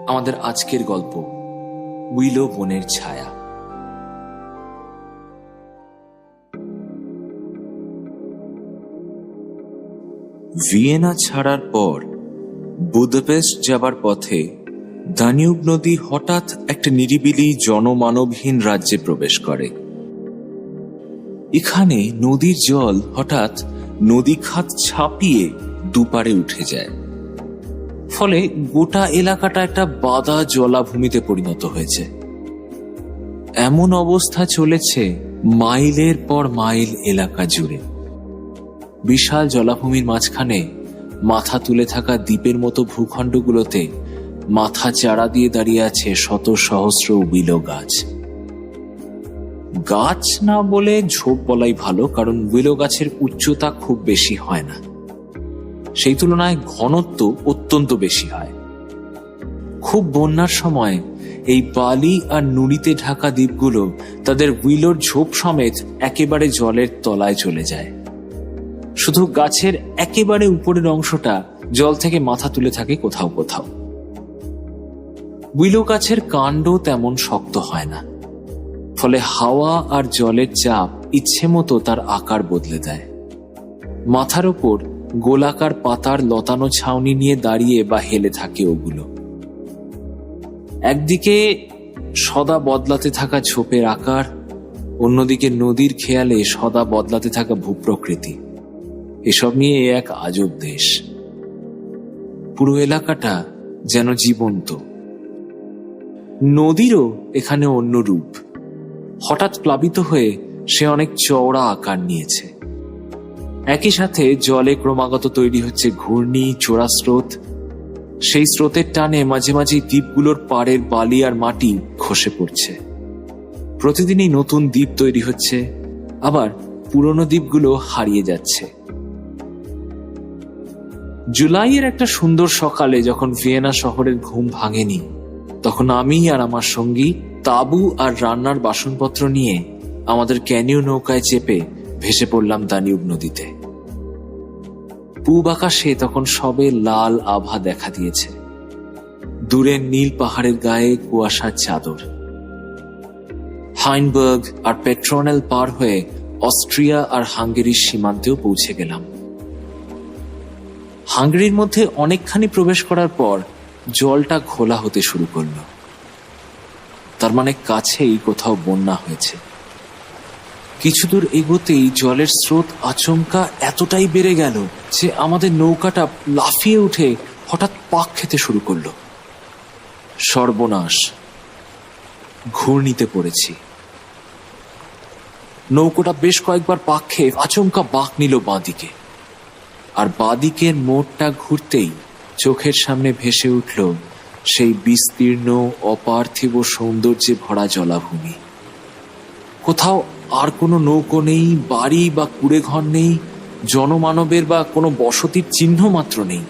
আমাদের আজকের গল্প উইলো বনের ছায়া। ভিয়েনা ছাড়ার পর বুদাপেস্ট যাবার পথে দানিউব নদী হঠাৎ একটা নিরিবিলি জনমানবহীন রাজ্যে প্রবেশ করে। এখানে নদীর জল হঠাৎ নদী খাত ছাপিয়ে দুপারে উঠে যায়, ফলে গোটা এলাকাটা একটা বাদা জলাভূমিতে পরিণত হয়েছে। এমন অবস্থা চলেছে মাইলের পর মাইল এলাকা জুড়ে। বিশাল জলাভূমির মাঝখানে মাথা তুলে থাকা দ্বীপের মতো ভূখণ্ডগুলোতে মাথা চাড়া দিয়ে দাঁড়িয়ে আছে শত সহস্র উইলো গাছ। গাছ না বলে ঝোপ বলাই ভালো, কারণ উইলো গাছের উচ্চতা খুব বেশি হয় না, সেই তুলনায় ঘনত্ব অত্যন্ত বেশি হয়। খুব বন্যার সময় এই বালি আর নুড়িতে ঢাকা দ্বীপগুলো তাদের উইলোর ঝোপ সমেত একেবারে জলের তলায় চলে যায়। শুধু গাছের একেবারে উপরের অংশটা জল থেকে মাথা তুলে থাকে কোথাও কোথাও। উইলো গাছের কাণ্ড তেমন শক্ত হয় না, ফলে হাওয়া আর জলের চাপ ইচ্ছে মতো তার আকার বদলে দেয়। মাথার ওপর গোলাকার পাতার লতানো ছাউনি নিয়ে দাঁড়িয়ে বা হেলে থাকে ওগুলো। একদিকে সদা বদলাতে থাকা ঝোপের আকার, অন্যদিকে নদীর খেয়ালে সদা বদলাতে থাকা ভূপ্রকৃতি। এসব নিয়ে এক আজব দেশ। পুরো এলাকাটা যেন জীবন্ত। নদীরও এখানে অন্য রূপ। হঠাৎ প্লাবিত হয়ে সে অনেক চওড়া আকার নিয়েছে। একই সাথে জলে ক্রমাগত তৈরি হচ্ছে ঘূর্ণি, চোরা স্রোত। সেই স্রোতের টানে মাঝে মাঝে দ্বীপগুলোর পাড়ের বালি আর মাটি খসে পড়ছে। প্রতিদিনই নতুন দ্বীপ তৈরি হচ্ছে, আবার পুরনো দ্বীপগুলো হারিয়ে যাচ্ছে। জুলাইয়ের একটা সুন্দর সকালে যখন ভিয়েনা শহরের ঘুম ভাঙেনি, তখন আমি আর আমার সঙ্গী তাঁবু আর রান্নার বাসনপত্র নিয়ে আমাদের ক্যানিও নৌকায় চেপে ভেসে পড়লাম দানিউব নদীতে। পূব আকাশে তখন সবে লাল আভা দেখা দিয়েছে। দূরের নীল পাহাড়ের গায়ে কুয়াশার চাদর। হাইনবার্গ আর পেট্রোনেল পার হয়ে অস্ট্রিয়া আর হাঙ্গেরির সীমান্তেও পৌঁছে গেলাম। হাঙ্গেরির মধ্যে অনেকখানি প্রবেশ করার পর জলটা ঘোলা হতে শুরু করল। তার মানে কাছেই কোথাও বন্যা হয়েছে। কিছু দূর এগোতেই জলের স্রোত আচমকা এতটাই বেড়ে গেল যে আমাদের নৌকাটা লাফিয়ে উঠে হঠাৎ পাক খেতে শুরু করল। সর্বনাশ! ঘূর্ণিতে পড়েছি। নৌকাটা বেশ কয়েকবার পাক খেয়ে আচমকা বাঁক নিল বাঁদিকে, আর বাঁদিকের মোড়টা ঘুরতেই চোখের সামনে ভেসে উঠল সেই বিস্তীর্ণ অপার্থিব সৌন্দর্যে ভরা জলাভূমি। কোথাও আর কোনো নৌকো নেই, বাড়ি বা কুড়ে ঘর নেই, জনমানবের বা কোনো বসতির চিহ্ন মাত্র নেই।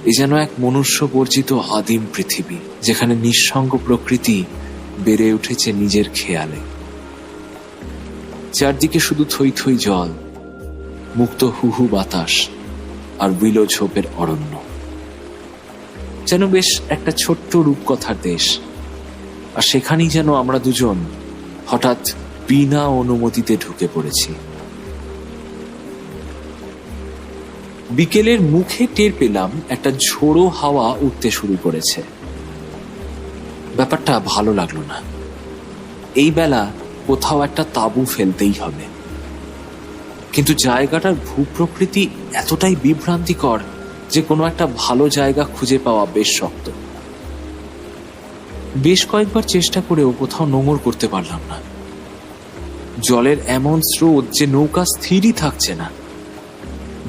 এ যেন এক মনুষ্য বর্জিত আদিম পৃথিবী, যেখানে নিঃসঙ্গ প্রকৃতি বেড়ে উঠেছে নিজের খেয়ালে। চারদিকে শুধু থই থই জল, মুক্ত হুহু বাতাস আর উইলো ঝোপের অরণ্য। যেন বেশ একটা ছোট্ট রূপকথার দেশ। আর সেখানেই যেন আমরা দুজন হঠাৎ বিনা অনুমতিতে ঢুকে পড়েছি। বিকেলের মুখে টের পেলাম একটা ঝোড়ো হাওয়া উঠতে শুরু করেছে। ব্যাপারটা ভালো লাগলো না। এই বেলা কোথাও একটা তাঁবু ফেলতেই হবে। কিন্তু জায়গাটার ভূপ্রকৃতি এতটাই বিভ্রান্তিকর যে কোনো একটা ভালো জায়গা খুঁজে পাওয়া বেশ শক্ত। বেশ কয়েকবার চেষ্টা করেও কোথাও নোঙর করতে পারলাম না। জলের এমন স্রোত যে নৌকা স্থিরই থাকছে না।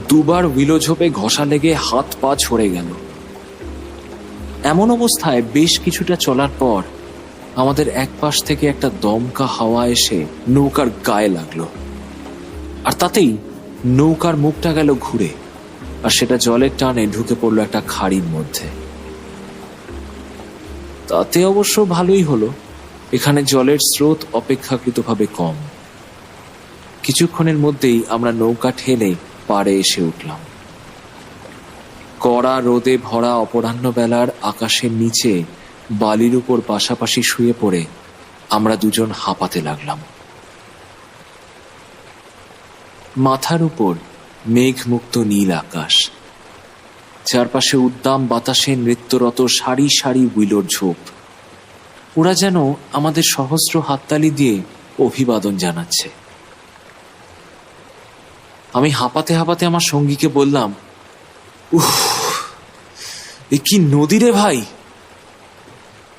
দুবার উইলো ঝোপে ঘষা লেগে হাত পা ছড়ে গেল। এমন অবস্থায় বেশ কিছুটা চলার পর আমাদের এক পাশ থেকে একটা দমকা হাওয়া এসে নৌকার গায়ে লাগলো, আর তাতেই নৌকার মুখটা গেল ঘুরে, আর সেটা জলের টানে ঢুকে পড়লো একটা খাড়ির মধ্যে। তাতে অবশ্য ভালোই হলো, এখানে জলের স্রোত অপেক্ষাকৃতভাবে কম। কিছুক্ষণের মধ্যেই আমরা নৌকা ঠেলে পাড়ে এসে উঠলাম। কড়া রোদে ভরা অপরাহ্ন বেলার আকাশের নিচে বালির উপর পাশাপাশি শুয়ে পড়ে আমরা দুজন হাঁপাতে লাগলাম। মাথার উপর মেঘমুক্ত নীল আকাশ, চারপাশে উদ্দাম বাতাসে নৃত্যরত সারি সারি উইলোর ঝোপ। ওরা যেন আমাদের সহস্র হাততালি দিয়ে অভিবাদন জানাচ্ছে। আমি হাঁপাতে হাঁপাতে আমার সঙ্গীকে বললাম, উফ, এ কি নদী রে ভাই।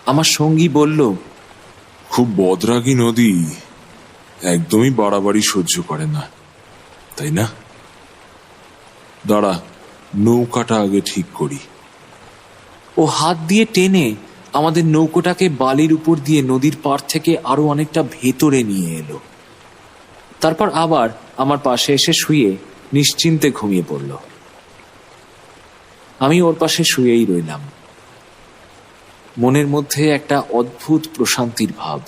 আমার সঙ্গী বলল, খুব বদরাগী নদী, একদমই বাড়াবাড়ি সহ্য করে না, তাই না? দাঁড়া, নৌকাটা আগে ঠিক করি। ও হাত দিয়ে টেনে আমাদের নৌকোটাকে বালির উপর দিয়ে নদীর পাড় থেকে আরো অনেকটা ভেতরে নিয়ে এলো। তারপর আবার আমার পাশে এসে শুয়ে নিশ্চিন্তে ঘুমিয়ে পড়ল। আমি ওর পাশে শুয়েই রইলাম। মনের মধ্যে একটা অদ্ভুত প্রশান্তির ভাব।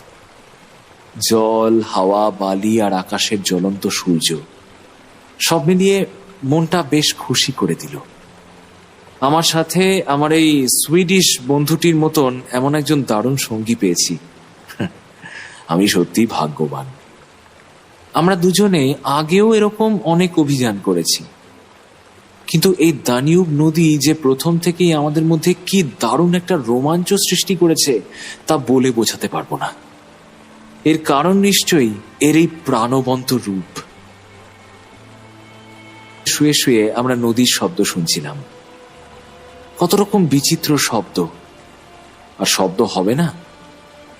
জল, হাওয়া, বালি আর আকাশের জ্বলন্ত সূর্য সব মিলিয়ে মনটা বেশ খুশি করে দিল। আমার সাথে আমার এই সুইডিশ বন্ধুটির মতন এমন একজন দারুণ সঙ্গী পেয়েছি। আমি সত্যি ভাগ্যবান। আমরা দুজনে আগেও এরকম অনেক অভিযান করেছি, কিন্তু এই দানিউব নদী যে প্রথম থেকেই আমাদের মধ্যে কি দারুণ একটা রোমাঞ্চ সৃষ্টি করেছে তা বলে বোঝাতে পারবো না। এর কারণ নিশ্চয়ই এর এই প্রাণবন্ত রূপ। শুয়ে শুয়ে আমরা নদীর শব্দ শুনছিলাম, কত রকম বিচিত্র শব্দ। আর শব্দ হবে না?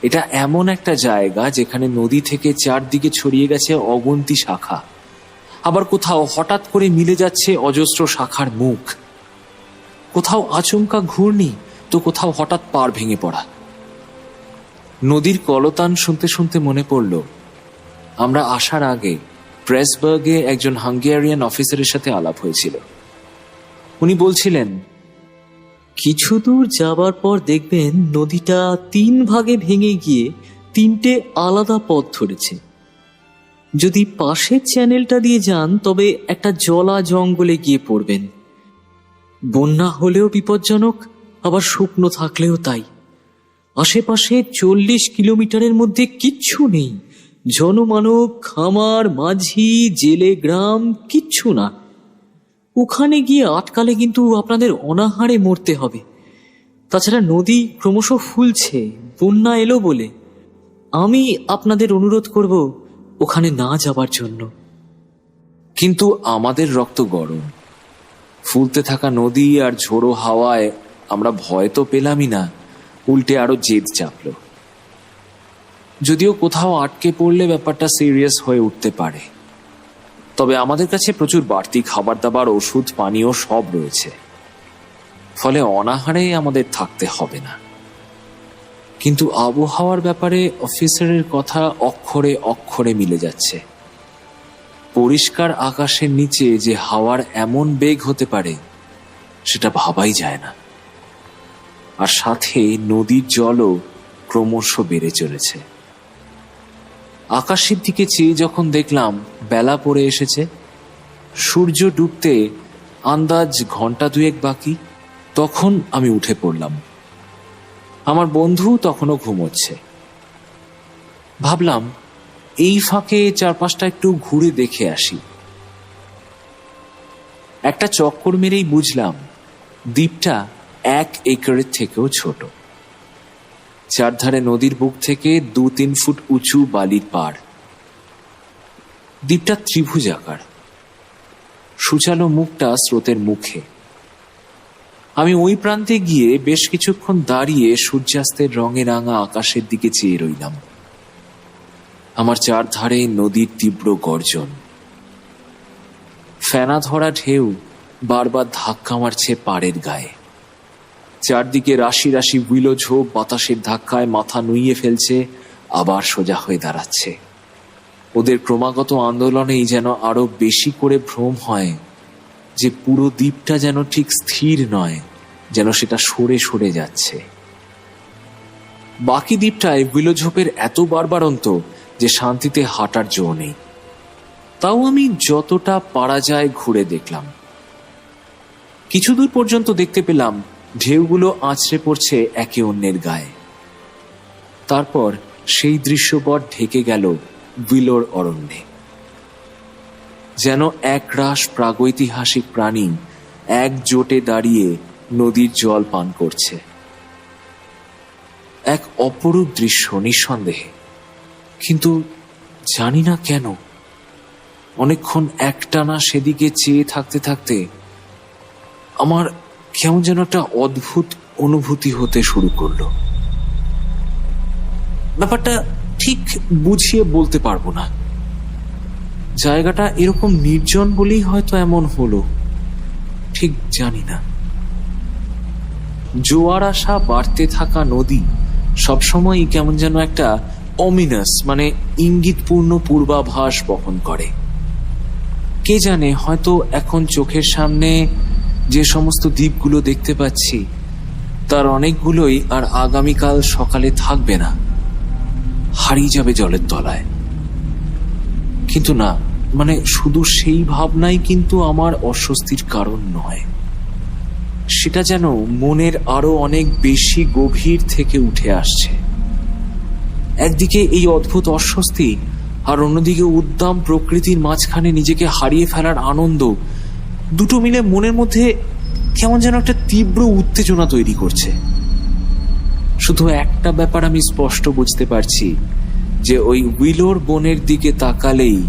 এটা এমন একটা জায়গা যেখানে নদী থেকে চারদিকে ছড়িয়ে গেছে অগন্তি শাখা, আবার কোথাও হঠাৎ করে মিলে যাচ্ছে অজস্র শাখার মুখ। কোথাও আচমকা ঘূর্ণি, তো কোথাও হঠাৎ পাড় ভেঙে পড়া। নদীর কলতান শুনতে শুনতে মনে পড়ল, আমরা আসার আগে প্রেসবার্গে একজন হাঙ্গেরিয়ান অফিসারের সাথে আলাপ হয়েছিল। উনি বলছিলেন, কিছু দূর যাবার পর দেখবেন নদীটা 3 ভাগে ভেঙে গিয়ে 3টে আলাদা পথ ধরেছে। যদি পাশের চ্যানেলটা দিয়ে যান তবে একটা জলা জঙ্গলে গিয়ে পড়বেন। বন্যা হলেও বিপজ্জনক, আবার শুকনো থাকলেও তাই। আশেপাশে 40 কিলোমিটারের মধ্যে কিচ্ছু নেই, জনমানব, খামার, মাঝি, জেলে গ্রাম কিচ্ছু না। ওখানে গিয়ে আটকালে কিন্তু আপনাদের অনাহারে মরতে হবে। তাছাড়া নদী ক্রমশ ফুলছে, বন্যা এলো বলে। আমি আপনাদের অনুরোধ করব ওখানে না যাবার জন্য। কিন্তু আমাদের রক্ত গরম। ফুলতে থাকা নদী আর ঝোড়ো হাওয়ায় আমরা ভয় তো পেলামই না, উল্টে আরো জেদ চাপল। যদিও কোথাও আটকে পড়লে ব্যাপারটা সিরিয়াস হয়ে উঠতে পারে, তবে আমাদের কাছে প্রচুর বাড়তি খাবার দাবার, ওষুধ, পানীয় সব রয়েছে, ফলে অনাহারে আমাদের থাকতে হবে না। কিন্তু আবহাওয়ার ব্যাপারে অফিসারের কথা অক্ষরে অক্ষরে মিলে যাচ্ছে। পরিষ্কার আকাশের নিচে যে হাওয়ার এমন বেগ হতে পারে সেটা ভাবাই যায় না। আর সাথে নদীর জলও ক্রমশ বেড়ে চলেছে। আকাশের দিকে চেয়ে যখন দেখলাম বেলা পড়ে এসেছে, সূর্য ডুবতে আন্দাজ ঘন্টা 2 বাকি, তখন আমি উঠে পড়লাম। আমার বন্ধু তখনও ঘুমোচ্ছে। ভাবলাম এই ফাঁকে চারপাশটা একটু ঘুরে দেখে আসি। একটা চক্কর মেরেই বুঝলাম দ্বীপটা 1 একরের থেকেও ছোট। চারধারে নদীর বুক থেকে 2-3 ফুট উঁচু বালির পাড়। দ্বীপটা ত্রিভুজাকার, সুচালো মুখটা স্রোতের মুখে। আমি ওই প্রান্তে গিয়ে বেশ কিছুক্ষণ দাঁড়িয়ে সূর্যাস্তের রঙে রাঙা আকাশের দিকে চেয়ে রইলাম। আমার চারধারে নদীর তীব্র গর্জন, ফেনা ধরা ঢেউ বারবার ধাক্কা মারছে পাড়ের গায়ে। চারদিকে রাশি রাশি উইলো ঝোপ বাতাসের ধাক্কায় মাথা নুইয়ে ফেলছে, আবার সোজা হয়ে দাঁড়াচ্ছে। ওদের ক্রমাগত আন্দোলনেই যেন আরো বেশি করে ভ্রম হয় যে পুরো দ্বীপটা যেন ঠিক স্থির নয়, যেন সেটা সরে সরে যাচ্ছে। বাকি দ্বীপটায় উইলো ঝোপের এত বারবারন্ত যে শান্তিতে হাঁটার জো নেই। তাও আমি যতটা পারা যায় ঘুরে দেখলাম, কিছু দূর পর্যন্ত দেখতে পেলাম ঢেউগুলো আছড়ে পড়ছে একে অন্যের গায়ে। তারপর সেই দৃশ্যপট ঢেকে গেল উইলোর অরণ্যে। যেন একরাশ প্রাগৈতিহাসিক প্রাণী একজোটে দাঁড়িয়ে নদীর জল পান করছে। এক অপরূপ দৃশ্য নিঃসন্দেহে, কিন্তু জানি না কেন অনেকক্ষণ একটানা সেদিকে চেয়ে থাকতে থাকতে আমার কেমন যেন একটা অদ্ভুত অনুভূতি হতে শুরু করলো। ব্যাপারটা ঠিক বুঝিয়ে বলতে পারবো না। জায়গাটা এরকম নির্জন বলেই হয়তো এমন হলো, ঠিক জানি না। জোয়ার আসা বাড়তে থাকা নদী সবসময়ই কেমন যেন একটা অমিনাস মানে ইঙ্গিতপূর্ণ পূর্বাভাস বহন করে। কে জানে, হয়তো এখন চোখের সামনে যে সমস্ত দ্বীপগুলো দেখতে পাচ্ছি তার অনেকগুলোই আর আগামীকাল সকালে থাকবে না, হারিয়ে যাবে জলের তলায়। কিন্তু না, মানে শুধু সেই ভাবনাই কিন্তু আমার অস্বস্তির কারণ নয়, সেটা যেন মনের আরো অনেক বেশি গভীর থেকে উঠে আসছে। একদিকে এই অদ্ভুত অস্বস্তি, আর অন্যদিকে উদ্দাম প্রকৃতির মাঝখানে নিজেকে হারিয়ে ফেলার আনন্দ, দুটো মিলে মনের মধ্যে কেমন যেন একটা তীব্র উত্তেজনা তৈরি করছে। শুধু একটা ব্যাপার আমি স্পষ্ট বুঝতে পারছি, যে ওই উইলোর বনের দিকে তাকালেই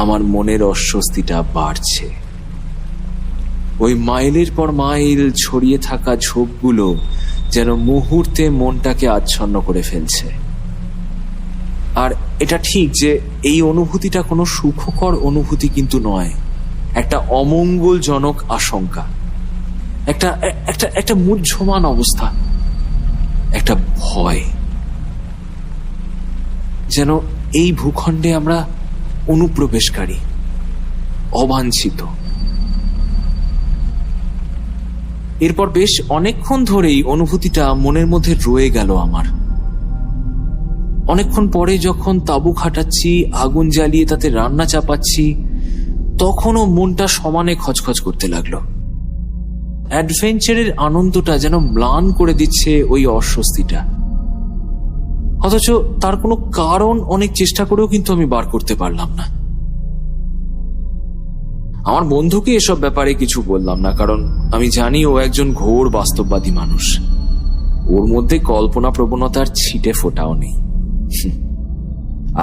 আমার মনের অস্বস্তিটা বাড়ছে। ওই মাইলের পর মাইল ছড়িয়ে থাকা ঝোপগুলো যেন মুহূর্তে মনটাকে আচ্ছন্ন করে ফেলছে। আর এটা ঠিক যে এই অনুভূতিটা কোনো সুখকর অনুভূতি কিন্তু নয়, একটা অমঙ্গলজনক আশঙ্কা, একটা একটা একটা মুহ্যমান অবস্থা, একটা ভয়। যেন এই ভূখণ্ডে আমরা অনুপ্রবেশকারী, অবাঞ্ছিত। এরপর বেশ অনেকক্ষণ ধরেই অনুভূতিটা মনের মধ্যে রয়ে গেল আমার। অনেকক্ষণ পরে যখন তাঁবু খাটাচ্ছি, আগুন জ্বালিয়ে তাতে রান্না চাপাচ্ছি, তখনও মনটা সমানে খচখচ করতে লাগলো। অ্যাডভেঞ্চারের আনন্দটা যেন ম্লান করে দিচ্ছে ওই অস্বস্তিটা। অথচ তার কোনো কারণ অনেক চেষ্টা করেও কিন্তু আমি বার করতে পারলাম না। আমার বন্ধুকে এসব ব্যাপারে কিছু বললাম না, কারণ আমি জানি ও একজন ঘোর বাস্তববাদী মানুষ। ওর মধ্যে কল্পনা প্রবণতার ছিটে ফোটাও নেই।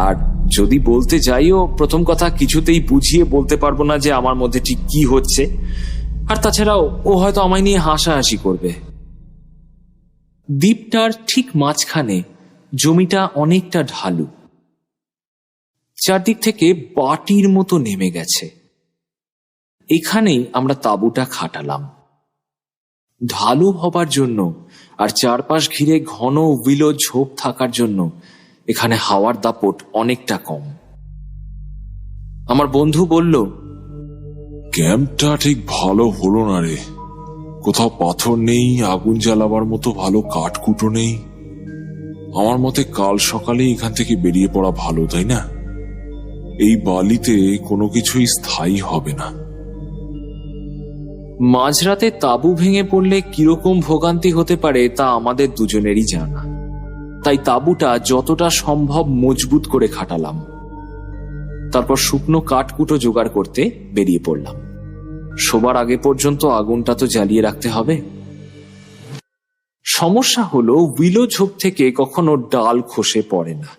আর যদি বলতে যাইও, প্রথম কথা কিছুতেই বুঝিয়ে বলতে পারবো না যে আমার মধ্যে ঠিক কি হচ্ছে। আর তাছাড়াও ও হয়তো আমায় নিয়ে হাসাহাসি করবে। দ্বীপটার ঠিক মাঝখানে জমিটা অনেকটা ঢালু, চারদিক থেকে বাটির মতো নেমে গেছে। এখানেই আমরা তাঁবুটা খাটালাম। ঢালু হবার জন্য আর চারপাশ ঘিরে ঘন উইলো ঝোপ থাকার জন্য এখানে হাওয়ার দাপট অনেকটা কম। আমার বন্ধু বলল, ক্যাম্পটা ঠিক ভালো হলো না রে। কোথাও পাথর নেই, আগুন জ্বালাবার মতো ভালো কাঠকুটো নেই। আমার মতে কাল সকালে এখান থেকে বেরিয়ে পড়া ভালো, তাই না? এই বালিতে কোনো কিছুই স্থায়ী হবে না। মাঝরাতে তাঁবু ভেঙে পড়লে কিরকম ভোগান্তি হতে পারে তা আমাদের দুজনেরই জানা। তাই তাঁবুটা যতটা সম্ভব মজবুত করে খাটালাম। তারপর শুকনো কাঠকুটো জোগাড় করতে বেরিয়ে পড়লাম। শোবার আগে পর্যন্ত আগুনটা তো জ্বালিয়ে রাখতে হবে। সমস্যা হলো উইলো ঝোপ থেকে কখনো ডাল খসে পড়ে না,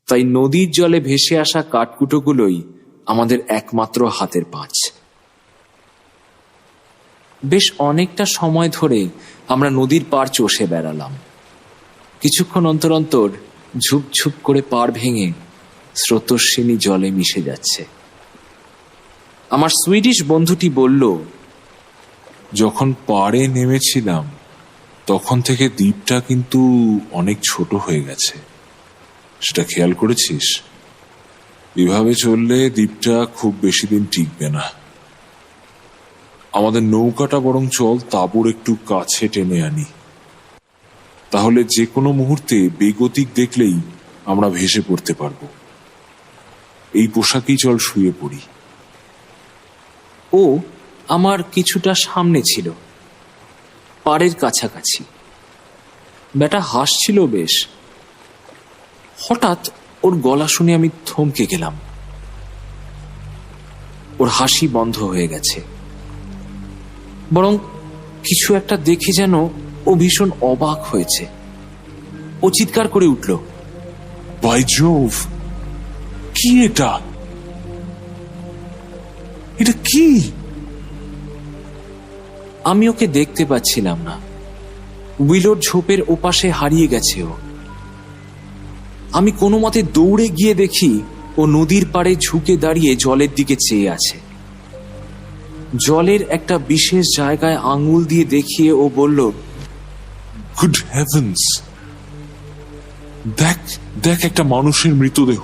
তাই নদীর জলে ভেসে আসা কাঠকুটোগুলোই আমাদের একমাত্র হাতের পাঁচ। বেশ অনেকটা সময় ধরে আমরা নদীর পাড় চষে বেড়ালাম। কিছুক্ষণ অন্তর অন্তর ঝুপঝুপ করে পাড় ভেঙে স্রোতস্বিনী জলে মিশে যাচ্ছে। আমার সুইডিশ বন্ধুটি বলল, যখন পাড়ে নেমেছিলাম তখন থেকে দ্বীপটা কিন্তু অনেক ছোট হয়ে গেছে, সেটা খেয়াল করেছিস? এভাবে চললে দ্বীপটা খুব বেশি দিন টিকবে না। আমাদের নৌকাটা বরং চল তাঁবুর একটু কাছে টেনে আনি, তাহলে যে কোনো মুহূর্তে বেগতিক দেখলেই আমরা ভেসে পড়তে পারবো। এই পোশাকেই চল শুয়ে পড়ি। ও আমার কিছুটা সামনে ছিল, পাড়ের কাছাকাছি। বেটা হাসছিল বেশ। হঠাৎ ওর গলা শুনে আমি থমকে গেলাম। ওর হাসি বন্ধ হয়ে গেছে, বরং কিছু একটা দেখে যেন ও ভীষণ অবাক হয়েছে। ও চিৎকার করে উঠল, বাই জোভ, কি এটা? এটা কি? আমি ওকে দেখতে পাচ্ছিলাম না। উইলোর ঝোপের ওপাশে হারিয়ে গেছে ও। আমি কোনো মতে দৌড়ে গিয়ে দেখি ও নদীর পাড়ে ঝুঁকে দাঁড়িয়ে জলের দিকে চেয়ে আছে। জলের একটা বিশেষ জায়গায় আঙুল দিয়ে দেখিয়ে ও বলল, গুড হেভেন্স, দেখ দেখ, একটা মানুষের মৃতদেহ।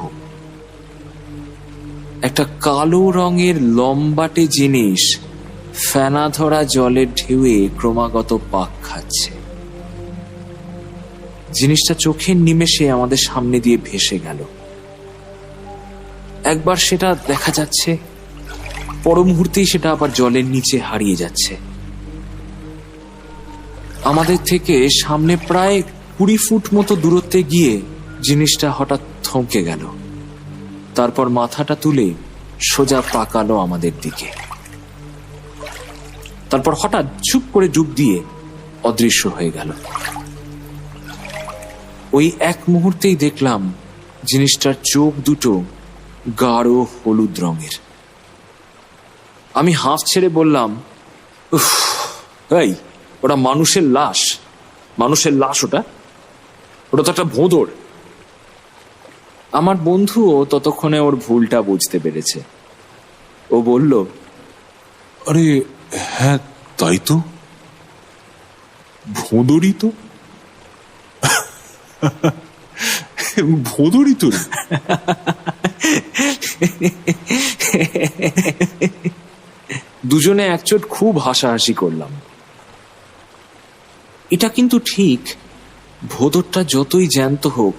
একটা কালো রঙের লম্বাটে জিনিস ফেনা ধরা জলের ঢেউয়ে ক্রমাগত পাক খাচ্ছে। জিনিসটা চোখের নিমেষে আমাদের সামনে দিয়ে ভেসে গেল। একবার সেটা দেখা যাচ্ছে, পর মুহূর্তেই সেটা আবার জলের নিচে হারিয়ে যাচ্ছে। আমাদের থেকে সামনে প্রায় 20 ফুট মতো দূরত্বে গিয়ে জিনিসটা হঠাৎ থমকে গেল। তারপর মাথাটা তুলে সোজা তাকালো আমাদের দিকে। তারপর হঠাৎ চুপ করে ডুব দিয়ে অদৃশ্য হয়ে গেল। ওই এক মুহূর্তেই দেখলাম জিনিসটার চোখ দুটো গাঢ় হলুদ রঙের। আমি হাঁফ ছেড়ে বললাম, উফ, এই, ওটা মানুষের লাশ। মানুষের লাশ ওটা ওটা তো একটা ভোঁদড়। আমার বন্ধুও ততক্ষণে ওর ভুলটা বুঝতে পেরেছে। ও বলল, আরে হ্যাঁ, তাই তো, ভোঁদড়ি তো। ভোঁদড়ি তো রে। দুজনে একচোট খুব হাসাহাসি করলাম। এটা কিন্তু ঠিক, ভোঁদড়টা যতই জ্যান্ত হোক,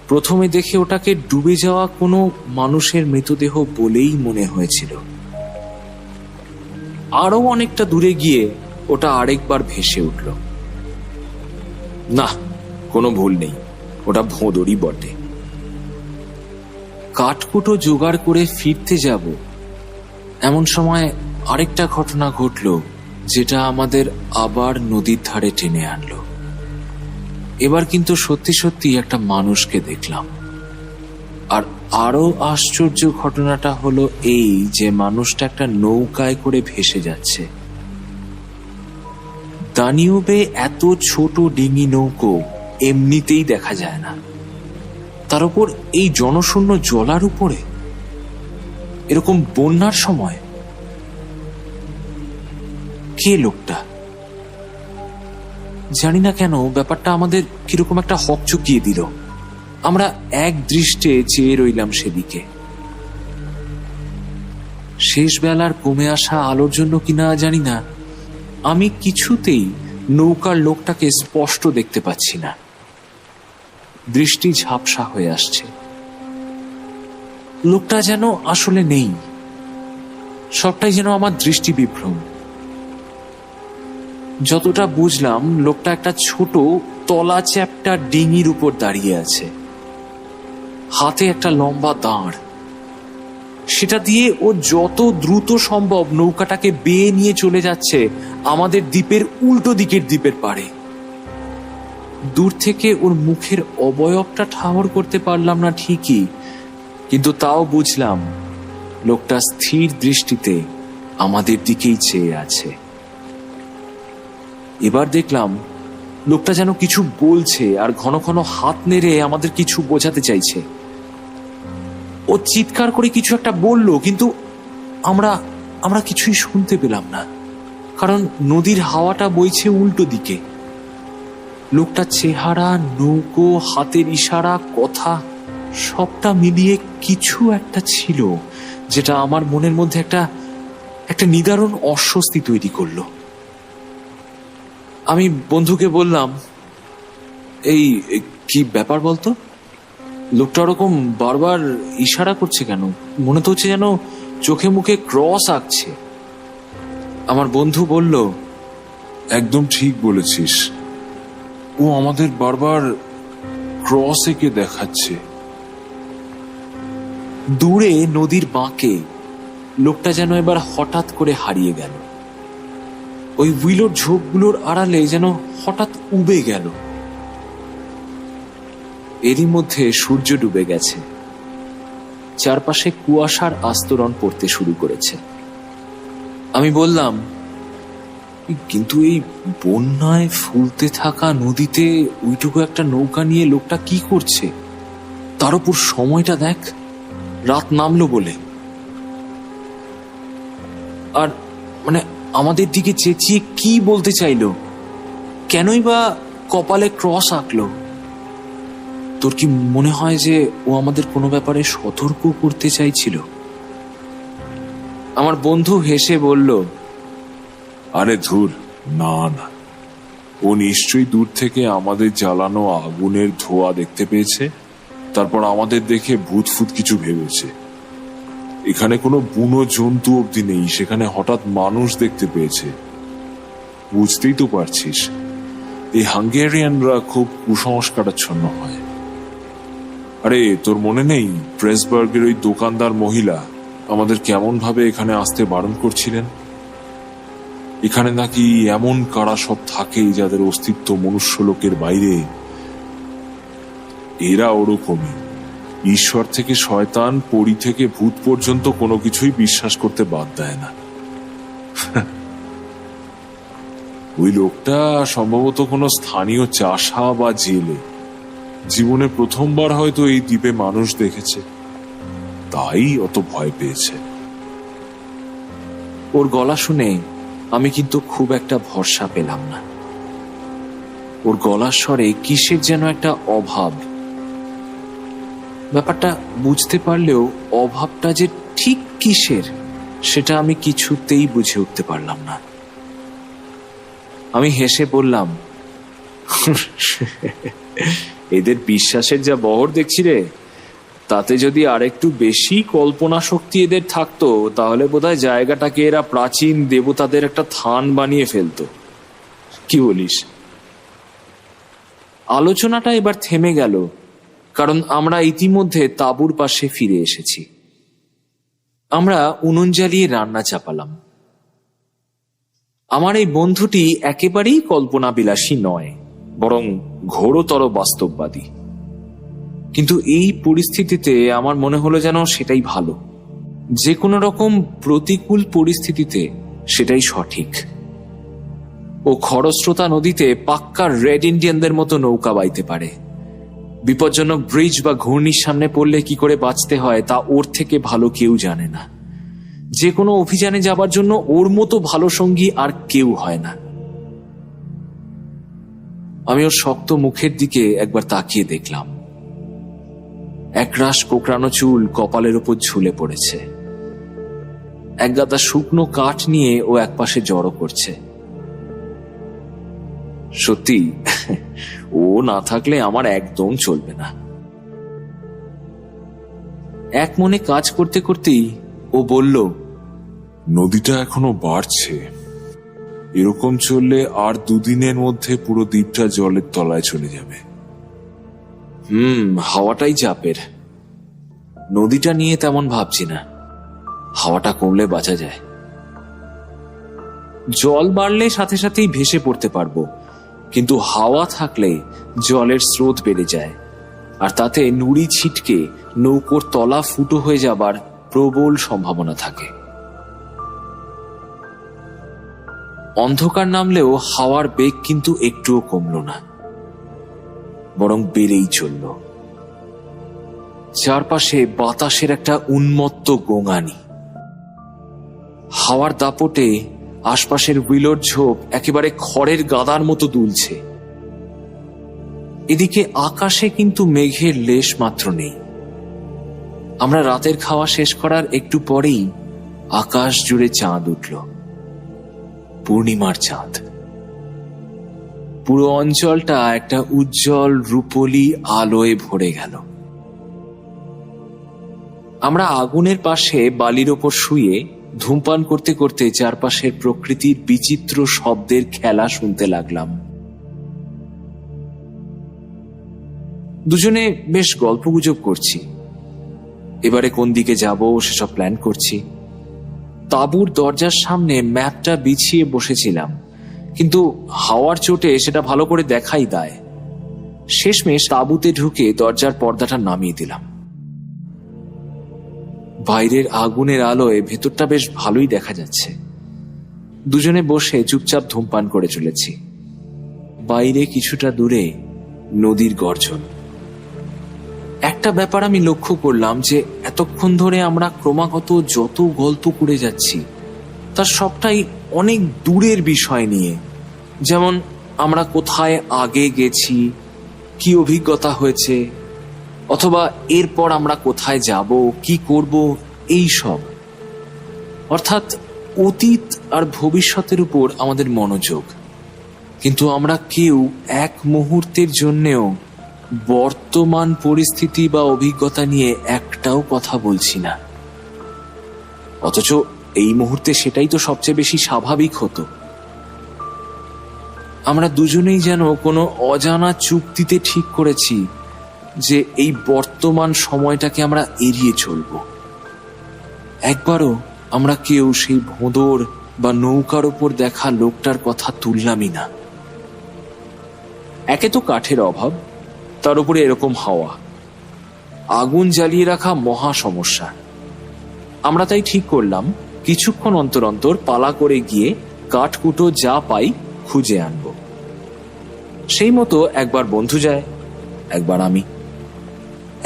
প্রথমে দেখে ওটাকে ডুবে যাওয়া কোনো মানুষের মৃতদেহ বলেই মনে হয়েছিল। আরো অনেকটা দূরে গিয়ে ওটা আরেকবার ভেসে উঠল। না, কোনো ভুল নেই, ওটা ভোঁদড়ই বটে। কাঠকুটো জোগাড় করে ফিরতে যাব, এমন সময় আরেকটা ঘটনা ঘটল, যেটা আমাদের আবার নদীর ধারে টেনে আনলো। এবার কিন্তু সত্যি সত্যি একটা মানুষকে দেখলাম। আর আরো আশ্চর্য ঘটনাটা হলো এই যে মানুষটা একটা নৌকায় করে ভেসে যাচ্ছে। দানিউবে এত ছোট ডিঙি নৌকো এমনিতেই দেখা যায় না, তার উপর এই জনশূন্য জলার উপরে, এরকম বন্যার সময়। কে লোকটা? জানি না কেন ব্যাপারটা আমাদের কিরকম একটা হকচকিয়ে দিল। আমরা এক দৃষ্টে চেয়ে রইলাম সেদিকে। শেষ বেলার কমে আসা আলোর জন্য কিনা জানি না, আমি কিছুতেই নৌকার লোকটাকে স্পষ্ট দেখতে পাচ্ছি না। দৃষ্টি ঝাপসা হয়ে আসছে। লোকটা যেন আসলে নেই, সবটাই যেন আমার দৃষ্টি বিভ্রম। যতটা বুঝলাম, লোকটা একটা ছোট তলা চ্যাপ্টা ডিঙির উপর দাঁড়িয়ে আছে, হাতে একটা লম্বা দাঁড়। সেটা দিয়ে ও যত দ্রুত সম্ভব নৌকাটাকে বেয়ে নিয়ে চলে যাচ্ছে আমাদের দ্বীপের উল্টো দিকের দ্বীপের পাড়ে। দূর থেকে ওর মুখের অবয়বটা ঠাহর করতে পারলাম না ঠিকই, কিন্তু তাও বুঝলাম লোকটা স্থির দৃষ্টিতে আমাদের দিকেই চেয়ে আছে। এবার দেখলাম লোকটা যেন কিছু বলছে আর ঘন ঘন হাত নেড়ে আমাদের কিছু বোঝাতে চাইছে। ও চিৎকার করে কিছু একটা বলল, কিন্তু আমরা কিছুই শুনতে পেলাম না, কারণ নদীর হাওয়াটা বইছে উল্টো দিকে। লোকটার চেহারা, নৌকো, হাতের ইশারা, কথা সবটা মিলিয়ে কিছু একটা ছিল যেটা আমার মনের মধ্যে একটা নিদারুণ অস্বস্তি তৈরি করলো। আমি বন্ধুকে বললাম, এই কি ব্যাপার বলতো? লোকটা ওরকম বারবার ইশারা করছে কেন? মনে তো হচ্ছে যেন চোখে মুখে ক্রস আঁকছে। আমার বন্ধু বলল, একদম ঠিক বলেছিস। ও আমাদের বারবার ক্রস এঁকে দেখাচ্ছে। দূরে নদীর বাঁকে লোকটা যেন এবার হঠাৎ করে হারিয়ে গেল। ওই উইলোর ঝোপগুলোর আড়ালে যেন হঠাৎ উবে গেল। এরই মধ্যে সূর্য ডুবে গেছে, চারপাশে কুয়াশার আস্তরণ পড়তে শুরু করেছে। আমি বললাম, কিন্তু এই বন্যায় ফুলতে থাকা নদীতে ওইটুকু একটা নৌকা নিয়ে লোকটা কি করছে? তার উপর সময়টা দেখ, রাত নামলো বলে। আর মানে আমাদের দিকে চেঁচিয়ে কি বলতে চাইলো? কেনই বা কপালে ক্রস আঁকলো? তোর কি মনে হয় যে ও আমাদের কোনো ব্যাপারে সতর্ক করতে চাইছিল? আমার বন্ধু হেসে বলল, আরে ধুর, না না, ও নিশ্চয়ই দূর থেকে আমাদের জ্বালানো আগুনের ধোঁয়া দেখতে পেয়েছে, তারপর আমাদের দেখে ভূত ফুত কিছু ভেবেছে। এখানে কোনো বুনো জন্তু অব্দি নেই, সেখানে হঠাৎ মানুষ দেখতে পেয়েছে। বুঝতেই তো পারছিস, এই হাঙ্গেরিয়ানরা খুব কুসংস্কারাচ্ছন্ন হয়। আরে তোর মনে নেই প্রেসবার্গের ওই দোকানদার মহিলা আমাদের কেমন ভাবে এখানে আসতে বারণ করছিলেন? এখানে নাকি এমন কারা সব থাকে যাদের অস্তিত্ব মনুষ্য লোকের বাইরে। এরা ওরকমই, ঈশ্বর থেকে শয়তান, পরী থেকে ভূত পর্যন্ত কোনো কিছুই বিশ্বাস করতে বাদ দেয় না। ওই লোকটা সম্ভবত কোনো স্থানীয় চাষা বা জেলে, জীবনে প্রথমবার হয়তো এই দ্বীপে মানুষ দেখেছে, তাই অত ভয় পেয়েছে। ওর গলা শুনে আমি কিন্তু খুব একটা ভরসা পেলাম না। ওর গলার স্বরে কিসের যেন একটা অভাব। ব্যাপারটা বুঝতে পারলেও অভাবটা যে ঠিক কিসের সেটা আমি কিছুতেই বুঝে উঠতে পারলাম না। আমি হেসে বললাম, এদের বিশ্বাসের যা বহর দেখছি রে, তাতে যদি আরেকটু বেশি কল্পনা শক্তি এদের থাকতো তাহলে বোধহয় জায়গাটাকে এরা প্রাচীন দেবতাদের একটা থান বানিয়ে ফেলতো। কি বলিস? আলোচনাটা এবার থেমে গেল, কারণ আমরা ইতিমধ্যে তাঁবুর পাশে ফিরে এসেছি। আমরা উনুন জ্বালিয়ে রান্না চাপালাম। আমার এই বন্ধুটি একেবারেই কল্পনাবিলাসী নয়, বরং ঘোরতর বাস্তববাদী। কিন্তু এই পরিস্থিতিতে আমার মনে হলো যেন সেটাই ভালো। যে কোনো রকম প্রতিকূল পরিস্থিতিতে সেটাই সঠিক। ও খরস্রোতা নদীতে পাক্কা রেড ইন্ডিয়ানদের মতো নৌকা বাইতে পারে। বিপজ্জনক ব্রিজ বা ঘূর্ণির সামনে পড়লে কি করে বাঁচতে হয় তা ওর থেকে ভালো কেউ জানে না। যে কোনো অভিযানে যাবার জন্য ওর মতো ভালো সঙ্গী আর কেউ হয় না। আমি ওর শক্ত মুখের দিকে একবার তাকিয়ে দেখলাম। একরাশ কোকড়ানো চুল কপালের উপর ঝুলে পড়েছে। এক গাদা শুকনো কাঠ নিয়ে ও একপাশে জড়ো করছে। সত্যি, ও না থাকলে আমার একদম চলবে না। এক মনে কাজ করতে করতেই ও বলল, নদীটা এখনো বাড়ছে, এরকম চললে আর দুদিনের মধ্যে পুরো দ্বীপটা জলের তলায় চলে যাবে। হাওয়াটাই চাপের। নদীটা নিয়ে তেমন ভাবছি না, হাওয়াটা কমলে বাঁচা যায়। জল বাড়লে সাথে সাথেই ভেসে পড়তে পারবো, কিন্তু হাওয়া থাকলে জলের স্রোত বেড়ে যায়, আর তাতে নুড়ি ছিটকে নৌকোর তলা ফুটো হয়ে যাবার প্রবল সম্ভাবনা থাকে। অন্ধকার নামলেও হাওয়ার বেগ কিন্তু একটুও কমল না, বরং বেড়েই চলল। চারপাশে বাতাসের একটা উন্মত্ত গোঙানি। হাওয়ার দাপটে আশপাশের উইলোর ঝোপ একেবারে খড়ের গাদার মতো দুলছে। এদিকে আকাশে কিন্তু মেঘের লেশ মাত্র নেই। আমরা রাতের খাওয়া শেষ করার একটু পরেই আকাশ জুড়ে চাঁদ উঠল, পূর্ণিমার চাঁদ। পুরো অঞ্চলটা একটা উজ্জ্বল রূপোলি আলোয় ভরে গেল। আমরা আগুনের পাশে বালির ওপর শুয়ে ধূমপান করতে করতে চারপাশের প্রকৃতির বিচিত্র শব্দের খেলা শুনতে লাগলাম। দুজনে বেশ গল্পগুজব করছি। এবারে কোন দিকে যাব সেসব প্ল্যান করছি। তাঁবুর দরজার সামনে ম্যাপটা বিছিয়ে বসেছিলাম, কিন্তু হাওয়ার চোটে সেটা ভালো করে দেখাই দায়। শেষমেশ তাঁবুতে ঢুকে দরজার পর্দাটা নামিয়ে দিলাম। বাইরের আগুনের আলোয় ভেতরটা বেশ ভালোই দেখা যাচ্ছে। দুজনে বসে চুপচাপ ধূমপান করে চলেছি। বাইরে কিছুটা দূরে নদীর গর্জন। একটা ব্যাপার আমি লক্ষ্য করলাম যে এতক্ষণ ধরে আমরা ক্রমাগত যত গল্প করে যাচ্ছি তার সবটাই অনেক দূরের বিষয় নিয়ে। যেমন আমরা কোথায় আগে গেছি, কি অভিজ্ঞতা হয়েছে, অথবা এরপর আমরা কোথায় যাব, কি করব, এই সব। অর্থাৎ অতীত আর ভবিষ্যতের উপর আমাদের মনোযোগ। কিন্তু আমরা কেউ এক মুহূর্তের জন্যেও বর্তমান পরিস্থিতি বা অভিজ্ঞতা নিয়ে একটাও কথা বলছি না। অথচ এই মুহূর্তে সেটাই তো সবচেয়ে বেশি স্বাভাবিক হতো। আমরা দুজনেই যেন কোনো অজানা চুক্তিতে ঠিক করেছি যে এই বর্তমান সময়টাকে আমরা এড়িয়ে চলব। একবারও আমরা কেউ সেই ভোঁদর বা নৌকার ওপর দেখা লোকটার কথা তুললামই না। একে তো কাঠের অভাব, তার উপরে এরকম হাওয়া, আগুন জ্বালিয়ে রাখা মহা সমস্যা। আমরা তাই ঠিক করলাম কিছুক্ষণ অন্তর অন্তর পালা করে গিয়ে কাঠকুটো যা পাই খুঁজে আনব। সেই মতো একবার বন্ধু যায়, একবার আমি।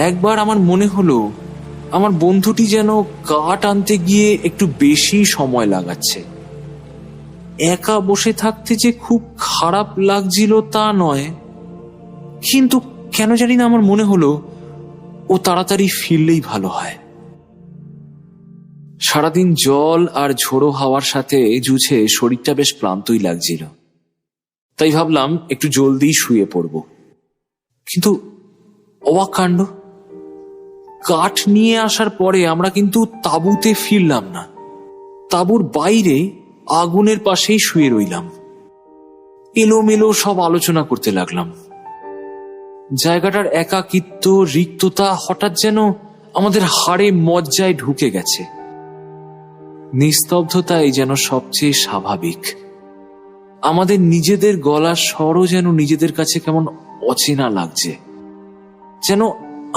একবার আমার মনে হলো আমার বন্ধুটি যেন কাঠ আনতে গিয়ে একটু বেশি সময় লাগাচ্ছে। একা বসে থাকতে যে খুব খারাপ লাগছিল তা নয়, কিন্তু কেন জানি না আমার মনে হলো ও তাড়াতাড়ি ফিরলেই ভালো হয়। সারাদিন জল আর ঝোড়ো হাওয়ার সাথে জুঝে শরীরটা বেশ ক্লান্তই লাগছিল, তাই ভাবলাম একটু জলদি শুয়ে পড়ব। কিন্তু অবাক কাণ্ড, কাঠ নিয়ে আসার পরে আমরা কিন্তু তাঁবুতে ফিরলাম না। তাঁবুর বাইরে আগুনের পাশেই শুয়ে রইলাম। এলোমেলো সব আলোচনা করতে লাগলাম। জায়গাটার একাকিত্ব, রিক্ততা হঠাৎ যেন আমাদের হাড়ে মজ্জায় ঢুকে গেছে। নিস্তব্ধতাই যেন সবচেয়ে স্বাভাবিক। আমাদের নিজেদের গলার স্বরও যেন নিজেদের কাছে কেমন অচেনা লাগছে। যেন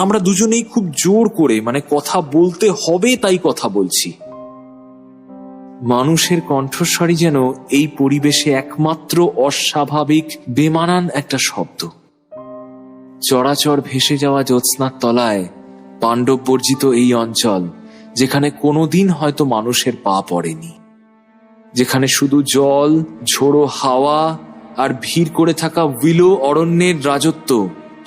আমরা দুজনেই খুব জোর করে কথা বলতে হবে তাই কথা বলছি। মানুষের কণ্ঠস্বরই যেন এই পরিবেশে একমাত্র অস্বাভাবিক বেমানান একটা শব্দ। চরাচর ভেসে যাওয়া জ্যোৎস্নার তলায় পাণ্ডব বর্জিত এই অঞ্চল, যেখানে কোনোদিন হয়তো মানুষের পা পড়েনি, যেখানে শুধু জল, ঝোড়ো হাওয়া আর ভিড় করে থাকা উইলো অরণ্যের রাজত্ব,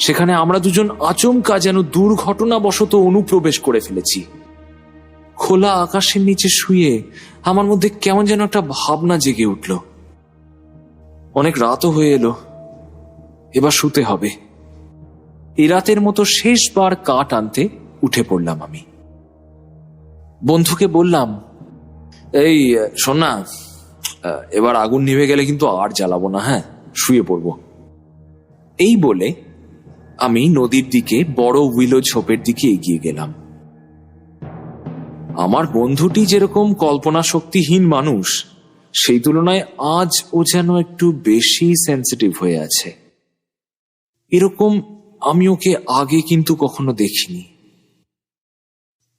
সেখানে আমরা দুজন আচমকা যেন দুর্ঘটনাবশত অনুপ্রবেশ করে ফেলেছি। খোলা আকাশের নিচে শুয়ে আমার মধ্যে কেমন যেন একটা ভাবনা জেগে উঠল। অনেক রাতও হয়ে এলো, এবার শুতে হবে। এই রাতের মতো শেষবার কাঠ আনতে উঠে পড়লাম আমি। বন্ধুকে বললাম, এই শোন না, এবার আগুন নিভে গেলে কিন্তু আর জ্বালাবো না, হ্যাঁ, শুয়ে পড়ব। এই বলে আমি নদীর দিকে বড় উইলো ঝোপের দিকে এগিয়ে গেলাম। আমার বন্ধুটি যেরকম কল্পনা শক্তিহীন মানুষ, সেই তুলনায় আজ ও যেন একটু বেশি সেন্সিটিভ হয়ে আছে। এরকম আমি ওকে আগে কিন্তু কখনো দেখিনি।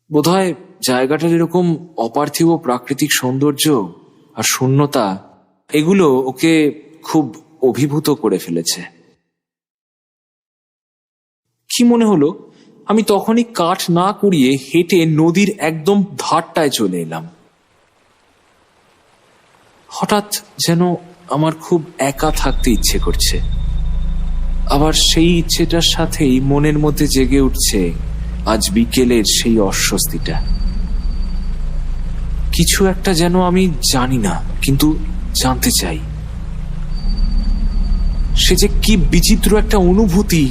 বোধহয় জায়গাটার এরকম অপার্থিব প্রাকৃতিক সৌন্দর্য আর শূন্যতা, এগুলো ওকে খুব অভিভূত করে ফেলেছে। কি মনে হলো, আমি তখনই কাঠ না কুড়িয়ে হেঁটে নদীর একদম ধারটায় চলে এলাম। হঠাৎ যেন আমার খুব একা থাকতে ইচ্ছে করছে। আবার সেই ইচ্ছেটার সাথেই মনের মধ্যে জেগে উঠছে আজ বিকেলের সেই অস্বস্তিটা। কিছু একটা যেন আমি জানি না, কিন্তু জানতে চাই। সে যে কি বিচিত্র একটা অনুভূতি,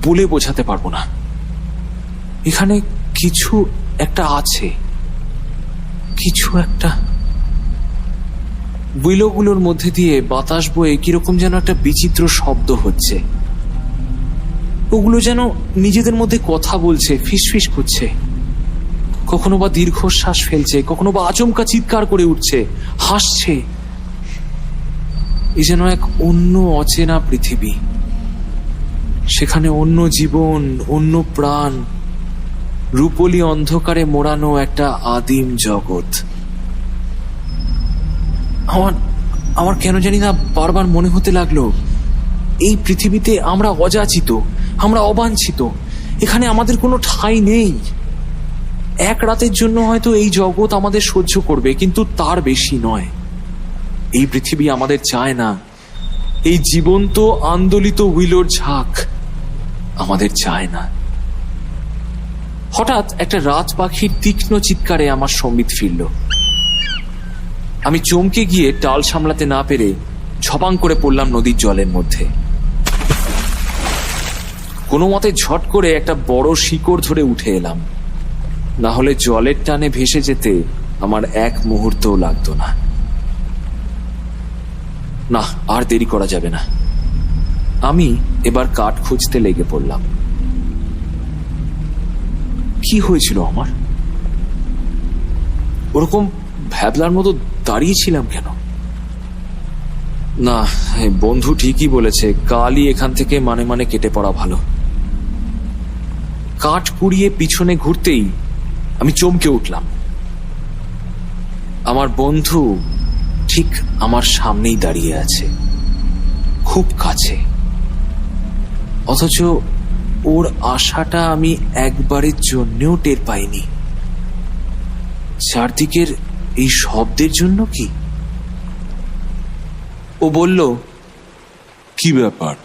বলে বোঝাতে পারবো না। এখানে কিছু একটা আছে, কিছু একটা। উইলোগুলোর মধ্যে দিয়ে বাতাস বয়ে কিরকম যেন একটা বিচিত্র শব্দ হচ্ছে। ওগুলো যেন নিজেদের মধ্যে কথা বলছে, ফিসফিস করছে, কখনো বা দীর্ঘশ্বাস ফেলছে, কখনো বা আচমকা চিৎকার করে উঠছে, হাসছে। এ যেন এক অন্য অচেনা পৃথিবী, সেখানে অন্য জীবন, অন্য প্রাণ, রূপলি অন্ধকারে মোড়ানো একটা আদিম জগৎ। আমার কেন জানি না বারবার মনে হতে লাগলো, এই পৃথিবীতে আমরা অযাচিত, আমরা অবাঞ্ছিত, এখানে আমাদের কোনো ঠাঁই নেই। এক রাতের জন্য হয়তো এই জগৎ আমাদের সহ্য করবে, কিন্তু তার বেশি নয়। এই পৃথিবী আমাদের চায় না, এই জীবন্ত আন্দোলিত উইলোর ঝাঁক আমাদের চায় না। হঠাৎ একটা রাত পাখির তীক্ষ্ণ চিৎকারে আমার সম্বিত ফিরল। আমি চমকে গিয়ে টাল সামলাতে না পেরে ঝপাং করে পড়লাম নদীর জলের মধ্যে। কোনো মতে ঝট করে একটা বড় শিকড় ধরে উঠে এলাম, না হলে জলের টানে ভেসে যেতে আমার এক মুহূর্তও লাগতো না। না, আর দেরি করা যাবে না। আমি এবার কাঠ খুঁজতে লেগে পড়লাম। কি হয়েছিল আমার? ওরকম ভ্যাবলার মতো দাঁড়িয়েছিলাম কেন? না, বন্ধু ঠিকই বলেছে, কালই এখান থেকে মানে কেটে পড়া ভালো। কাঠ কুড়িয়ে পিছনে ঘুরতেই আমি চমকে উঠলাম। আমার বন্ধু ঠিক আমার সামনেই দাঁড়িয়ে আছে, খুব কাছে, অথচ ওর আশাটা আমি একবারের জন্যও টের পাইনি। চারদিকের এই শব্দের জন্য কি? ও বলল, কি ব্যাপার?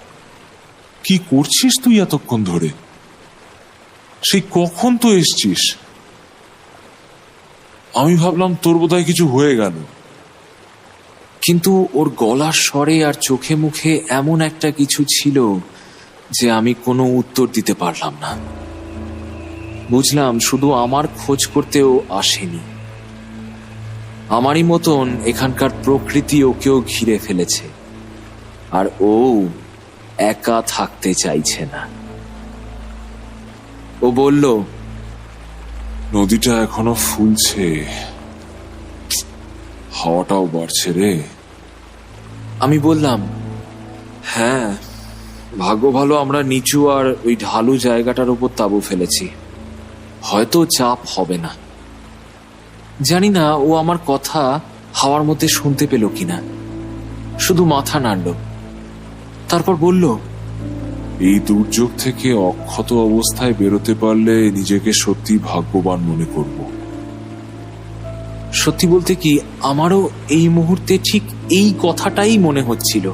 কি করছিস তুই এতক্ষণ ধরে? সেই কখন তো এসছিস, আমি ভাবলাম তোর বোধহয় কিছু হয়ে গেল। কিন্তু ওর গলার স্বরে আর চোখে মুখে এমন একটা কিছু ছিল যে আমি কোনো উত্তর দিতে পারলাম না। বুঝলাম শুধু আমার খোঁজ করতেও আসেনি, আমারই মতন এখানকার প্রকৃতি ওকেও ঘিরে ফেলেছে, আর ও একা থাকতে চাইছে না। ও বলল, নদীটা এখনো ফুলছে, হাওয়াটাও বাড়ছে রে। আমি বললাম, হ্যাঁ, ভাগ্য ভালো আমরা নিচু আর ওই ঢালু জায়গাটার উপর তাঁবু ফেলেছি, হয়তো চাপ হবে না। জানি না ও আমার কথা হাওয়ার মধ্যে শুনতে পেল কিনা, শুধু মাথা নাড়ল। তারপর বলল, এই দুর্যোগ থেকে অক্ষত অবস্থায় বেরোতে পারলে নিজেকে সত্যি ভাগ্যবান মনে করব। সত্যি বলতে কি, আমারও এই মুহূর্তে ঠিক এই কথাটাই মনে হচ্ছিল।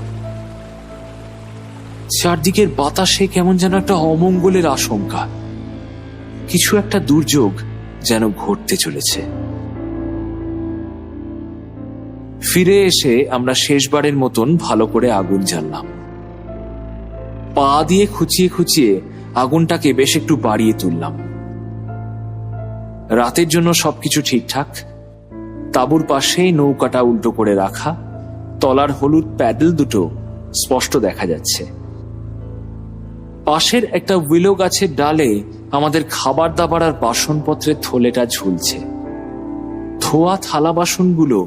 চারদিকের বাতাসে কেমন যেন একটা অমঙ্গলের আশঙ্কা, কিছু একটা দুর্যোগ যেন ঘটতে চলেছে। ফিরে এসে আমরা শেষবারের মতন ভালো করে আগুন জ্বাললাম। পা দিয়ে খুঁচিয়ে খুঁচিয়ে আগুনটাকে বেশ একটু বাড়িয়ে তুললাম। রাতের জন্য সবকিছু ঠিকঠাক। তাঁবুর পাশেই নৌকাটা উল্টো করে রাখা, তলার হলুদ প্যাডেল দুটো স্পষ্ট দেখা যাচ্ছে। পাশের একটা উইলো গাছের ডালে আমাদের খাবার দাবার আর বাসনপত্রের থলেটা ঝুলছে। ধোয়া থালা বাসনগুলো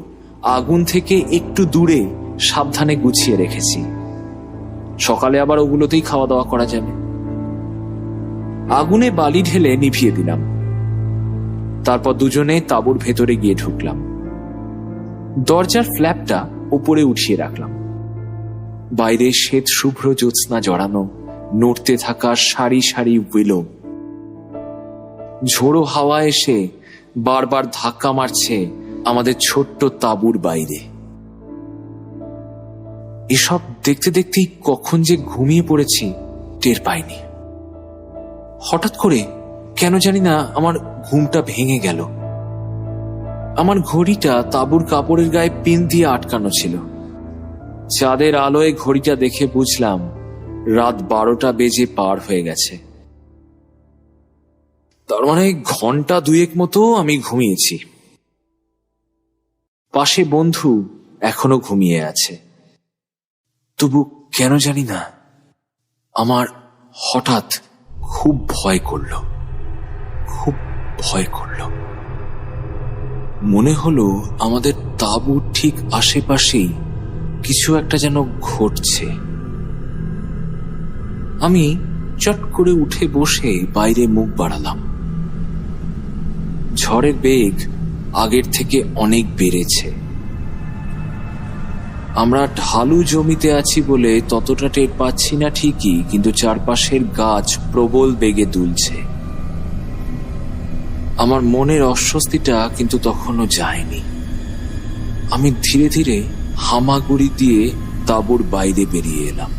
আগুন থেকে একটু দূরে সাবধানে গুছিয়ে রেখেছি, সকালে আবার ওগুলোতেই খাওয়া দাওয়া করা যাবে। আগুনে বালি ঢেলে নিভিয়ে দিলাম, তারপর দুজনে তাঁবুর ভেতরে গিয়ে ঢুকলাম। দরজার ফ্ল্যাপটা উপরে উঠিয়ে রাখলাম। বাইরে শ্বেত শুভ্র জ্যোৎস্না জড়ানো, নড়তে থাকা সারি সারি উইলো। ঝোড়ো হাওয়া এসে বারবার ধাক্কা মারছে আমাদের ছোট্ট তাঁবুর বাইরে। এসব দেখতে দেখতেই কখন যে ঘুমিয়ে পড়েছি টের পাইনি। হঠাৎ করে কেন জানি না আমার ঘুমটা ভেঙে গেল। আমার ঘড়িটা তাঁবুর কাপড়ের গায়ে পিন দিয়ে আটকানো ছিল। চাঁদের আলোয় ঘড়িটা দেখে বুঝলাম রাত 12টা বেজে পার হয়ে গেছে। তার মানে ঘন্টা দুয়েক মতো আমি ঘুমিয়েছি। পাশে বন্ধু এখনো ঘুমিয়ে আছে। তবু কেন জানি না আমার হঠাৎ খুব ভয় করলো, খুব ভয় করলো। মনে হলো আমাদের তাঁবুর ঠিক আশেপাশেই কিছু একটা যেন ঘটছে। আমি চট করে উঠে বসে বাইরে মুখ বাড়ালাম। ঝড়ের বেগ আগের থেকে অনেক বেড়েছে। আমরা ঢালু জমিতে আছি বলে ততটা টের পাচ্ছি না ঠিকই, কিন্তু চারপাশের গাছ প্রবল বেগে দুলছে। আমার মনের অস্বস্তিটা কিন্তু তখনও যায়নি। আমি ধীরে ধীরে হামাগুড়ি দিয়ে তাঁবুর বাইরে বেরিয়ে এলাম।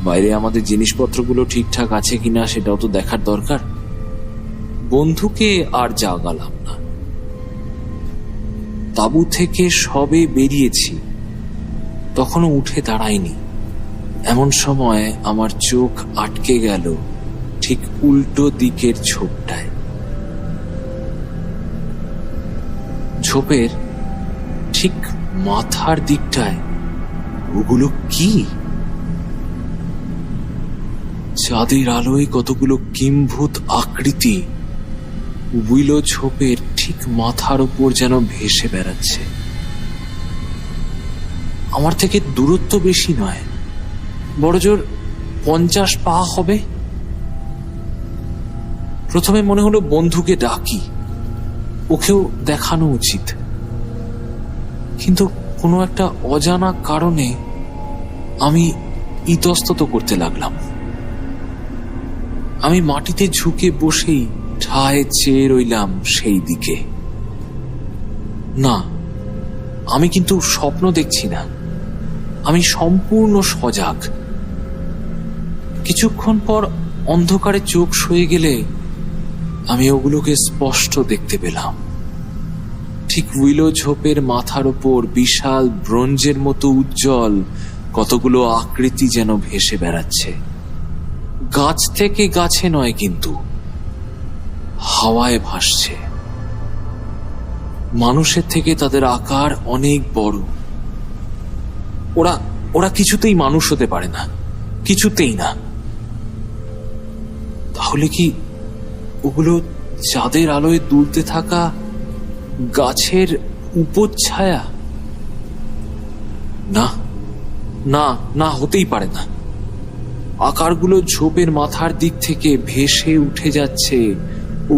বাইরে আমাদের জিনিসপত্রগুলো ঠিকঠাক আছে কিনা সেটাও তো দেখার দরকার। বন্ধুকে আর জাগালাম না। তাঁবু থেকে সবে বেরিয়েছি, তখনও উঠে দাঁড়ায়নি। এমন সময় আমার চোখ আটকে গেল ঠিক উল্টো দিকের ঝোপটায়। ঝোপের ঠিক মাথার দিকটায় ওগুলো কি? চাঁদের আলোয় কতগুলো কিম্ভূত আকৃতি উইলো ঝোপের ঠিক মাথার উপর যেন ভেসে বেড়াচ্ছে। আমার থেকে দূরত্ব বেশি নয়, বড়জোর 50 পা হবে। প্রথমে মনে হলো বন্ধুকে ডাকি, ওকেও দেখানো উচিত, কিন্তু কোনো একটা অজানা কারণে আমি ইতস্তত করতে লাগলাম। আমি মাটিতে ঝুঁকে বসেই ঠায় চেয়ে রইলাম সেই দিকে। না, আমি কিন্তু স্বপ্ন দেখছি না, আমি সম্পূর্ণ সজাগ। কিছুক্ষণ পর অন্ধকারে চোখ সয়ে গেলে আমি ওগুলোকে স্পষ্ট দেখতে পেলাম। ঠিক উইলো ঝোপের মাথার উপর বিশাল ব্রোঞ্জের মতো উজ্জ্বল কতগুলো আকৃতি যেন ভেসে বেড়াচ্ছে। গাছ থেকে গাছে নয়, কিন্তু হাওয়ায় ভাসছে। মানুষের থেকে তাদের আকার অনেক বড়। ওরা কিছুতেই মানুষ হতে পারে না, কিছুতেই না। তাহলে কি ওগুলো চাঁদের আলোয় দুলতে থাকা গাছের উপচ্ছায়া? না না না, হতেই পারে না। আকারগুলো ঝোপের মাথার দিক থেকে ভেসে উঠে যাচ্ছে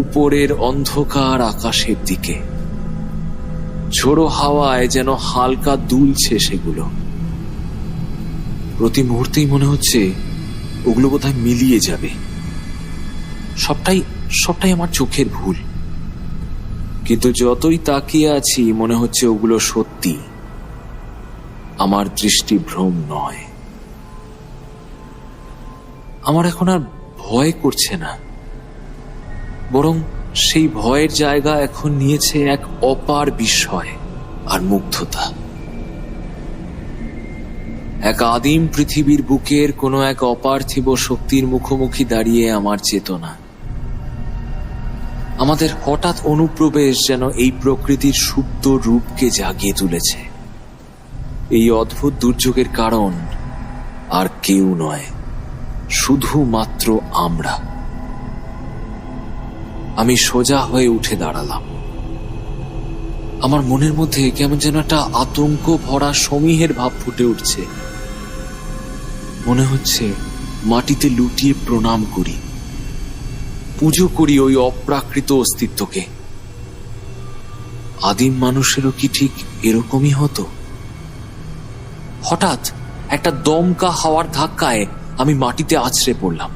উপরের অন্ধকার আকাশের দিকে। ঝোড়ো হাওয়ায় যেন হালকা দুলছে সেগুলো। প্রতি মুহূর্তেই মনে হচ্ছে ওগুলো বোধহয় মিলিয়ে যাবে। সবটাই আমার চোখের ভুল, কিন্তু যতই তাকিয়ে আছি মনে হচ্ছে ওগুলো সত্যি, আমার দৃষ্টিভ্রম নয়। আমার এখন আর ভয় করছে না, বরং সেই ভয়ের জায়গা এখন নিয়েছে এক অপার বিস্ময় আর মুগ্ধতা। এক আদিম পৃথিবীর বুকের কোনো এক অপার্থিব শক্তির মুখোমুখি দাঁড়িয়ে আমার চেতনা। আমাদের হঠাৎ অনুপ্রবেশ যেন এই প্রকৃতির সুপ্ত রূপকে জাগিয়ে তুলেছে। এই অদ্ভুত দুর্যোগের কারণ আর কেউ নয়, শুধুমাত্র আমরা। আমি সোজা হয়ে উঠে দাঁড়ালাম। আমার মনের মধ্যে কেমন যেন একটা আতঙ্ক ভরা সমীহের ভাব ফুটে উঠছে। মনে হচ্ছে মাটিতে লুটিয়ে প্রণাম করি, পুজো করি ওই অপ্রাকৃত অস্তিত্বকে। আদিম মানুষেরও কি ঠিক এরকমই হতো? হঠাৎ একটা দমকা হাওয়ার ধাক্কায় আমি মাটিতে আছড়ে পড়লাম,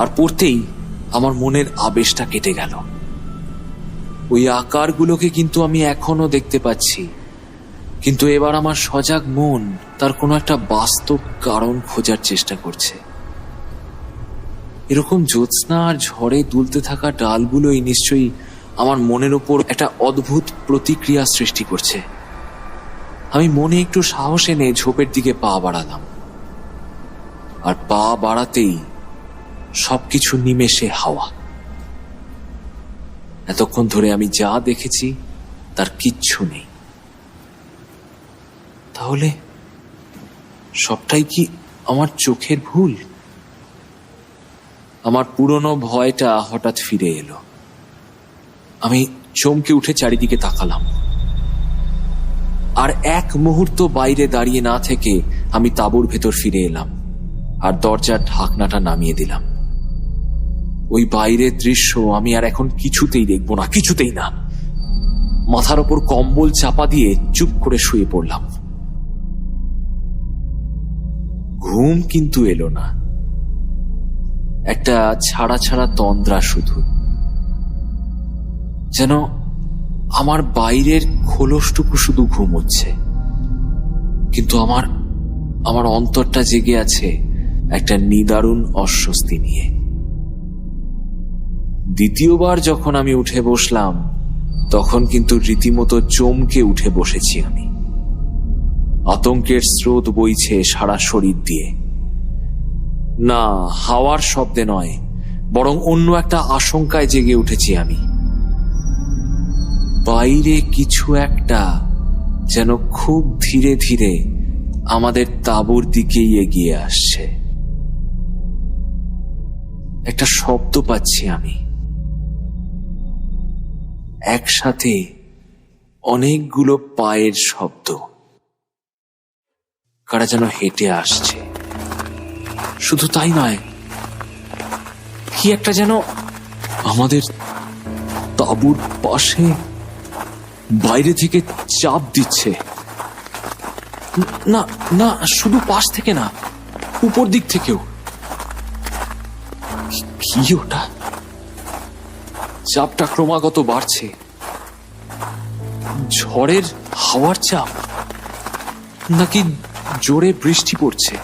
আর পড়তেই আমার মনের আবেশটা কেটে গেল। ওই আকারগুলোকে কিন্তু আমি এখনো দেখতে পাচ্ছি, কিন্তু এবার আমার সজাগ মন তার কোনো একটা বাস্তব কারণ খোঁজার চেষ্টা করছে। এরকম জ্যোৎস্না আর ঝড়ে দুলতে থাকা ডালগুলোই নিশ্চয়ই আমার মনের ওপর একটা অদ্ভুত প্রতিক্রিয়া সৃষ্টি করছে। আমি মনে একটু সাহস এনে ঝোপের দিকে পা বাড়ালাম, আর পা বাড়াতেই সবকিছু নিমেষে হাওয়া। এতক্ষণ ধরে আমি যা দেখেছি তার কিচ্ছু নেই। তাহলে সবটাই কি আমার চোখের ভুল? আমার পুরনো ভয়টা হঠাৎ ফিরে এলো। আমি চমকে উঠে চারিদিকে তাকালাম, আর এক মুহূর্ত বাইরে দাঁড়িয়ে না থেকে আমি তাঁবুর ভেতর ফিরে এলাম আর দরজার ঢাকনাটা নামিয়ে দিলাম। ওই বাইরের দৃশ্য আমি আর এখন কিছুতেই দেখব না, কিছুতেই না। মাথার ওপর কম্বল চাপা দিয়ে চুপ করে শুয়ে পড়লাম। ঘুম কিন্তু এলো না, একটা ছাড়া ছাড়া তন্দ্রা শুধু, যেন আমার বাইরের খোলসটুকু শুধু ঘুমোচ্ছে, কিন্তু আমার অন্তরটা জেগে আছে একটা নিদারুণ অস্বস্তি নিয়ে। দ্বিতীয়বার যখন আমি উঠে বসলাম তখন কিন্তু রীতিমতো চমকে উঠে বসেছি আমি। আতঙ্কের স্রোত বইছে সারা শরীর দিয়ে। না, হাওয়ার শব্দে নয়, বরং অন্য একটা আশঙ্কায় জেগে উঠেছি আমি। বাইরে কিছু একটা যেন খুব ধীরে ধীরে আমাদের তাঁবুর দিকেই এগিয়ে আসছে। একটা শব্দ পাচ্ছি আমি, একসাথে অনেকগুলো পায়ের শব্দ। কারা যেন হেঁটে আসছে। শুধু তাই নয়, কি একটা যেন আমাদের তাঁবুর পাশে বাইরে থেকে চাপ দিচ্ছে। না না, শুধু পাশ থেকে না, উপর দিক থেকেও। কি ওটা? চাপটা ক্রমাগত বাড়ছে। ঝড়ের হাওয়ার চাপ, নাকি জোরে বৃষ্টি পড়ছে,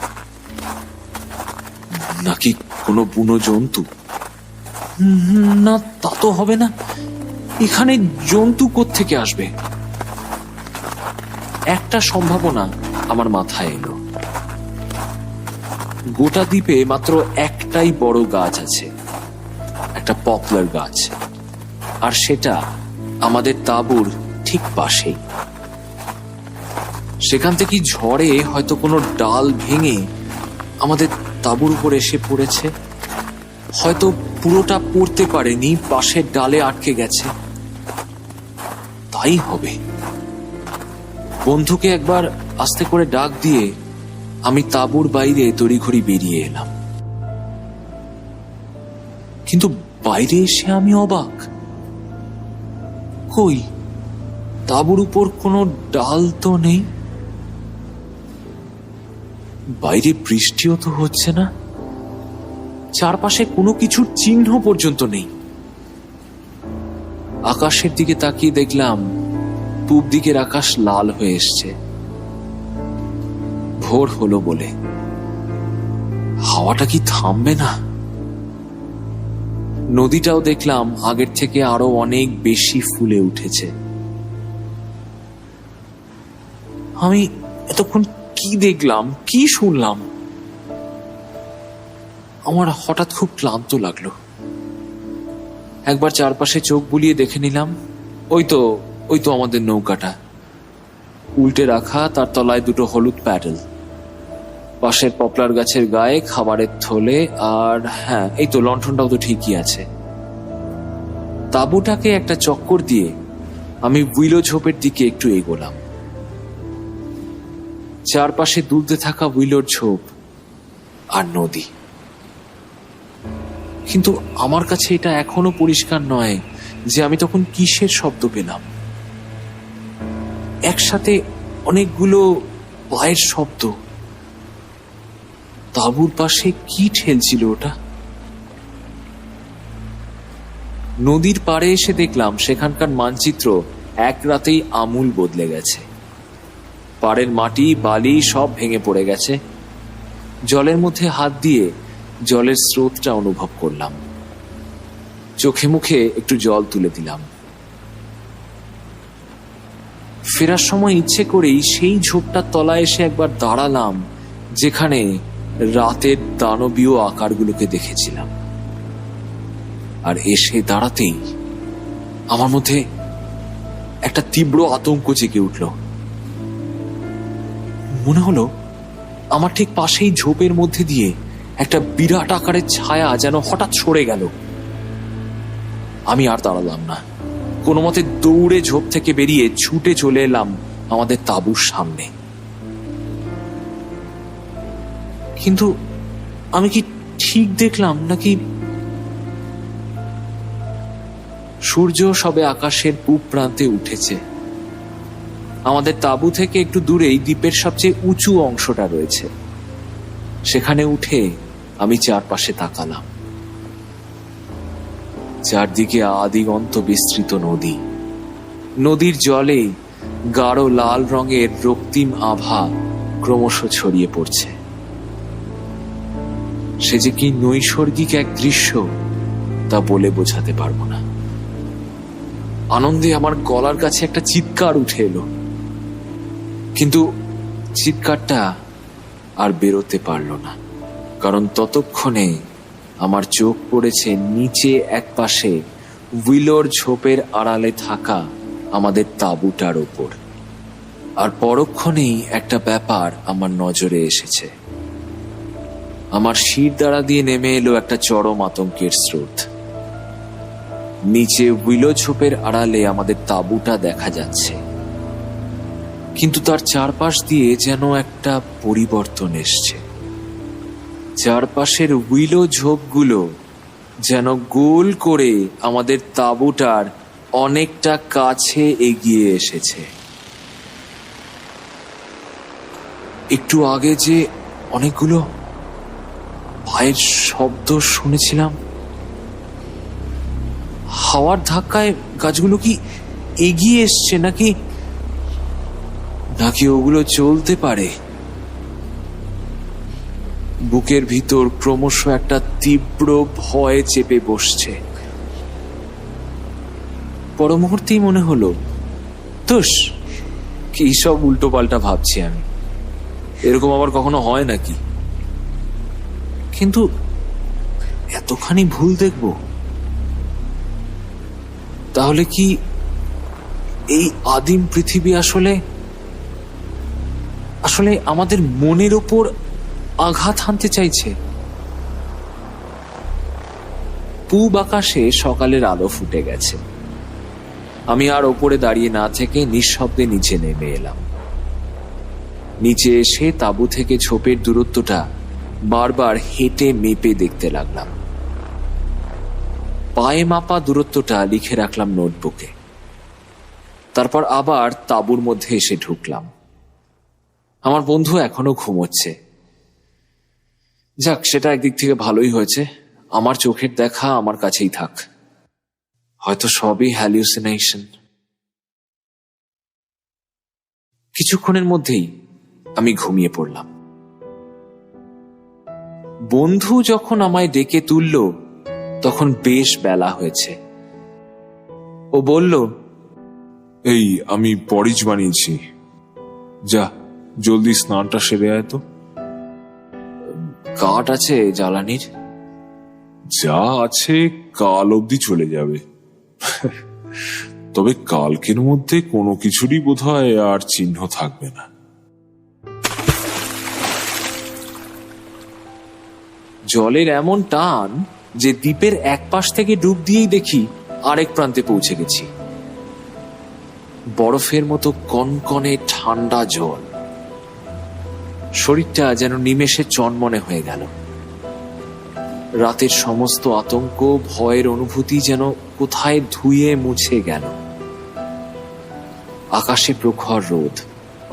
নাকি কোনো বুনো জন্তু? না, তা তো হবে না। এখানে জন্তু কোত্থেকে আসবে? একটা সম্ভাবনা আমার মাথায় এলো। গোটা দ্বীপে মাত্র একটাই বড় গাছ আছে, একটা পপলার গাছ, আর সেটা আমাদের তাঁবুর ঠিক পাশেই। সেখান থেকে ঝড়ে হয়তো কোনো ডাল ভেঙে আমাদের তাঁবুর উপর এসে পড়েছে। হয়তো পুরোটা পড়তে পারেনি, পাশের ডালে আটকে গেছে। তাই হবে। বন্ধুকে একবার আস্তে করে ডাক দিয়ে আমি তাঁবুর বাইরে তড়িঘড়ি বেরিয়ে এলাম। কিন্তু বাইরে এসে আমি অবাক। কই, তাঁবুর উপর কোনো ডাল তো নেই। বাইরে বৃষ্টিও তো হচ্ছে না। চারপাশে কোনো কিছুর চিহ্ন পর্যন্ত নেই। আকাশের দিকে তাকিয়ে দেখলাম পূব দিকের আকাশ লাল হয়ে এসছে, ভোর হলো বলে। হাওয়াটা কি থামবে না? নদীটাও দেখলাম আগের থেকে আরো অনেক বেশি ফুলে উঠেছে। আমি এতক্ষণ কি দেখলাম, কি শুনলাম? আমার হঠাৎ খুব ক্লান্ত লাগলো। একবার চারপাশে চোখ বুলিয়ে দেখে নিলাম। ওই তো আমাদের নৌকাটা, উল্টে রাখা, তার তলায় দুটো হলুদ প্যাডেল, পাশের পপলার গাছের গায়ে খাবারের থলে, আর হ্যাঁ, এই তো লণ্ঠনটাও তো ঠিকই আছে। তাঁবুটাকে একটা চক্কর দিয়ে আমি উইলো ঝোপের দিকে একটু এগোলাম। চারপাশে দুলতে থাকা উইলোর ঝোপ আর নদী। কিন্তু আমার কাছে এটা এখনো পরিষ্কার নয় যে আমি তখন কিসের শব্দ পেলাম। একসাথে অনেকগুলো পায়ের শব্দ। তাঁবুর পাশে কি ঠেলছিল ওটা? নদীর পাড়ে এসে দেখলাম সেখানকার মানচিত্র এক রাতেই আমূল বদলে গেছে। পাড়ের মাটি, বালি সব ভেঙে পড়ে গেছে। জলের মধ্যে হাত দিয়ে জলের স্রোতটা অনুভব করলাম। চোখে মুখে একটু জল তুলে দিলাম। ফেরার সময় ইচ্ছে করেই সেই ঝোপটার তলায় এসে একবার দাঁড়ালাম, যেখানে রাতের দানবীয় আকারগুলোকে দেখেছিলাম। আর এসে দাঁড়াতেই আমার মধ্যে একটা তীব্র আতঙ্ক জেগে উঠল। মনে হলো আমার ঠিক পাশেই ঝোপের মধ্যে দিয়ে একটা বিরাট আকারের ছায়া যেন হঠাৎ সরে গেল। আমি আর দাঁড়ালাম না, কোনো মতে দৌড়ে ঝোপ থেকে বেরিয়ে ছুটে চলে এলাম আমাদের তাঁবুর সামনে। কিন্তু আমি কি ঠিক দেখলাম নাকি? সূর্য সবে আকাশের পূব প্রান্তে উঠেছে। আমাদের তাঁবু থেকে একটু দূরেই দ্বীপের সবচেয়ে উঁচু অংশটা রয়েছে। সেখানে উঠে আমি চারপাশে তাকালাম। চারদিকে আদিগন্ত বিস্তৃত নদী। নদীর জলে গাঢ় লাল রঙের রক্তিম আভা ক্রমশ ছড়িয়ে পড়ছে। সে যে কি নৈসর্গিক এক দৃশ্য তা বলে বোঝাতে পারবো না। আনন্দে আমার গলার কাছে একটা চিৎকার উঠে এলো, কিন্তু চিৎকারটা আর বেরোতে পারল না, কারণ ততক্ষণে আমার চোখ পড়েছে নিচে এক পাশে উইলোর ঝোপের আড়ালে থাকা আমাদের তাঁবুটার ওপর। আর পরক্ষণেই একটা ব্যাপার আমার নজরে এসেছে। আমার শির দ্বারা দিয়ে নেমে এলো একটা চরম আতঙ্কের স্রোত। নিচে উইলো ঝোপের আড়ালে আমাদের তাঁবুটা দেখা যাচ্ছে, কিন্তু তার চারপাশ দিয়ে যেন একটা পরিবর্তন এসছে। চারপাশের উইলো ঝোপগুলো যেন গোল করে আমাদের তাঁবুটার অনেকটা কাছে এগিয়ে এসেছে। একটু আগে যে অনেকগুলো পায়ের শব্দ শুনেছিলাম, হাওয়ার ধাক্কায় গাছগুলো কি এগিয়ে এসছে নাকি নাকি ওগুলো চলতে পারে? বুকের ভিতর ক্রমশ একটা তীব্র ভয় চেপে বসছে। পর মুহূর্তেই মনে হলো, তুস কি সব উল্টো পাল্টা ভাবছি আমি, এরকম আবার কখনো হয় নাকি? কিন্তু এতখানি ভুল দেখব? তাহলে কি এই আদিম পৃথিবী আসলে আসলে আমাদের মনের ওপর আঘাত হানতে চাইছে? পূব আকাশে সকালের আলো ফুটে গেছে। আমি আর ওপরে দাঁড়িয়ে না থেকে নিঃশব্দে নিচে নেমে এলাম। নিচে এসে তাঁবু থেকে ঝোপের দূরত্বটা বারবার হেঁটে মেপে দেখতে লাগলাম। পায়ে মাপা দূরত্বটা লিখে রাখলাম নোটবুকে। তারপর আবার তাঁবুর মধ্যে এসে ঢুকলাম। আমার বন্ধু এখনো ঘুমোচ্ছে। যাক, সেটা একদিক থেকে ভালোই হয়েছে। আমার চোখের দেখা আমার কাছেই থাক, হয়তো সবই হ্যালিউসিনেশন। কিছুক্ষণের মধ্যেই আমি ঘুমিয়ে পড়লাম। বন্ধু যখন আমায় ডেকে তুলল তখন বেশ বেলা হয়েছে। ও বলল, এই আমি পরিচ বানিয়েছি, যা জলদি স্নানটা সেরে আয় তো। কাঠ আছে জ্বালানির? যা আছে কাল অবধি চলে যাবে, তবে কালকের মধ্যে কোনো কিছুরই বোধহয় আর চিহ্ন থাকবে না। জলের এমন টান যে দ্বীপের এক পাশ থেকে ডুব দিয়েই দেখি আরেক প্রান্তে পৌঁছে গেছি। বরফের মতো কনকনে ঠান্ডা জল। শরীরটা যেন নিমেষে চনমনে হয়ে গেল। রাতের সমস্ত আতঙ্ক, ভয়ের অনুভূতি যেন কোথায় ধুয়ে মুছে গেল। আকাশে প্রখর রোদ,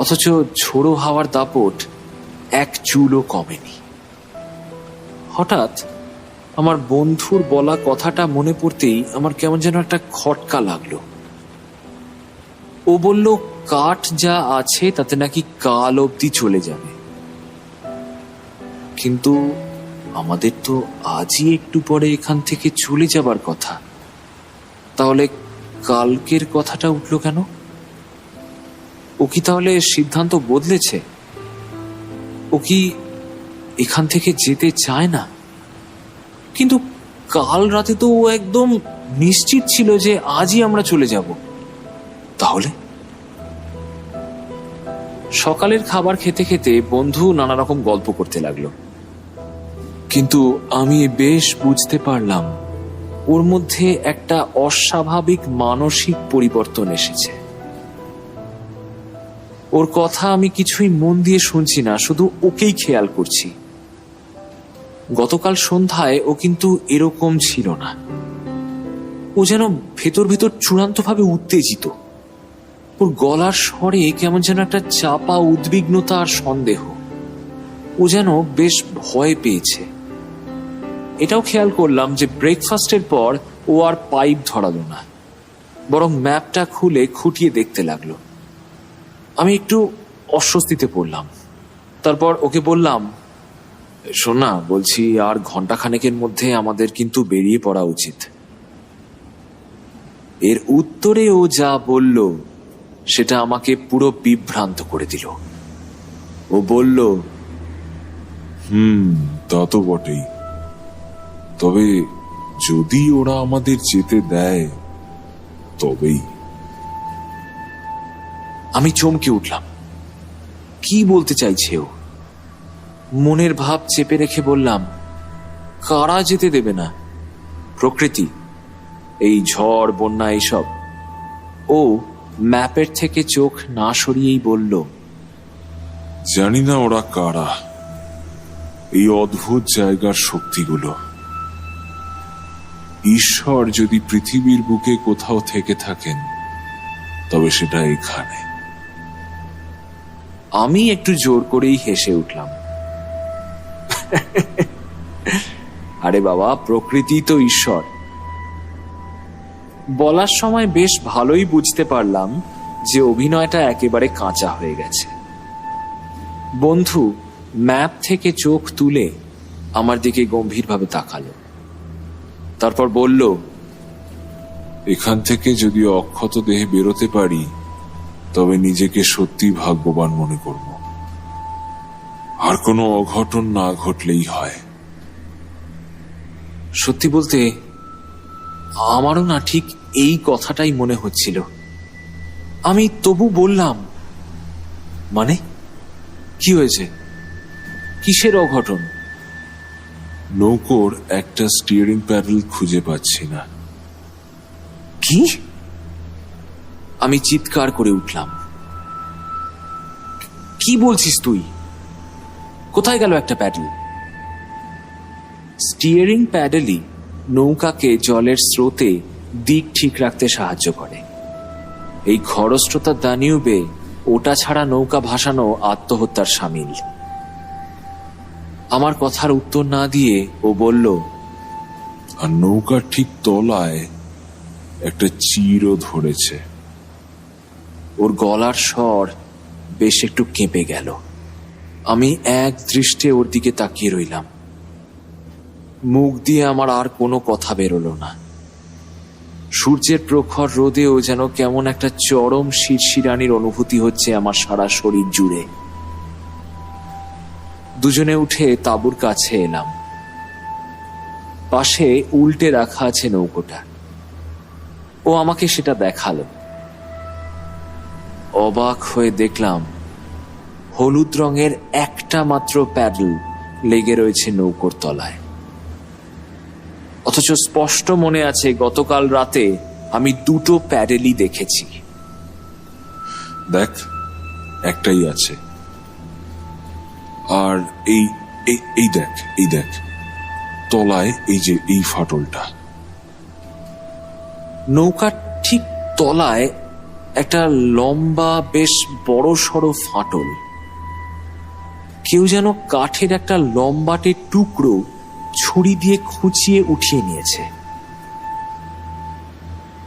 অথচ ঝোড়ো হাওয়ার দাপট এক চুলও কমেনি। হঠাৎ আমার বন্ধুর বলা কথাটা মনে পড়তেই আমার কেমন যেন একটা খটকা লাগলো। ও বলল, কাঠ যা আছে তাতে নাকি কাল অবধি চলে যাবে। কিন্তু আমাদের তো আজই একটু পরে এখান থেকে চলে যাবার কথা। তাহলে কালকের কথাটা উঠল কেন? ও কি তাহলে সিদ্ধান্ত বদলেছে? ও কি এখান থেকে যেতে চায় না? কিন্তু কাল রাতে তো ও একদম নিশ্চিত ছিল যে আজই আমরা চলে যাব। তাহলে সকালের খাবার খেতে খেতে বন্ধু নানা রকম গল্প করতে লাগলো, কিন্তু আমি বেশ বুঝতে পারলাম ওর মধ্যে একটা অস্বাভাবিক মানসিক পরিবর্তন এসেছে। ওর কথা আমি কিছুই মন দিয়ে শুনছি না, শুধু ওকেই খেয়াল করছি। গতকাল সন্ধ্যায় ও কিন্তু এরকম ছিল না। ও যেন ভেতর ভেতর চূড়ান্তভাবে উত্তেজিত। ওর গলার স্বরে কেমন যেন একটা চাপা উদ্বিগ্নতা আর সন্দেহ। ও যেন বেশ ভয় পেয়েছে। এটাও খেয়াল করলাম যে ব্রেকফাস্টের পর ও আর পাইপ ধরালো না, বরং ম্যাপটা খুলে খুঁটিয়ে দেখতে লাগলো। আমি একটু অস্বস্তিতে পড়লাম। তারপর ওকে বললাম, শোন না, বলছি আর ঘন্টাখানেকের মধ্যে আমাদের কিন্তু বেরিয়ে পড়া উচিত। এর উত্তরে ও যা বলল সেটা আমাকে পুরো বিভ্রান্ত করে দিল। ও বলল, তা তো বটেই, তবে যদি ওরা আমাদের যেতে দেয় তবেই। আমি চমকে উঠলাম। কি বলতে চাইছে ও? মনের ভাব চেপে রেখে বললাম, কারা যেতে দেবে না? প্রকৃতি, এই ঝড় বন্যা এইসব? ও ম্যাপের থেকে চোখ না সরিয়েই বলল, জানি না ওরা কারা, এই অদ্ভুত জায়গার শক্তিগুলো। ঈশ্বর যদি পৃথিবীর বুকে কোথাও থেকে থাকেন তবে সেটা এখানে। আমি একটু জোর করেই হেসে উঠলাম। আরে বাবা, প্রকৃতি তো ঈশ্বর। বলার সময় বেশ ভালোই বুঝতে পারলাম যে অভিনয়টা একেবারে কাঁচা হয়ে গেছে। বন্ধু ম্যাপ থেকে চোখ তুলে আমার দিকে গম্ভীরভাবে তাকালো। তারপর বলল, এখান থেকে যদি অক্ষত দেহে বেরোতে পারি তবে নিজেকে সত্যি ভাগ্যবান মনে করব। আর কোনো অঘটন না ঘটলেই হয়। সত্যি বলতে আমারও না ঠিক এই কথাটাই মনে হচ্ছিল। আমি তবু বললাম, মানে কি হয়েছে? কিসের অঘটন? নৌকোর একটা স্টিয়ারিং প্যাডেল খুঁজে পাচ্ছি না। কি? আমি চিৎকার করে উঠলাম। কি বলছিস তুই? কোথায় গেল একটা প্যাডেল? স্টিয়ারিং প্যাডেলই নৌকাকে জলের স্রোতে দিক ঠিক রাখতে সাহায্য করে। এই খরস্রোতা দানিউবে ওটা ছাড়া নৌকা ভাসানো আত্মহত্যার শামিল। আমার কথার উত্তর না দিয়ে ও বলল, আর নৌকার ঠিক তলায় একটা চিরও ধরেছে। ওর গলার স্বর বেশ একটু কেঁপে গেল। আমি এক দৃষ্টে ওর দিকে তাকিয়ে রইলাম। মুখ দিয়ে আমার আর কোনো কথা বেরোলো না। সূর্যের প্রখর রোদেও যেন কেমন একটা চরম শিরশিরানির অনুভূতি হচ্ছে আমার সারা শরীর জুড়ে। দুজনে উঠে তাঁবুর কাছে এলাম। পাশে উল্টে রাখা আছে নৌকোটা। ও আমাকে সেটা দেখালো। অবাক হয়ে দেখলাম হলুদ রঙের একটা মাত্র প্যাডেল লেগে রয়েছে নৌকোর তলায়। অথচ স্পষ্ট মনে আছে গতকাল রাতে আমি দুটো প্যাডেলই দেখেছি। দেখ, একটাই আছে। আর এই এই দেখ, এই দেখ তলায় এই যে এই ফাটলটা। নৌকার ঠিক তলায় একটা লম্বা বেশ বড় সড়ো ফাটল। কেউ যেন কাঠের একটা লম্বাটে টুকরো ছুরি দিয়ে খুঁচিয়ে উঠিয়ে নিয়েছে।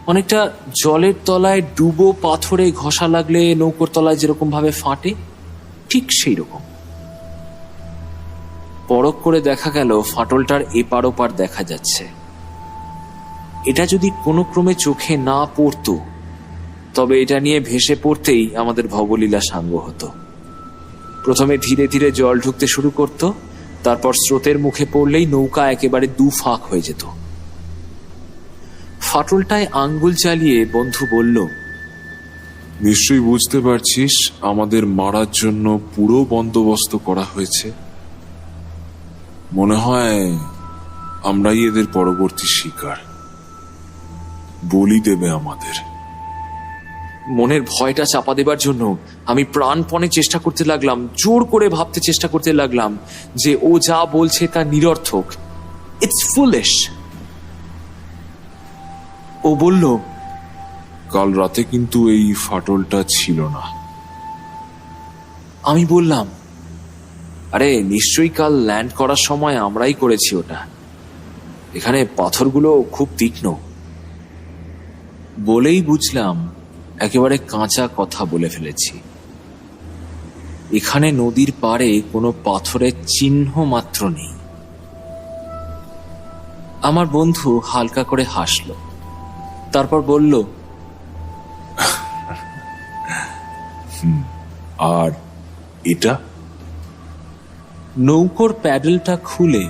অনেকটা জলের তলায় ডুবো পাথরে ঘষা লাগলে নৌকোর তলায় যেরকম ভাবে ফাটে, ঠিক সেই রকম। পরখ করে দেখা গেল ফাটলটার এপার ওপার দেখা যাচ্ছে। এটা যদি কোনো ক্রমে চোখে না পড়তো তবে এটা নিয়ে ভেসে পড়তেই আমাদের ভবলীলা সাঙ্গ হতো। প্রথমে ধীরে ধীরে জল ঢুকতে শুরু করত, তারপর স্রোতের মুখে পড়লেই নৌকা একেবারে দুফাক হয়ে যেত। ফাটলটায় আঙ্গুল চালিয়ে বন্ধু বলল, নিশ্চয়ই বুঝতে পারছিস আমাদের মারার জন্য পুরো বন্দোবস্ত করা হয়েছে। মনে হয় আমরাই এদের পরবর্তী শিকার, বলি দেবে আমাদের। মনের ভয়টা চাপা দেবার জন্য আমি প্রাণপণে চেষ্টা করতে লাগলাম, জোর করে ভাবতে চেষ্টা করতে লাগলাম যে ও যা বলছে তা নিরর্থক, ইটস ফুলিশ। ও বলল, কাল রাতে কিন্তু এই ফাটলটা ছিল না। আমি বললাম, আরে নিশ্চয়ই কাল ল্যান্ড করার সময় আমরাই করেছি ওটা, এখানে পাথরগুলো খুব তীক্ষ্ণ। বলেই বুঝলাম একেবারে কাঁচা কথা বলে ফেলেছি। এখানে নদীর পাড়ে কোনো পাথরের চিহ্ন মাত্র নেই। আমার বন্ধু হালকা করে হাসল, তারপর বলল, আর এটা? নৌকোর প্যাডেলটা খুলে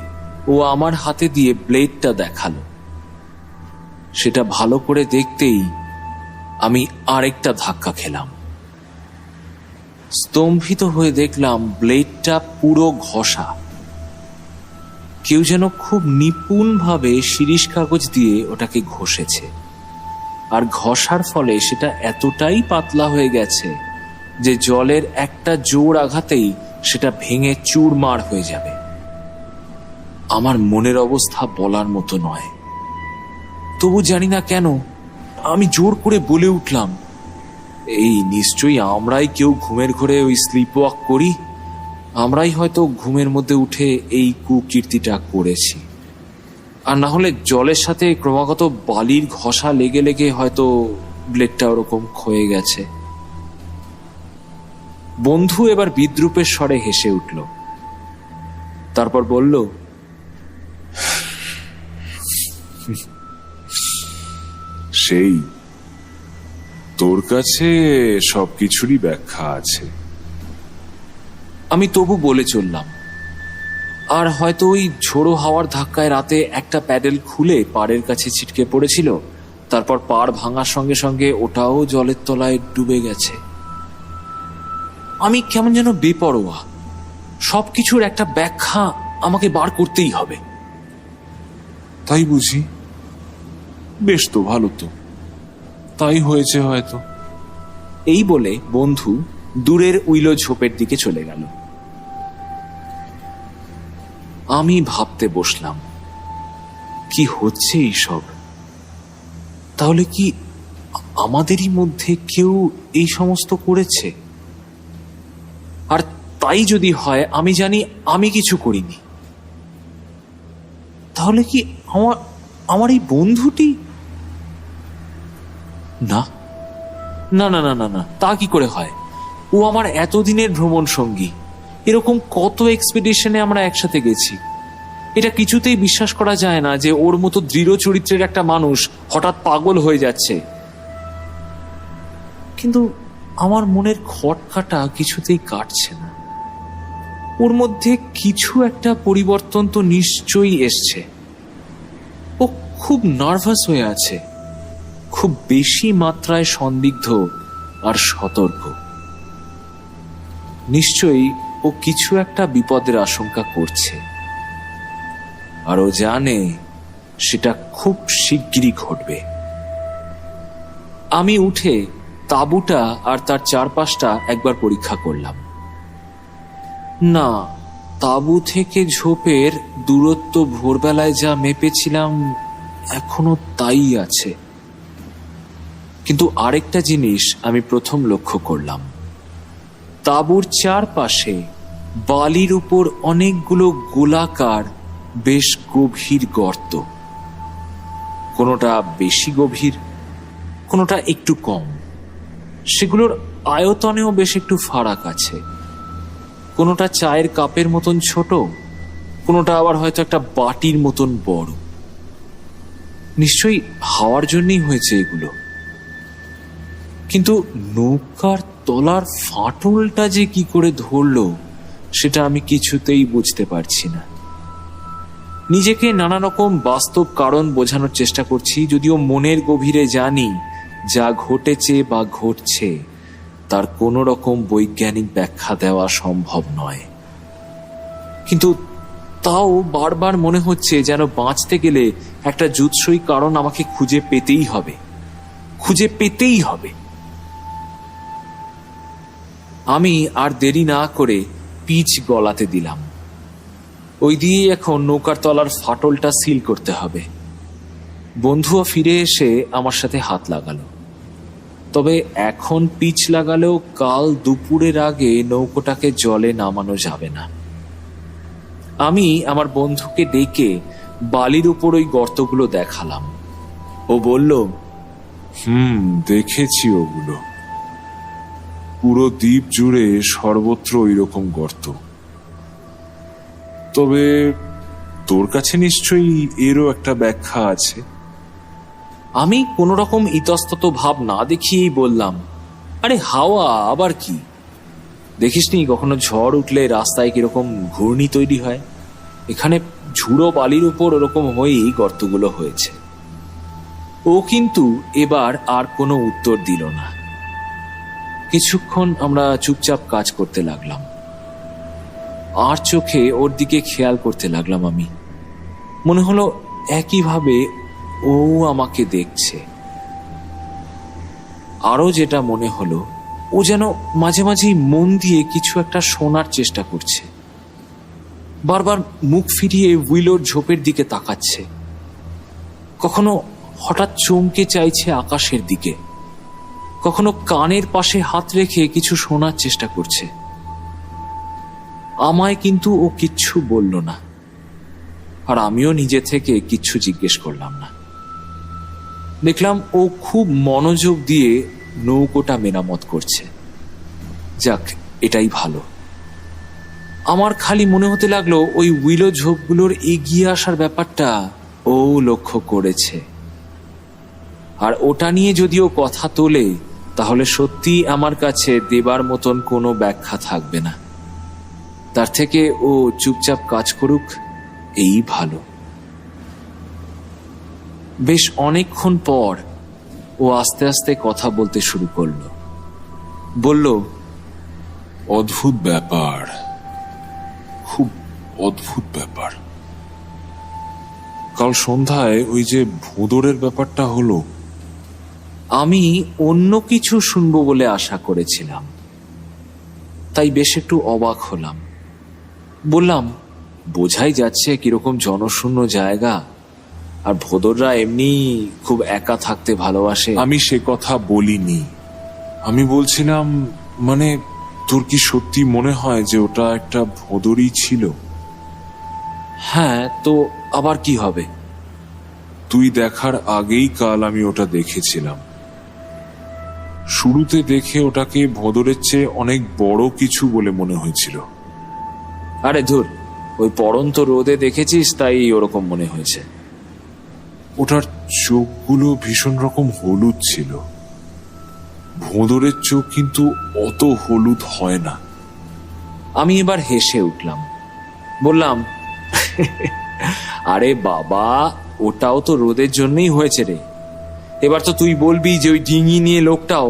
ও আমার হাতে দিয়ে ব্লেডটা দেখালো। সেটা ভালো করে দেখতেই আমি আরেকটা ধাক্কা খেলাম। স্তম্ভিত হয়ে দেখলাম ব্লেডটা পুরো ঘষা। কেউ যেন খুব নিপুণভাবে শিরিষ কাগজ দিয়ে ওটাকে ঘষেছে, আর ঘষার ফলে সেটা এতটাই পাতলা হয়ে গেছে যে জলের একটা জোর আঘাতেই সেটা ভেঙে চুরমার হয়ে যাবে। আমার মনের অবস্থা বলার মতো নয়। তবু জানি না কেন আমি জোর করে বলে উঠলাম, এই নিশ্চয়ই আমরাই কেউ ঘুমের ঘোরে ওই স্লিপ ওয়াক করি, আমরাই হয়তো ঘুমের মধ্যে উঠে এই কুকীর্তিটা করেছি। আর না হলে জলের সাথে ক্রমাগত বালির ঘষা লেগে লেগে হয়তো ব্লেডটা ওরকম ক্ষয়ে গেছে। বন্ধু এবার বিদ্রূপের স্বরে হেসে উঠল, তারপর বলল, সেই তোর কাছে সবকিছুরই ব্যাখ্যা আছে। আমি তবু বলে চললাম, আর হয়তো ওই ঝোড়ো হাওয়ার ধাক্কায় রাতে একটা প্যাডেল খুলে পাড়ের কাছে ছিটকে পড়েছিল, তারপর পাড় ভাঙার সঙ্গে সঙ্গে ওটাও জলের তলায় ডুবে গেছে। আমি কেমন যেন বেপরোয়া, সবকিছুর একটা ব্যাখ্যা আমাকে বার করতেই হবে। তাই বুঝি? বেশ তো, ভালো তো, তাই হয়েছে হয়তো। এই বলে বন্ধু দূরের উইলো ঝোপের দিকে চলে গেল। আমি ভাবতে বসলাম, কি হচ্ছে এইসব? তাহলে কি আমাদেরই মধ্যে কেউ এই সমস্ত করেছে? আর তাই যদি হয়, আমি জানি আমি কিছু করিনি। তাহলে কি আমার এই বন্ধুটি? না না না না না না, তা কি করে হয়? ও আমার এতদিনের ভ্রমণ সঙ্গী, এরকম কত এক্সপেডিশনে আমরা একসাথে গেছি। এটা কিছুতেই বিশ্বাস করা যায় না যে ওর মতো দৃঢ় চরিত্রের একটা মানুষ হঠাৎ পাগল হয়ে যাচ্ছে। কিন্তু আমার মনের খটকাটা কিছুতেই কাটছে না। ওর মধ্যে কিছু একটা পরিবর্তন তো নিশ্চয়ই এসছে। ও খুব নার্ভাস হয়ে আছে, খুব বেশি মাত্রায় সন্দিগ্ধ আর সতর্ক। নিশ্চয়ই ও কিছু একটা বিপদের আশঙ্কা করছে, আর ও জানে সেটা খুব শিগগিরই ঘটবে। আমি উঠে তাঁবুটা আর তার চারপাশটা একবার পরীক্ষা করলাম। না, তাঁবু থেকে ঝোপের দূরত্ব ভোরবেলায় যা মেপেছিলাম এখনো তাই আছে। কিন্তু আরেকটা জিনিস আমি প্রথম লক্ষ্য করলাম, তাঁবুর চারপাশে বালির উপর অনেকগুলো গোলাকার বেশ গভীর গর্ত, কোনোটা বেশি গভীর, কোনোটা একটু কম। সেগুলোর আয়তনেও বেশ একটু ফারাক আছে। কোনোটা চায়ের কাপের মতন ছোট, কোনোটা আবার হয়তো একটা বাটির মতন বড়। নিশ্চয়ই হাওয়ার জন্যই হয়েছে এগুলো। কিন্তু নৌকার তলার ফাটলটা যে কি করে ধরলো সেটা আমি কিছুতেই বুঝতে পারছি না। নিজেকে নানা রকম বাস্তব কারণ বোঝানোর চেষ্টা করছি, যদিও মনের গভীরে জানি যা ঘটেছে বা ঘটছে তার কোনো রকম বৈজ্ঞানিক ব্যাখ্যা দেওয়া সম্ভব নয়, কিন্তু তাও বারবার মনে হচ্ছে যেন বাঁচতে গেলে একটা জুৎসই কারণ আমাকে খুঁজে পেতেই হবে। আমি আর দেরি না করে পিচ গলাতে দিলাম। ওই দিয়ে এখন নৌকার তলার ফাটলটা সিল করতে হবে। বন্ধুও ফিরে এসে আমার সাথে হাত লাগালো। তবে এখন পিচ লাগালেও কাল দুপুরের আগে নৌকোটাকে জলে নামানো যাবে না। আমি আমার বন্ধুকে ডেকে বালির উপর ওই গর্তগুলো দেখালাম। ও বলল, দেখেছি ওগুলো। পুরো দ্বীপ জুড়ে সর্বত্র ওইরকম গর্ত। তবে তোর কাছে নিশ্চয়ই এরও একটা ব্যাখ্যা আছে। আমি কোন রকম ইতস্তত ভাব না দেখিয়েই বললাম, আরে হাওয়া আবার কি, দেখিসনি কখনো ঝড় উঠলে রাস্তায় কিরকম ঘূর্ণি তৈরি হয়? এখানে ঝুড়ো বালির উপর ওরকম হয়েই গর্তগুলো হয়েছে। ও কিন্তু এবার আর কোনো উত্তর দিল না। কিছুক্ষণ আমরা চুপচাপ কাজ করতে লাগলাম। আর চোখে ওর দিকে খেয়াল করতে লাগলাম আমি। মনে হলো একইভাবে ও আমাকে দেখছে। আরো যেটা মনে হলো, ও যেন মাঝে মাঝেই মন দিয়ে কিছু একটা শোনার চেষ্টা করছে। বারবার মুখ ফিরিয়ে উইলোর ঝোপের দিকে তাকাচ্ছে। কখনো হঠাৎ চমকে চাইছে আকাশের দিকে, কখনো কানের পাশে হাত রেখে কিছু শোনার চেষ্টা করছে। আমায় কিন্তু ও কিচ্ছু বলল না, আর আমিও নিজে থেকে কিচ্ছু জিজ্ঞেস করলাম না। দেখলাম ও খুব মনোযোগ দিয়ে নৌকোটা মেরামত করছে। যাক, এটাই ভালো। আমার খালি মনে হতে লাগলো ওই উইলো ঝোপগুলোর এগিয়ে আসার ব্যাপারটা ও লক্ষ্য করেছে, আর ওটা নিয়ে যদিও কথা তোলে তাহলে সত্যি আমার কাছে দেবার মতন কোনো ব্যাখ্যা থাকবে না। তার থেকে ও চুপচাপ কাজ করুক, এই ভালো। বেশ অনেকক্ষণ পর ও আস্তে আস্তে কথা বলতে শুরু করলো। বলল, অদ্ভুত ব্যাপার, খুব অদ্ভুত ব্যাপার। কাল সন্ধ্যায় ওই যে ভোঁদরের ব্যাপারটা হলো, আমি অন্য কিছু শুনবো বলে আশা করেছিলাম, তাই বেশ একটু অবাক হলাম। বললাম, বোঝাই যাচ্ছে কিরকম জনশূন্য জায়গা, আর ভোঁদররা এমনি খুব একা থাকতে ভালোবাসে। আমি সে কথা বলিনি। আমি বলছিলাম, মানে তোর কি সত্যি মনে হয় যে ওটা একটা ভোঁদরই ছিল? হ্যাঁ, তো আবার কি হবে? তুই দেখার আগেই কাল আমি ওটা দেখেছিলাম। শুরুতে দেখে ওটাকে ভোঁদরের চেয়ে অনেক বড় কিছু বলে মনে হয়েছিল। আরে ধুর, ওই পড়ন্ত রোদে দেখেছিস তাই ওরকম মনে হয়েছে। ওটার চোখগুলো ভীষণ রকম হলুদ ছিল। ভোঁদরের চোখ কিন্তু অত হলুদ হয় না। আমি এবার হেসে উঠলাম। বললাম, আরে বাবা, ওটাও তো রোদের জন্যই হয়েছে রে। এবার তো তুই বলবি যে ওই ডিঙি নিয়ে লোকটাও।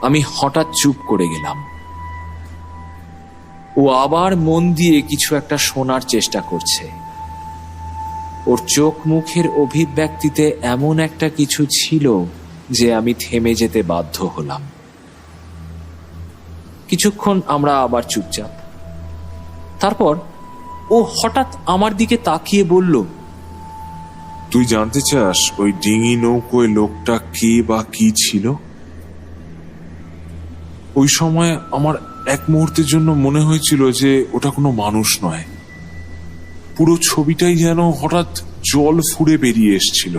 আমি হঠাৎ চুপ করে গেলাম। ও আবার মন দিয়ে কিছু একটা শোনার চেষ্টা করছে। ওর চোখ মুখের অভিব্যক্তিতে এমন একটা কিছু ছিল যে আমি থেমে যেতে বাধ্য হলাম। কিছুক্ষণ আমরা আবার চুপচাপ। তারপর ও হঠাৎ আমার দিকে তাকিয়ে বলল, তুই জানতে চাস ওই ডিঙি নৌকোয় লোকটা কে বা কি ছিল? ওই সময় আমার এক মুহূর্তের জন্য মনে হয়েছিল যে ওটা কোনো মানুষ নয়। পুরো ছবিটাই যেন হঠাৎ জল ফুঁড়ে বেরিয়ে এসছিল।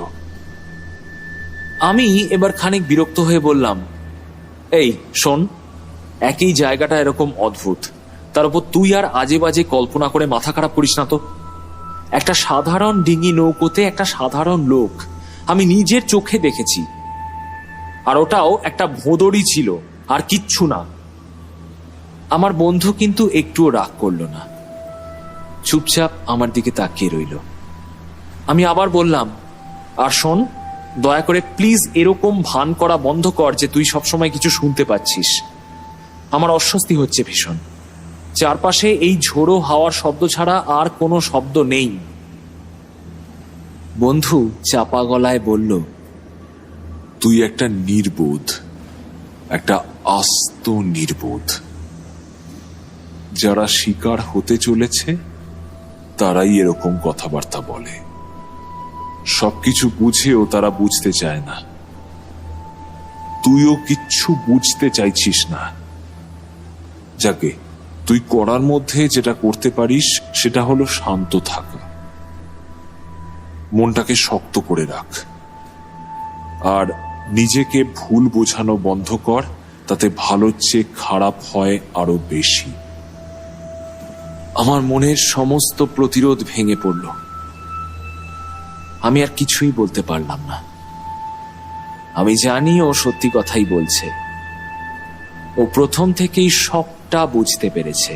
আমি এবার খানিক বিরক্ত হয়ে বললাম, এই শোন, একই জায়গাটা এরকম অদ্ভুত, তার উপর তুই আর আজে বাজে কল্পনা করে মাথা খারাপ করিস না তো। একটা সাধারণ ডিঙি নৌকোতে একটা সাধারণ লোক আমি নিজের চোখে দেখেছি, আর ওটাও একটা ভোঁদরই ছিল, আর কিচ্ছু না। আমার বন্ধু কিন্তু একটুও রাগ করল না, চুপচাপ আমার দিকে তাকিয়ে রইল। আমি আবার বললাম, আর শোন, দয়া করে প্লিজ এরকম ভান করা বন্ধ কর যে তুই সবসময় কিছু শুনতে পাচ্ছিস। আমার অস্বস্তি হচ্ছে ভীষণ। চারপাশে এই ঝোড়ো হাওয়ার শব্দ ছাড়া আর কোনো শব্দ নেই। বন্ধু চাপা গলায় বলল, তুই একটা নির্বোধ, একটা আস্ত নির্বোধ। যারা শিকার হতে চলেছে তারাই এরকম কথাবার্তা বলে। সবকিছু বুঝেও তারা বুঝতে চায় না। তুইও কিচ্ছু বুঝতে চাইছিস না। যাকে তুই করার মধ্যে যেটা করতে পারিস সেটা হলো শান্ত থাকা, মনটাকে শক্ত করে রাখ, আর নিজেকে ভুল বোঝানো বন্ধ কর। তাতে ভালোর চেয়ে খারাপ হয় আরো বেশি। আমার মনের সমস্ত প্রতিরোধ ভেঙে পড়ল। আমি আর কিছুই বলতে পারলাম না। আমি জানি ও সত্যি কথাই বলছে। ও প্রথম থেকেই সবটা বুঝতে পেরেছে,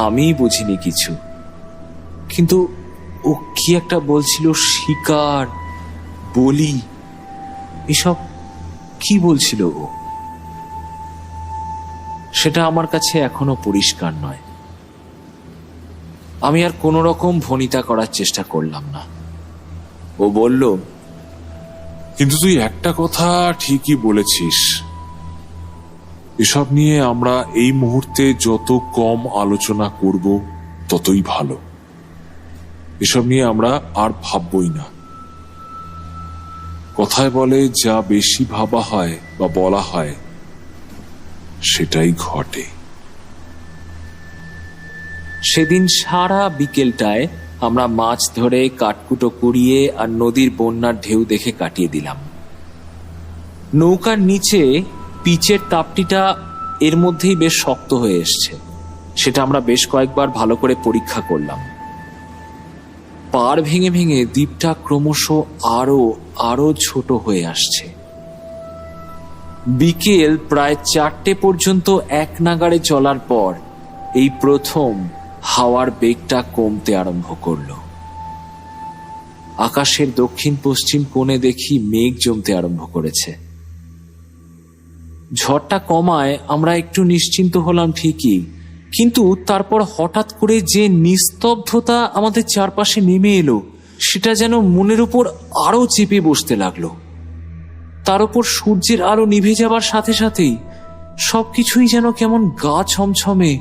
আমি বুঝিনি কিছু। কিন্তু ও কি একটা বলছিল, শিকার, বলি, এসব কি বলছিল ও? সেটা আমার কাছে এখনো পরিষ্কার নয়। আমি আর কোনো রকম ভনিতা করার চেষ্টা করলাম না। ও বলল, কিন্তু তুই একটা কথা ঠিকই বলেছিস। এসব নিয়ে আমরা এই মুহূর্তে যত কম আলোচনা করব ততই ভালো। এসব নিয়ে আমরা আর ভাববই না। কথায় বলে, যা বেশি ভাবা হয় বা বলা হয় সেটাই ঘটে। সেদিন সারা বিকেলটায় আমরা মাছ ধরে, কাঠকুটো কুড়িয়ে আর নদীর বন্যার ঢেউ দেখে কাটিয়ে দিলাম। নৌকার নিচে পিচের তাপটিটা এর মধ্যেই বেশ শক্ত হয়ে এসছে। সেটা আমরা বেশ কয়েকবার ভালো করে পরীক্ষা করলাম। পাড় ভেঙে ভেঙে দ্বীপটা ক্রমশ আরো আরো ছোট হয়ে আসছে। বিকেল প্রায় 4টে পর্যন্ত এক নাগাড়ে চলার পর এই প্রথম হাওয়ার বেগটা কমতে আরম্ভ করল। আকাশের দক্ষিণ পশ্চিম কোণে দেখি মেঘ জমতে আরম্ভ করেছে। ঝড়টা কমায় আমরা একটু নিশ্চিন্ত হলাম ঠিকই, কিন্তু তারপর হঠাৎ করে যে নিস্তব্ধতা আমাদের চারপাশে নেমে এলো, সেটা যেন মনের উপর আরো চেপে বসতে লাগলো। তার উপর সূর্যের আলো নিভে যাবার সাথে সাথেই সবকিছুই যেন কেমন গা ছমছমে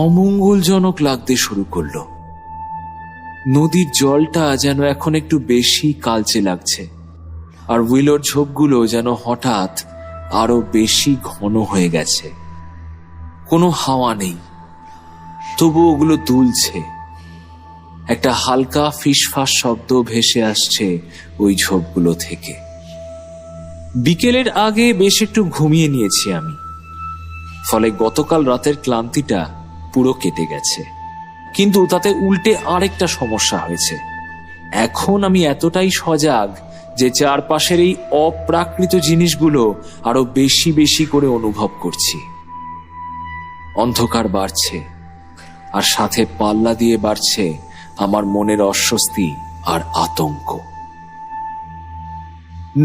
অমঙ্গলজনক লাগতে শুরু করলো। নদীর জলটা যেন এখন একটু বেশি কালচে লাগছে, আর উইলোর ঝোপগুলো যেন হঠাৎ আরো বেশি ঘন হয়ে গেছে। কোনো হাওয়া নেই, তবু ওগুলো দুলছে। একটা হালকা ফিসফাস শব্দ ভেসে আসছে ওই ঝোপগুলো থেকে। বিকেলের আগে বেশ একটু ঘুমিয়ে নিয়েছি আমি, ফলে গতকাল রাতের ক্লান্তিটা পুরো কেটে গেছে। কিন্তু তাতে উল্টে আরেকটা সমস্যা হয়েছে। এখন আমি এতটাই সজাগ যে চারপাশের এই অপ্রাকৃত জিনিসগুলো আরো বেশি বেশি করে অনুভব করছি। অন্ধকার বাড়ছে, আর সাথে পাল্লা দিয়ে বাড়ছে আমার মনের অস্বস্তি আর আতঙ্ক।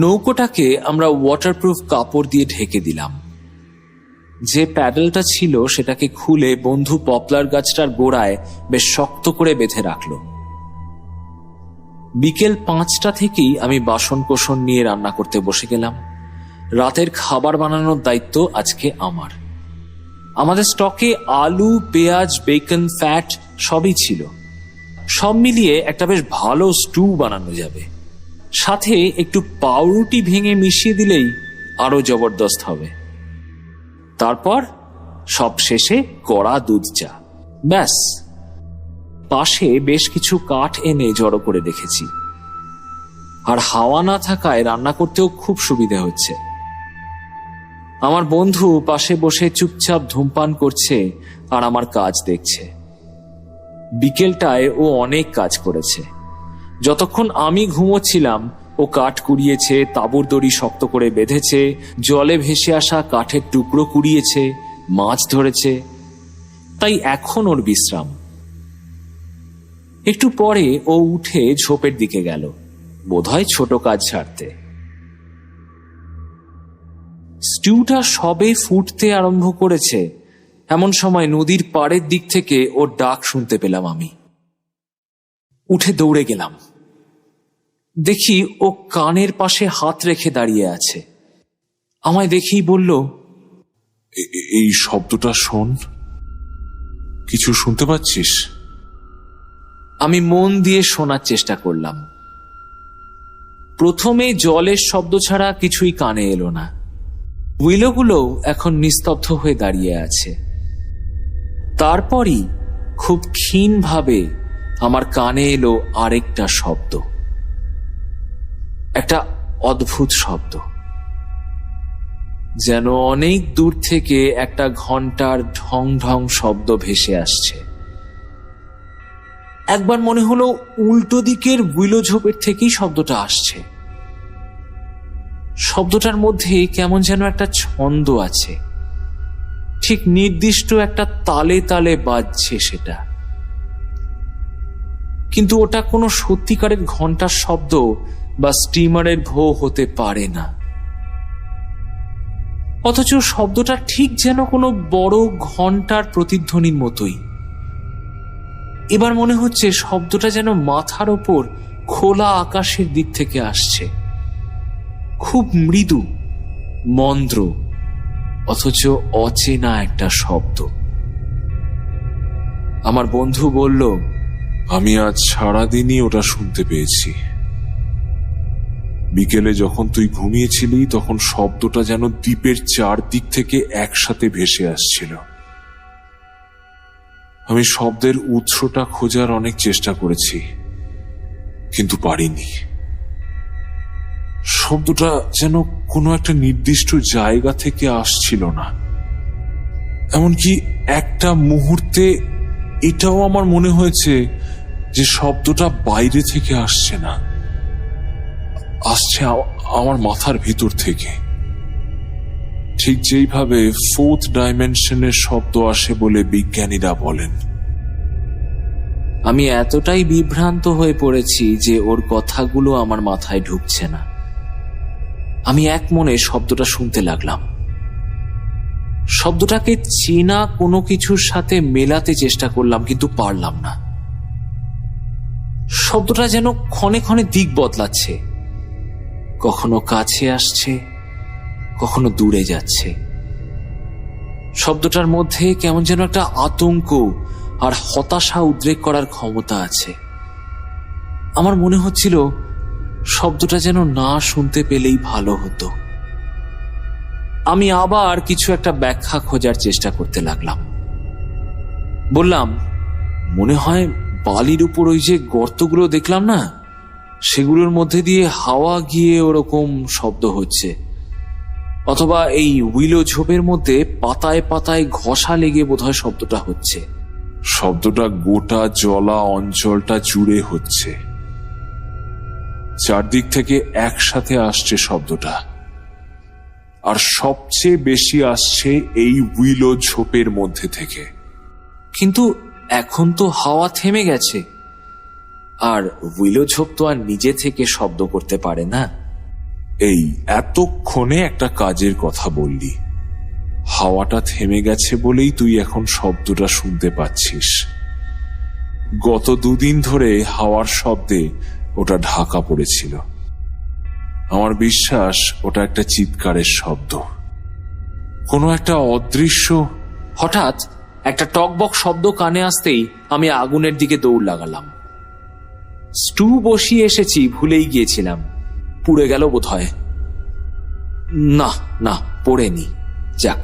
নৌকোটাকে আমরা ওয়াটারপ্রুফ কাপড় দিয়ে ঢেকে দিলাম। যে প্যাডেলটা ছিল সেটাকে খুলে বন্ধু পপলার গাছটার গোড়ায় বেশ শক্ত করে বেঁধে রাখলো। বিকেল 5টা থেকেই আমি বাসন কোসন নিয়ে রান্না করতে বসে গেলাম। রাতের খাবার বানানোর দায়িত্ব আজকে আমার। আমাদের স্টকে আলু, পেঁয়াজ, বেকন, ফ্যাট সবই ছিল। সব মিলিয়ে একটা বেশ ভালো স্টু বানানো যাবে। সাথে একটু পাউরুটি ভেঙে মিশিয়ে দিলেই আরো জবরদস্ত হবে। তারপর সব শেষে কড়া দুধ চা। ব্যাস। পাশে বেশ কিছু কাঠ এনে জড়ো করে রেখেছি, আর হাওয়া না থাকায় রান্না করতেও খুব সুবিধা হচ্ছে। আমার বন্ধু পাশে বসে চুপচাপ ধূমপান করছে আর আমার কাজ দেখছে। বিকেলটায় ও অনেক কাজ করেছে। যতক্ষণ আমি ঘুমোচ্ছিলাম ও কাঠ কুড়িয়েছে, তাঁবুর দড়ি শক্ত করে বেঁধেছে, জলে ভেসে আসা কাঠের টুকরো কুড়িয়েছে, মাছ ধরেছে। তাই এখন ওর বিশ্রাম। একটু পরে ও উঠে ঝোপের দিকে গেল, বোধহয় ছোট কাজ ছাড়তে। স্টিউটা সবে ফুটতে আরম্ভ করেছে এমন সময় নদীর পাড়ের দিক থেকে ওর ডাক শুনতে পেলাম। আমি উঠে দৌড়ে গেলাম। দেখি ও কানের পাশে হাত রেখে দাঁড়িয়ে আছে। আমায় দেখেই বলল, এই শব্দটা শোন, কিছু শুনতে পাচ্ছিস? আমি মন দিয়ে শোনার চেষ্টা করলাম। প্রথমে জলের শব্দ ছাড়া কিছুই কানে এলো না। উইলোগুলো এখন নিস্তব্ধ হয়ে দাঁড়িয়ে আছে। তারপরই খুব ক্ষীণভাবে আমার কানে এলো আরেকটা শব্দ, একটা অদ্ভুত শব্দ, যেন অনেক দূর থেকে একটা ঘন্টার ঢং ঢং শব্দ ভেসে আসছে। একবার মনে হলো উল্টো দিকের উইলো ঝোপের থেকেই শব্দটা আসছে। শব্দটার মধ্যে কেমন যেন একটা ছন্দ আছে, ঠিক নির্দিষ্ট একটা তালে তালে বাজছে সেটা। কিন্তু ওটা কোনো সত্যিকারের ঘন্টার শব্দ বা স্টিমারের ভো হতে পারে না। অথচ শব্দটা ঠিক যেন কোনো বড় ঘন্টার প্রতিধ্বনির মতোই। এবার মনে হচ্ছে শব্দটা যেন মাথার ওপর খোলা আকাশের দিক থেকে আসছে, খুব মৃদু, মন্দ্র, অথচ অচেনা একটা শব্দ। আমার বন্ধু বলল, আমি আজ সারাদিনই ওটা শুনতে পেয়েছি। বিকেলে যখন তুই ঘুমিয়েছিলি তখন শব্দটা যেন দ্বীপের চারদিক থেকে একসাথে ভেসে আসছিল। আমি শব্দের উৎসটা খোঁজার অনেক চেষ্টা করেছি, কিন্তু পারিনি। শব্দটা যেন কোনো একটা নির্দিষ্ট জায়গা থেকে আসছিল না। এমনকি একটা মুহূর্তে এটাও আমার মনে হয়েছে যে শব্দটা বাইরে থেকে আসছে না, আসছে আমার মাথার ভিতর থেকে, ঠিক যেইভাবে ফোর্থ ডাইমেনশনের শব্দ আসে বলে বিজ্ঞানীরা বলেন। আমি এতটাই বিভ্রান্ত হয়ে পড়েছি যে ওর কথাগুলো আমার মাথায় ঢুকছে না। আমি এক মনে শব্দটা শুনতে লাগলাম। শব্দটাকে চেনা কোনো কিছুর সাথে মেলাতে চেষ্টা করলাম, কিন্তু পারলাম না। শব্দটা যেন ক্ষণে ক্ষণে দিক বদলাচ্ছে, কখনো কাছে আসছে, কখনো দূরে যাচ্ছে। শব্দটার মধ্যে কেমন যেন একটা আতঙ্ক আর হতাশা উদ্রেক করার ক্ষমতা আছে। আমার মনে হচ্ছিল শব্দটা যেন না শুনতে পেলেই ভালো হতো। আমি আবার কিছু একটা ব্যাখ্যা খোঁজার চেষ্টা করতে লাগলাম। বললাম, মনে হয় বালির উপর ওই যে গর্তগুলো দেখলাম না, সেগুলোর মধ্যে দিয়ে হাওয়া গিয়ে ওরকম শব্দ হচ্ছে, অথবা এই উইলো ঝোপের মধ্যে পাতায় পাতায় ঘষা লেগে বোধহয় শব্দটা হচ্ছে। শব্দটা গোটা জলা অঞ্চলটা জুড়ে হচ্ছে, চারদিক থেকে একসাথে আসছে শব্দটা, আর সবচেয়ে বেশি আসছে এই উইলো ঝোপের মধ্যে থেকে। কিন্তু এখন তো হাওয়া থেমে গেছে, আর উইলো ঝোপ তো আর নিজে থেকে শব্দ করতে পারে না। এই এতক্ষণে একটা কাজের কথা বললি। হাওয়াটা থেমে গেছে বলেই তুই এখন শব্দটা শুনতে পাচ্ছিস। গত দুদিন ধরে হাওয়ার শব্দে ওটা ঢাকা পড়েছিল। আমার বিশ্বাস ওটা একটা চিৎকারের শব্দ, কোনো একটা অদৃশ্য। হঠাৎ একটা টকবক শব্দ কানে আসতেই আমি আগুনের দিকে দৌড় লাগালাম। স্টু বসিয়ে এসেছি, ভুলেই গিয়েছিলাম। পুড়ে গেল বোধহয়। না না, পড়েনি। যাক,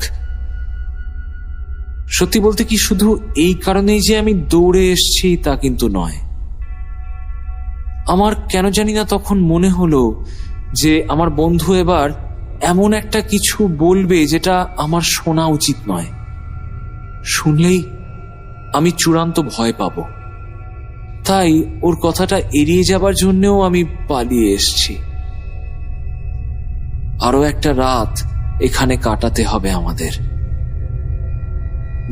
সত্যি বলতে কি শুধু এই কারণেই যে আমি দৌড়ে এসেছি তা কিন্তু নয়। আমার কেন জানি না তখন মনে হলো যে আমার বন্ধু এবার এমন একটা কিছু বলবে যেটা আমার শোনা উচিত নয়। শুনলেই আমি চূড়ান্ত ভয় পাব। তাই ওর কথাটা এড়িয়ে যাবার জন্যও আমি পালিয়ে এসেছি। আরো একটা রাত এখানে কাটাতে হবে আমাদের।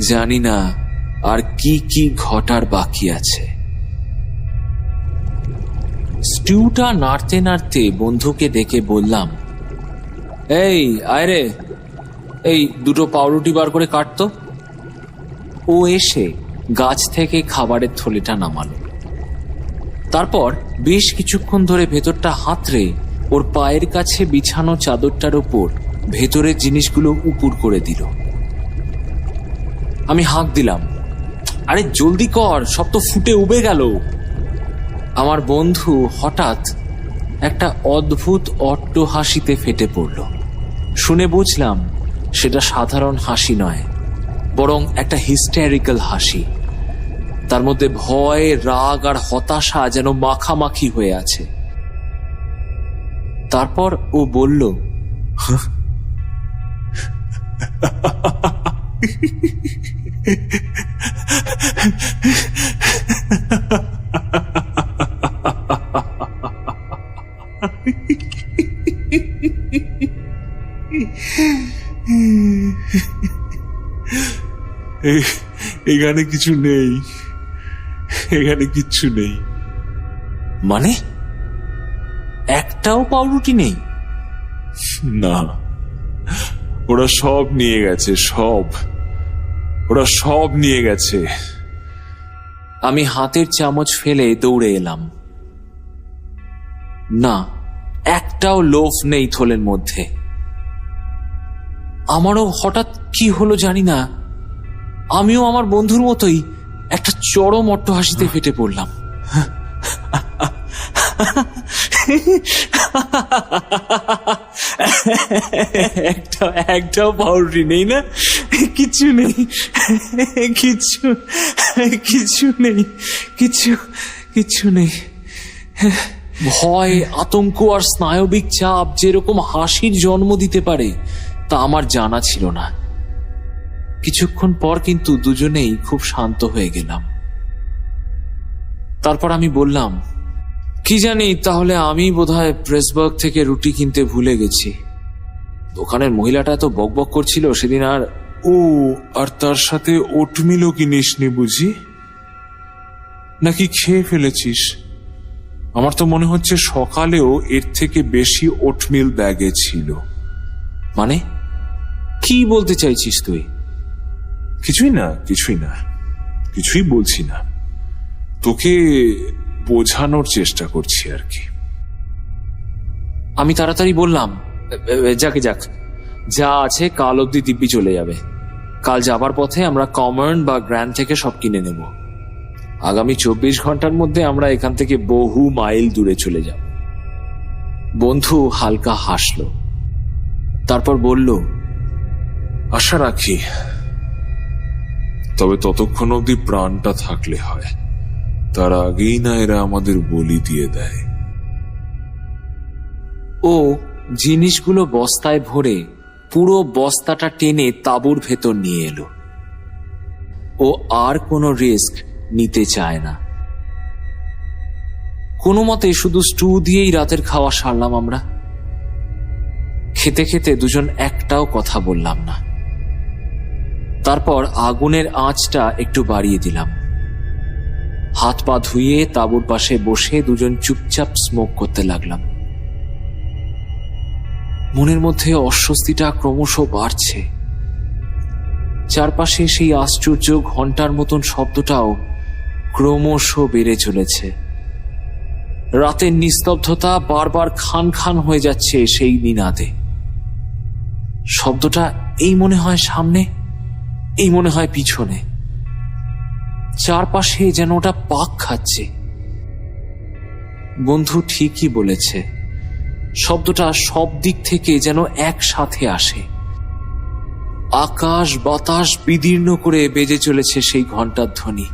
জানি না আর কি কি ঘটার বাকি আছে। স্টিউটা নাড়তে নাড়তে বন্ধুকে ডেকে বললাম, এই আয় রে, এই দুটো পাউরুটি বার করে কাটতো। ও এসে গাছ থেকে খাবারের থলেটা নামালো। তারপর বেশ কিছুক্ষণ ধরে ভেতরটা হাতড়ে ওর পায়ের কাছে বিছানো চাদরটার ওপর ভেতরের জিনিসগুলো উপুর করে দিল। আমি হাঁক দিলাম, আরে জলদি কর, সব তো ফুটে উবে গেল। আমার বন্ধু হঠাৎ একটা অদ্ভুত অট্ট হাসিতে ফেটে পড়ল। শুনে বুঝলাম সেটা সাধারণ হাসি নয়, বরং একটা হিস্টেরিক্যাল হাসি। তার মধ্যে ভয়, রাগ আর হতাশা যেন মাখামাখি হয়ে আছে। তারপর ও বলল, এখানে কিছু নেই, এখানে কিচ্ছু নেই। মানে একটাও পাউরুটি নেই? না, ওরা সব নিয়ে গেছে, ওরা সব নিয়ে গেছে। আমি হাতের চামচ ফেলে দৌড়ে এলাম। না, একটাও লোফ নেই থলের মধ্যে। আমারও হঠাৎ কি হলো জানি না, আমিও আমার বন্ধুর মতোই একটা চরম অট্টহাসিতে ফেটে পড়লাম। একটাও পাউরুটি নেই না? কিছু নেই, কিছু নেই। ভয়, আতঙ্ক আর স্নায়বিক চাপ যেরকম হাসির জন্ম দিতে পারে তা আমার জানা ছিল না। কিছুক্ষণ পর কিন্তু দুজনেই খুব শান্ত হয়ে গেলাম। তারপর আমি বললাম, কি জানি, তাহলে আমি বোধহয় প্রেসবার্গ থেকে রুটি কিনতে ভুলে গেছি। দোকানের মহিলাটা তো বকবক করছিল সেদিন। আর তার সাথে ওটমিলও কিনিসনি বুঝি? নাকি খেয়ে ফেলেছিস? আমার তো মনে হচ্ছে সকালেও এর থেকে বেশি ওটমিল ব্যাগে ছিল। মানে কি বলতে চাইছিস তুই? কিছুই না, কিছুই বলছি না, তোকে বোঝানোর চেষ্টা করছি আর কি। আমি তাড়াতাড়ি বললাম, যাক, যা আছে কাল অব্দি দিব্যি চলে যাবে। কাল যাবার পথে আমরা কমার্ন বা গ্র্যান্ড থেকে সব কিনে নেব। আগামী 24 ঘন্টার মধ্যে আমরা এখান থেকে বহু মাইল দূরে চলে যাব। বন্ধু হালকা হাসল, তারপর বলল, আশা রাখি, তবে ততক্ষণ অব্দি প্রাণটা থাকলে হয়, তার আগেই না এরা আমাদের বলি দিয়ে দেয়। ও জিনিসগুলো বস্তায় ভরে পুরো বস্তাটা টেনে তাঁবুর ভেতর নিয়ে এলো। ও আর কোনো রিস্ক নিতে চায় না। কোনো মতে শুধু স্টু দিয়েই রাতের খাওয়া সারলাম আমরা। খেতে খেতে দুজন একটাও কথা বললাম না। তারপর আগুনের আঁচটা একটু বাড়িয়ে দিলাম। হাত পা ধুয়ে তাঁবুর পাশে বসে দুজন চুপচাপ স্মোক করতে লাগলাম। মনের মধ্যে অস্বস্তিটা ক্রমশ বাড়ছে। চারপাশে সেই আশ্চর্য ঘন্টার মতন শব্দটাও ক্রমশ বেড়ে চলেছে। রাতের নিস্তব্ধতা বারবার খান খান হয়ে যাচ্ছে সেই নিনাদে। শব্দটা এই মনে হয় সামনে, এই মনে হয় পিছনে। চারপাশে যেন ওটা পাক খাচ্ছে। বন্ধু ঠিকই বলেছে, শব্দটা সব দিক থেকে যেন একসাথে আসে। আকাশ বাতাস বিদীর্ণ করে বেজে চলেছে সেই ঘন্টার ধ্বনি।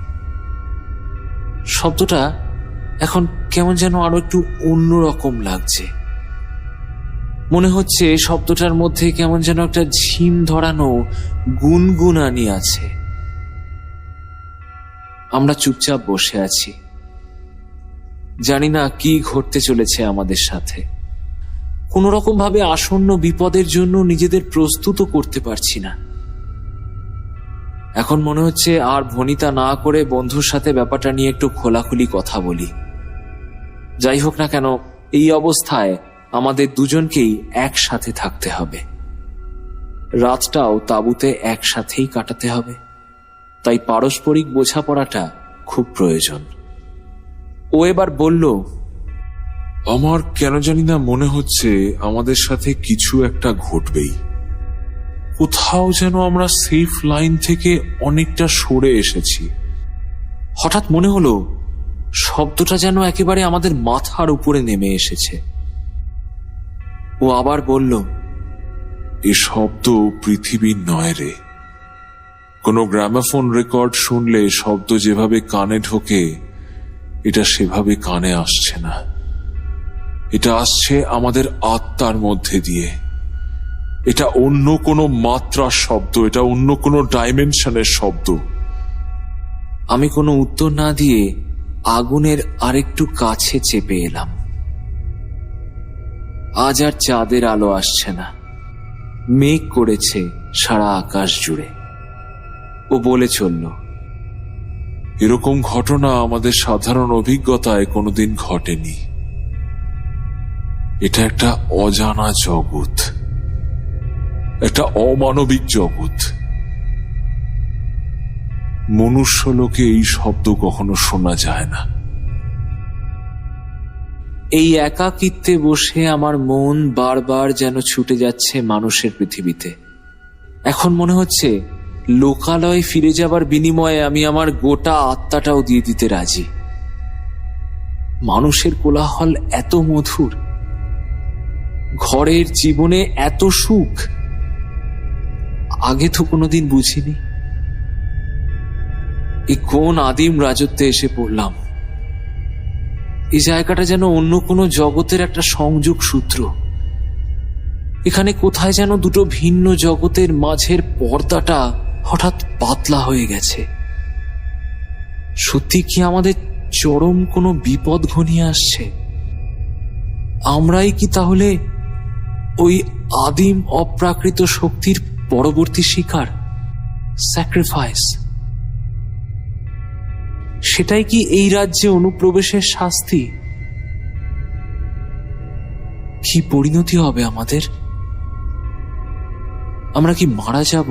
শব্দটা এখন কেমন যেন আরো একটু অন্যরকম লাগছে। মনে হচ্ছে শব্দটার মধ্যে কেমন যেন একটা ঝিম ধরানো গুনগুনানি আছে। আমরা চুপচাপ বসে আছি, জানি না কি ঘটতে চলেছে আমাদের সাথে। কোন রকম ভাবে আসন্ন বিপদের জন্য নিজেদের প্রস্তুত করতে পারছি না। এখন মনে হচ্ছে আর ভনিতা না করে বন্ধুর সাথে ব্যাপারটা নিয়ে একটু খোলাখুলি কথা বলি। যাই হোক না কেন, এই অবস্থায় আমাদের দুজনকেই একসাথে থাকতে হবে। রাতটাও তাঁবুতে একসাথেই কাটাতে হবে, তাই পারস্পরিক বোঝাপড়াটা খুব প্রয়োজন। ও এবার বলল, আমার কেন জানি না মনে হচ্ছে আমাদের সাথে কিছু একটা ঘটবেই। কোথাও যেন আমরা সেফ লাইন থেকে অনেকটা সরে এসেছি। হঠাৎ মনে হলো শব্দটা যেন একেবারে আমাদের মাথার উপরে নেমে এসেছে। ও আবার বলল, এ শব্দ পৃথিবীর নয় রে। কোনো গ্রামাফোন রেকর্ড শুনলে শব্দ যেভাবে কানে ঢোকে, এটা সেভাবে কানে আসছে না। এটা আসছে আমাদের আত্মার মধ্যে দিয়ে। এটা অন্য কোনো মাত্রার শব্দ, এটা অন্য কোনো ডাইমেনশনের শব্দ। আমি কোনো উত্তর না দিয়ে আগুনের আরেকটু কাছে চেপে এলাম। আজ আর চাঁদের আলো আসছে না, মেঘ করেছে সারা আকাশ জুড়ে। ও বলে চলল, এরকম ঘটনা আমাদের সাধারণ অভিজ্ঞতায় কোনোদিন ঘটেনি। এটা একটা অজানা জগৎ, একটা অমানবিক জগৎ। মনুষ্য লোকে এই শব্দ কখনো শোনা যায় না। এই একাকিত্বে বসে আমার মন বারবার যেন ছুটে যাচ্ছে মানুষের পৃথিবীতে। এখন মনে হচ্ছে লোকালয়ে ফিরে যাবার বিনিময়ে আমি আমার গোটা আত্মাটাও দিয়ে দিতে রাজি। মানুষের কোলাহল এত মধুর, ঘরের জীবনে এত সুখ, আগে তো কোনোদিন বুঝিনি। এই কোন আদিম রাজত্বে এসে পড়লাম। এই জায়গাটা যেন অন্য কোনো জগতের একটা সংযোগ সূত্র। এখানে কোথায় যেন দুটো ভিন্ন জগতের মাঝের পর্দাটা হঠাৎ পাতলা হয়ে গেছে। সত্যি কি আমাদের চরম কোনো বিপদ ঘনিয়ে আসছে? আমরাই কি তাহলে ওই আদিম অপ্রাকৃত শক্তির পরবর্তী শিকার, স্যাক্রিফাইস? সেটাই কি এই রাজ্যে অনুপ্রবেশের শাস্তি? কি পরিণতি হবে আমাদের? আমরা কি মারা যাব,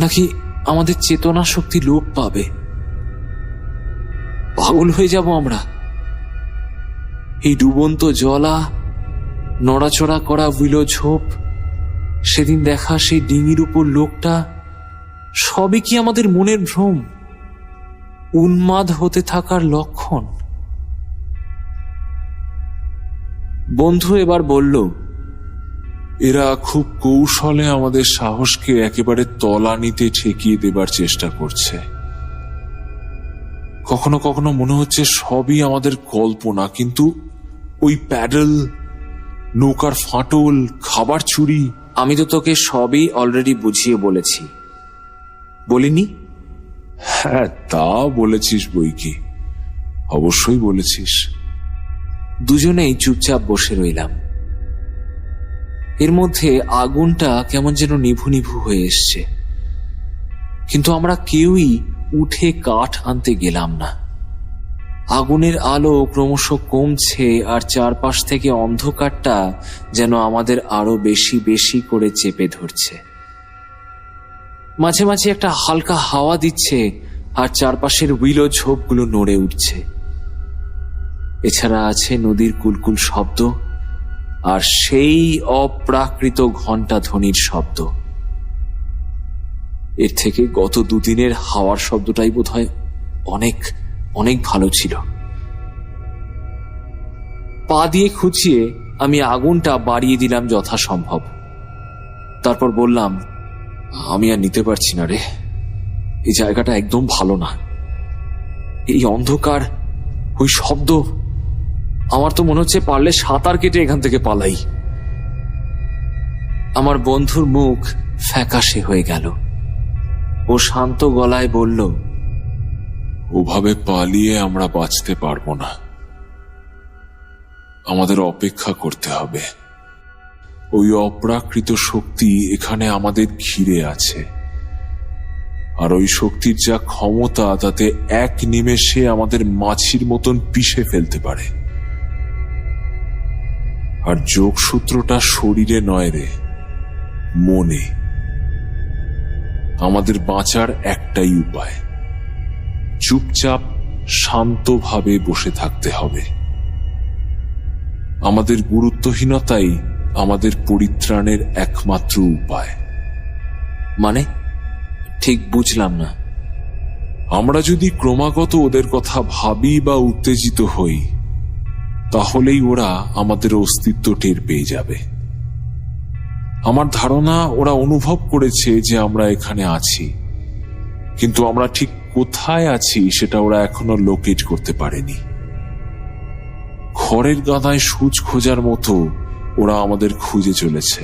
নাকি আমাদের চেতনা শক্তি লোপ পাবে? পাগল হয়ে যাব আমরা? এই ডুবন্ত জলা, নড়াচড়া করা উইলো ঝোপ, সেদিন দেখা সেই ডিঙির উপর লোকটা, সবই কি আমাদের মনের ভ্রম, উন্মাদ হতে থাকার লক্ষণ? বন্ধু এবার বলল, এরা খুব কৌশলে আমাদের সাহসকে একেবারে তলানিতে ঠেকিয়ে দেবার চেষ্টা করছে। কখনো কখনো মনে হচ্ছে সবই আমাদের কল্পনা, কিন্তু ওই প্যাডেল, নৌকার ফাটল, খাবার চুরি। আমি তো তোকে সবই অলরেডি বুঝিয়ে বলেছি, বলিনি? হ্যাঁ, তা বলেছিস বই কি, অবশ্যই বলেছিস। দুজনেই চুপচাপ বসে রইলাম। এর মধ্যে আগুনটা কেমন যেন নিভু নিভু হয়ে এসছে, কিন্তু আমরা কেউই উঠে কাঠ আনতে গেলাম না। আগুনের আলো ক্রমশ কমছে, আর চারপাশ থেকে অন্ধকারটা যেন আমাদের আরো বেশি বেশি করে চেপে ধরছে। মাঝে মাঝে একটা হালকা হাওয়া দিচ্ছে, আর চারপাশের উইলো ঝোপগুলো নড়ে উঠছে। এছাড়া আছে নদীর কুলকুল শব্দ, আর সেই অপ্রাকৃত ঘণ্টা ধ্বনির শব্দ। এর থেকে গত দুদিনের হাওয়ার শব্দটাই বোধহয় অনেক অনেক ভালো ছিল। পা দিয়ে খুঁচিয়ে আমি আগুনটা বাড়িয়ে দিলাম যথাসম্ভব। তারপর বললাম, আমি আর নিতে পারছি না রে, এই জায়গাটা একদম ভালো না। এই অন্ধকার, ওই শব্দ, আমার তো মনে হচ্ছে পারলে সাঁতার কেটে এখান থেকে পালাই। আমার বন্ধুর মুখ ফ্যাকাশে হয়ে গেল। ও শান্ত গলায় বলল, ওভাবে পালিয়ে আমরা বাঁচতে পারবো না, আমাদের অপেক্ষা করতে হবে। ওই অপ্রাকৃত শক্তি এখানে আমাদের ঘিরে আছে, আর ওই শক্তির যা ক্ষমতা, তাতে এক নিমেষে আমাদের মাছির মতন পিষে ফেলতে পারে। আর যোগসূত্রটা শরীরে নয় রে, মনে। আমাদের বাঁচার একটাই উপায়, চুপচাপ শান্তভাবে বসে থাকতে হবে। আমাদের গুরুত্বহীনতাই আমাদের পরিত্রাণের একমাত্র উপায়। মানে ঠিক বুঝলাম না। আমরা যদি ক্রমাগত ওদের কথা ভাবি বা উত্তেজিত হই, তাহলেই ওরা আমাদের অস্তিত্ব টের পেয়ে যাবে। আমার ধারণা ওরা অনুভব করেছে যে আমরা এখানে আছি, কিন্তু আমরা ঠিক কোথায় আছি সেটা ওরা এখনো লোকেট করতে পারেনি। খড়ের গাদায় সূচ খোঁজার মতো ওরা আমাদের খুঁজে চলেছে।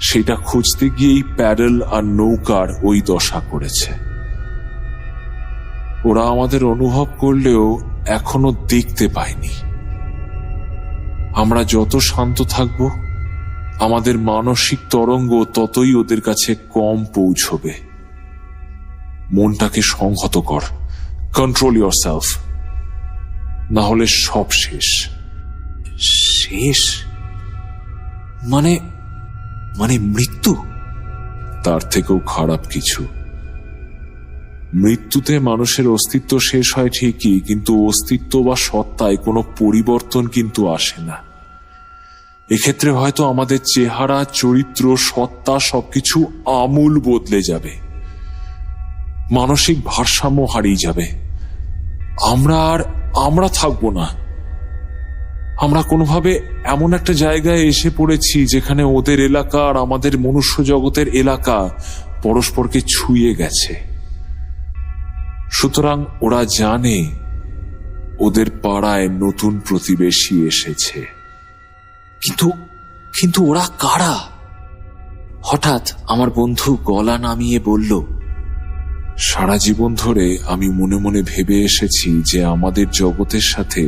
সেটা খুঁজতে গিয়েই প্যাডেল আর নৌকার ওই দশা করেছে। ওরা আমাদের অনুভব করলেও এখনো দেখতে পায়নি। আমরা যত শান্ত থাকব, আমাদের মানসিক তরঙ্গ ততই ওদের কাছে কম পৌঁছবে। মনটাকে সংহত কর, কন্ট্রোল ইয়োরসেলফ, না হলে সব শেষ। শেষ মানে মানে মৃত্যু? তার থেকেও খারাপ কিছু। মৃত্যুতে মানুষের অস্তিত্ব শেষ হয় ঠিকই, কিন্তু অস্তিত্ব বা সত্তায় কোনো পরিবর্তন কিন্তু আসে না। এক্ষেত্রে হয়তো আমাদের চেহারা, চরিত্র, সত্তা সবকিছু আমূল বদলে যাবে। মানসিক ভারসাম্য হারিয়ে যাবে। আমরা থাকবো না। আমরা কোনোভাবে এমন একটা জায়গায় এসে পড়েছি যেখানে ওদের এলাকা আর আমাদের মনুষ্য জগতের এলাকা পরস্পরকে ছুঁয়ে গেছে। সুতরাং ওরা জানে ওদের পাড়ায় নতুন প্রতিবেশী এসেছে। কিন্তু ওরা কারা? হঠাৎ আমার বন্ধু গলা নামিয়ে বলল, সারা জীবন ধরে আমি মনে মনে ভেবে এসেছি যে আমাদের জগতের সাথে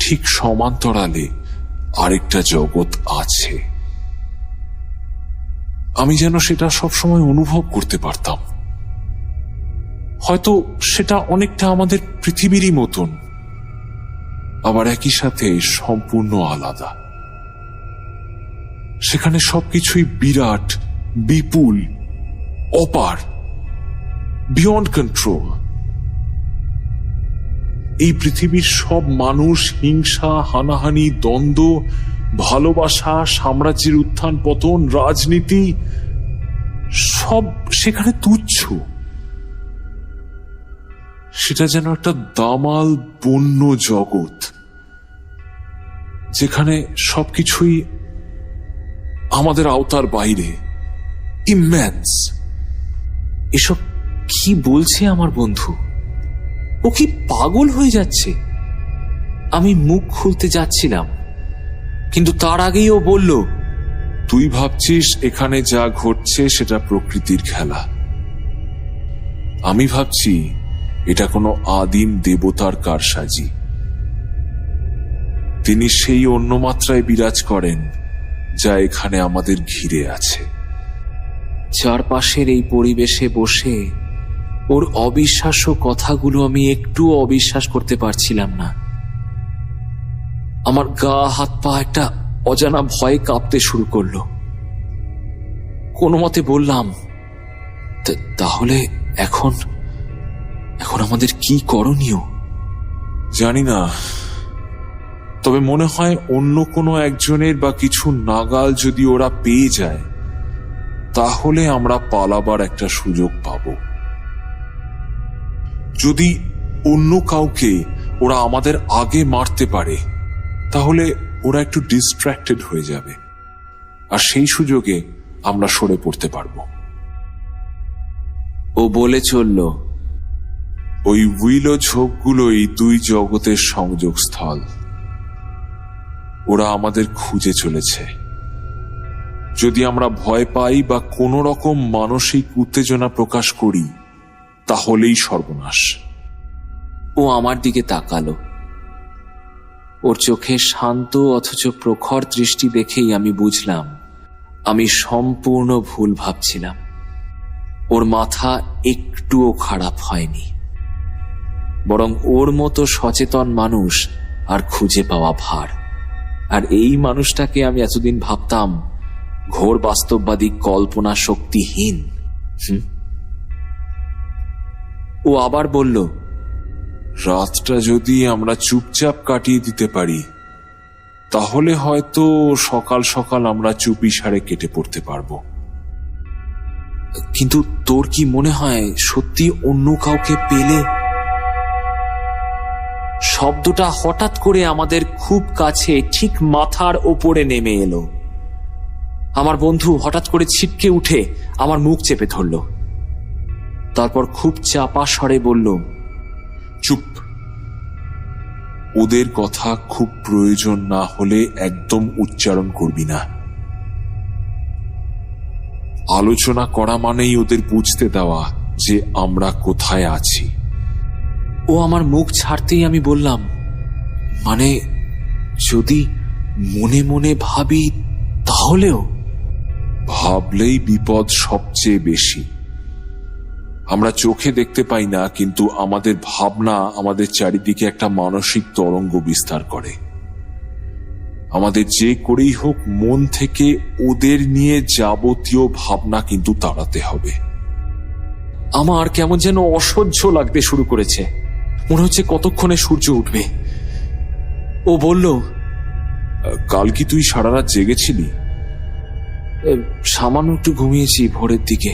ঠিক সমান্তরালে আরেকটা জগৎ আছে। আমি যেন সেটা সবসময় অনুভব করতে পারতাম। হয়তো সেটা অনেকটা আমাদের পৃথিবীরই মতন, আবার একই সাথে সম্পূর্ণ আলাদা। সেখানে সবকিছুই বিরাট, বিপুল, অপার, বিয়ন্ড কন্ট্রোল। এই পৃথিবীর সব মানুষ, হিংসা, হানাহানি, দ্বন্দ্ব, ভালোবাসা, সাম্রাজ্যের উত্থান পতন, রাজনীতি, সব সেখানে তুচ্ছ। সেটা যেন একটা দামাল বন্য জগৎ, যেখানে সবকিছুই আমাদের আওতার বাইরে, ইমেন্স। এসব কি বলছে আমার বন্ধু? ও কি পাগল হয়ে যাচ্ছে? আমি মুখ খুলতে যাচ্ছিলাম, কিন্তু তার আগেই ও বলল, তুই ভাবছিস এখানে যা ঘটছে সেটা প্রকৃতির খেলা। আমি ভাবছি এটা কোনো আদিম দেবতার কারসাজি। তিনি সেই অন্য মাত্রায় বিরাজ করেন যা এখানে আমাদের ঘিরে আছে। চারপাশের এই পরিবেশে বসে ওর অবিশ্বাস্য কথাগুলো আমি একটু অবিশ্বাস করতে পারছিলাম না। আমার গা হাত পা একটা অজানা ভয়ে কাঁপতে শুরু করলো। কোনো মতে বললাম, তাহলে এখন আমাদের কি করণীয়? জানি না, তবে মনে হয় অন্য কোনো একজনের বা কিছু নাগাল যদি ওরা পেয়ে যায়, তাহলে আমরা পালাবার একটা সুযোগ পাব। যদি অন্য কাউকে ওরা আমাদের আগে মারতে পারে, তাহলে ওরা একটু ডিস্ট্র্যাক্টেড হয়ে যাবে, আর সেই সুযোগে আমরা সরে পড়তে পারব। ও বলে চলল, ওই উইলো ঝোপগুলোই দুই জগতের সংযোগস্থল। ওরা আমাদের খুঁজে চলেছে। যদি আমরা ভয় পাই বা কোনো রকম মানসিক উত্তেজনা প্রকাশ করি, তাহলেই সর্বনাশ। ও আমার দিকে তাকালো। ওর চোখে শান্ত অথচ প্রখর দৃষ্টি দেখেই আমি বুঝলাম আমি সম্পূর্ণ ভুল ভাবছিলাম। ওর মাথা একটুও খারাপ হয়নি, বরং ওর মতো সচেতন মানুষ আর খুঁজে পাওয়া ভার। আর এই মানুষটাকে আমি এতদিন ভাবতাম ঘোর বাস্তববাদী, কল্পনা শক্তিহীন। ও আবার বলল, রাতটা যদি আমরা চুপচাপ কাটিয়ে দিতে পারি, তাহলে হয়তো সকাল সকাল আমরা চুপিসারে কেটে পড়তে পারবো। কিন্তু তোর কি মনে হয় সত্যি অন্য কাউকে পেলে? শব্দটা হঠাৎ করে আমাদের খুব কাছে, ঠিক মাথার ওপরে নেমে এলো। আমার বন্ধু হঠাৎ করে ছিটকে উঠে আমার মুখ চেপে ধরল। তারপর খুব চাপা স্বরে বলল, চুপ। ওদের কথা খুব প্রয়োজন না হলে একদম উচ্চারণ করবি না। আলোচনা করা মানেই ওদের বুঝতে দেওয়া যে আমরা কোথায় আছি। ও আমার মুখ ছাড়তেই আমি বললাম, মানে যদি মনে মনে ভাবি তাহলেও? ভাবলেই বিপদ সবচেয়ে বেশি। আমরা চোখে দেখতে পাই না, কিন্তু আমাদের ভাবনা আমাদের চারিদিকে একটা মানসিক তরঙ্গ বিস্তার করে। আমাদের যে করেই হোক মন থেকে ওদের নিয়ে যাবতীয় ভাবনা কিন্তু তাড়াতে হবে। আমার কেমন যেন অসহ্য লাগতে শুরু করেছে। মনে হচ্ছে কতক্ষণে সূর্য উঠবে। ও বলল, কাল কি তুই সারা রাত জেগেছিলি? সামান্য একটু ঘুমিয়েছি ভোরের দিকে।